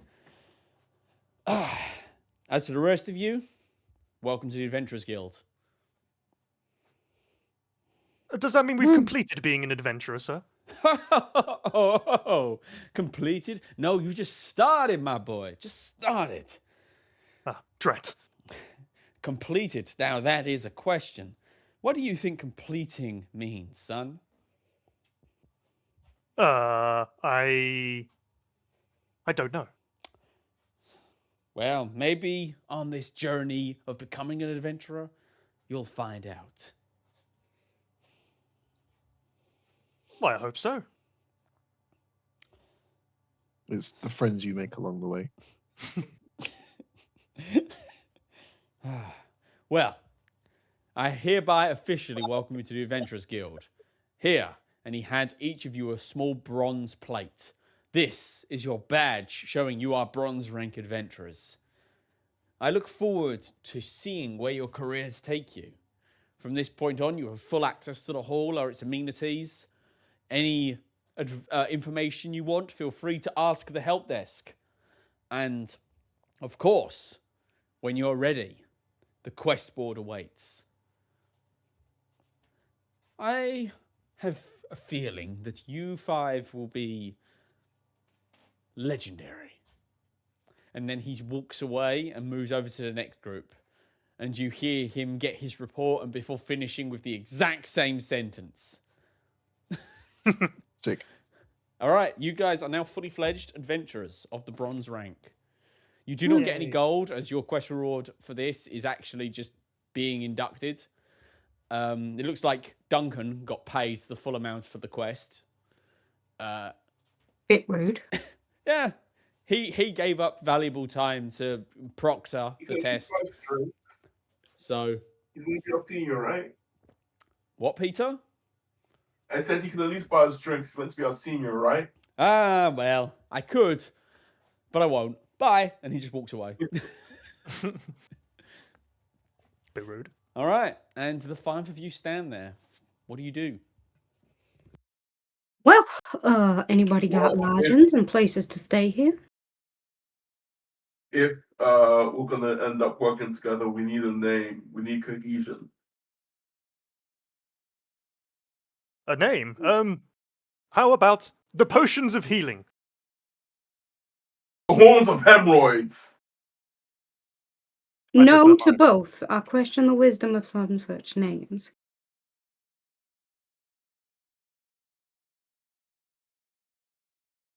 As for the rest of you, welcome to the Adventurers Guild. Does that mean we've completed being an adventurer, sir? Completed? No, you just started, my boy. Just started. Ah, drat. Completed. Now, that is a question. What do you think completing means, son? I don't know. Well, maybe on this journey of becoming an adventurer, you'll find out. Well, I hope so. It's the friends you make along the way. Well, I hereby officially welcome you to the Adventurers Guild. Here, and he hands each of you a small bronze plate. This is your badge showing you are bronze rank adventurers. I look forward to seeing where your careers take you. From this point on, you have full access to the hall or its amenities. Any information you want, feel free to ask the help desk. And, of course, when you're ready, the quest board awaits. I have a feeling that you five will be legendary. And then he walks away and moves over to the next group. And you hear him get his report, and before finishing with the exact same sentence. Sick. All right, you guys are now fully fledged adventurers of the bronze rank. You do not get any Yay. gold, as your quest reward for this is actually just being inducted. It looks like Duncan got paid the full amount for the quest. Bit rude. Yeah, he gave up valuable time to proctor the test. So, He's gonna get up to you, right? what, Peter? I said he could at least buy us drinks. He's meant to be our senior, right? Ah, well, I could, but I won't. Bye. And he just walks away. Bit rude. All right, and the five of you stand there. What do you do? Well, anybody got lodgings and places to stay here? If we're gonna end up working together, we need a name. We need cohesion. A name? How about the potions of healing? Horns of hemorrhoids. I No prefer to mine. both. I question the wisdom of some such names.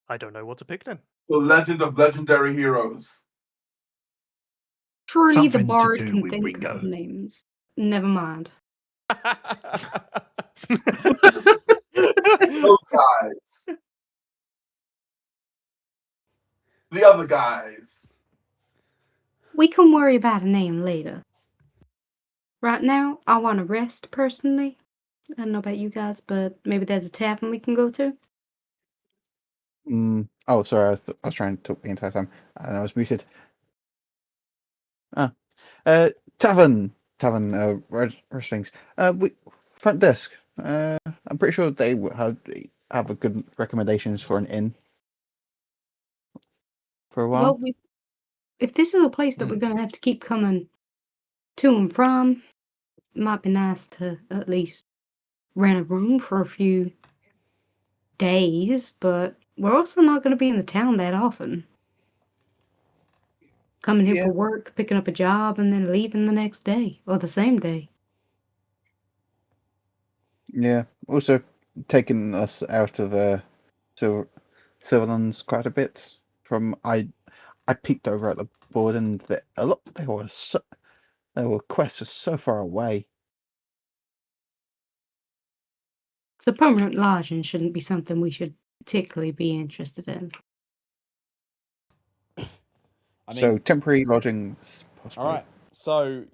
I don't know what to pick then. The legend of legendary heroes. Surely the Something to bard do can with think Ringo. of names. Never mind. Those guys. The other guys. We can worry about a name later. Right now, I want to rest personally. I don't know about you guys, but maybe there's a tavern we can go to. Oh, sorry. I was trying to talk the entire time, and I was muted. Tavern. Wrestlings. Front desk. I'm pretty sure they have a good recommendations for an inn for a while. Well, if this is a place that we're going to have to keep coming to and from, it might be nice to at least rent a room for a few days, but we're also not going to be in the town that often. Coming here Yeah. for work, picking up a job, and then leaving the next day or the same day. Yeah. Also, taking us out of Silverlands quite a bit. I peeked over at the board, and they were quests are so far away. So permanent lodging shouldn't be something we should particularly be interested in. So temporary lodging, possibly. All right. So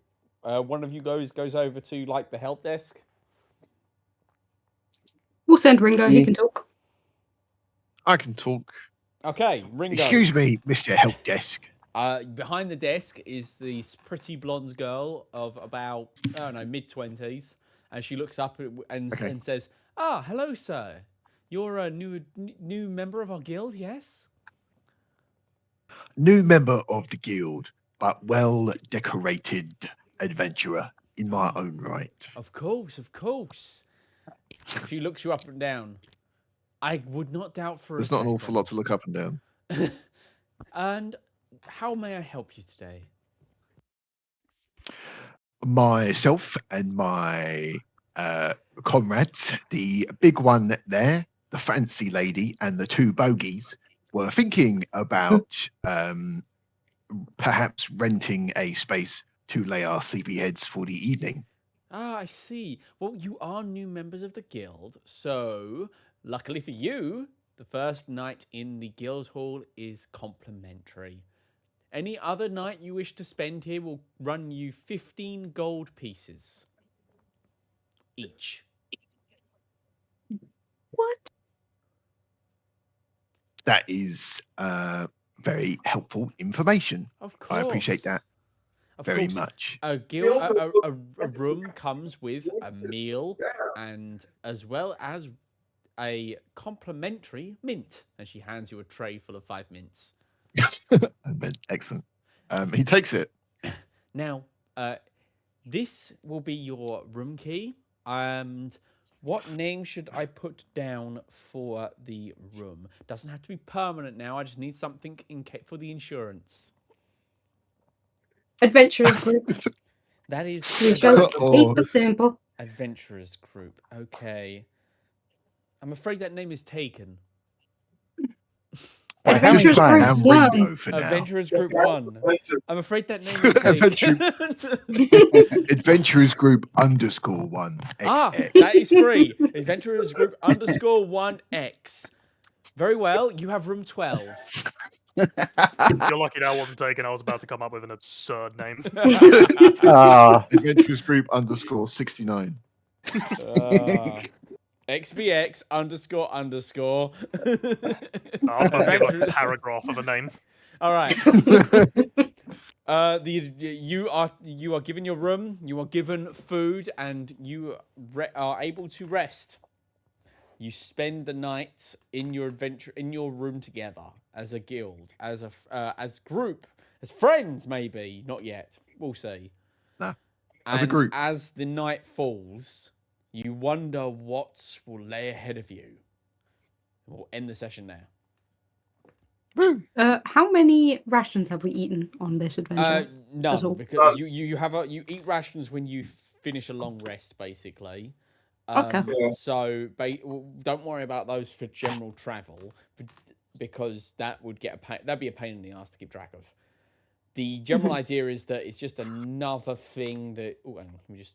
one of you goes over to like the help desk. We'll send Ringo, he Yeah. can talk. I can talk. Okay, Ringo. Excuse me, Mr. Help Desk. Behind the desk is this pretty blonde girl of about, I don't know, mid-20s. And she looks up and Okay. and says, "Ah, hello, sir. You're a new member of our guild, yes?" New member of the guild, but well decorated adventurer in my Oh. own right. Of course, of course. She looks you up and down. I would not doubt for There's a not second. an awful lot to look up and down. And how may I help you today? Myself and my comrades, the big one there, the fancy lady, and the two bogies, were thinking about perhaps renting a space to lay our sleepyheads for the evening. Ah, I see. Well, you are new members of the guild, so luckily for you, the first night in the guild hall is complimentary. Any other night you wish to spend here will run you 15 gold pieces each. What? That is very helpful information. Of course. I appreciate that Of very course, much. a room comes with a meal and as well as a complimentary mint. And she hands you a tray full of 5 mints. And then, excellent. He takes it. Now, this will be your room key. And what name should I put down for the room? Doesn't have to be permanent now. I just need something for the insurance. Adventurers group. That is We go Oh. keep it simple. Adventurers group. Okay. I'm afraid that name is taken. Wait, how many Adventurers times? group And one. Rainbow for now. Adventurers group 1. I'm afraid that name is Adventure- taken. Adventurers Group _1 Ah, XX. that is free. Adventurers group _1X. Very well. You have room 12. You're lucky that wasn't taken. I was about to come up with an absurd name. Ah, Adventurers Group _69. XBX __. I must give like a Adventurers- paragraph of a name. All right. You are given your room. You are given food, and you are able to rest. You spend the night in your room together as a guild, as group, as friends. Maybe not yet. We'll see. Nah, And as a group. as the night falls, you wonder what will lay ahead of you. We'll end the session now. Woo. How many rations have we eaten on this adventure? None, all. because you eat rations when you finish a long rest, basically. Okay. So don't worry about those for general travel, because that'd be a pain in the ass to keep track of. The general idea is that it's just another thing that. Oh, hang on, let me just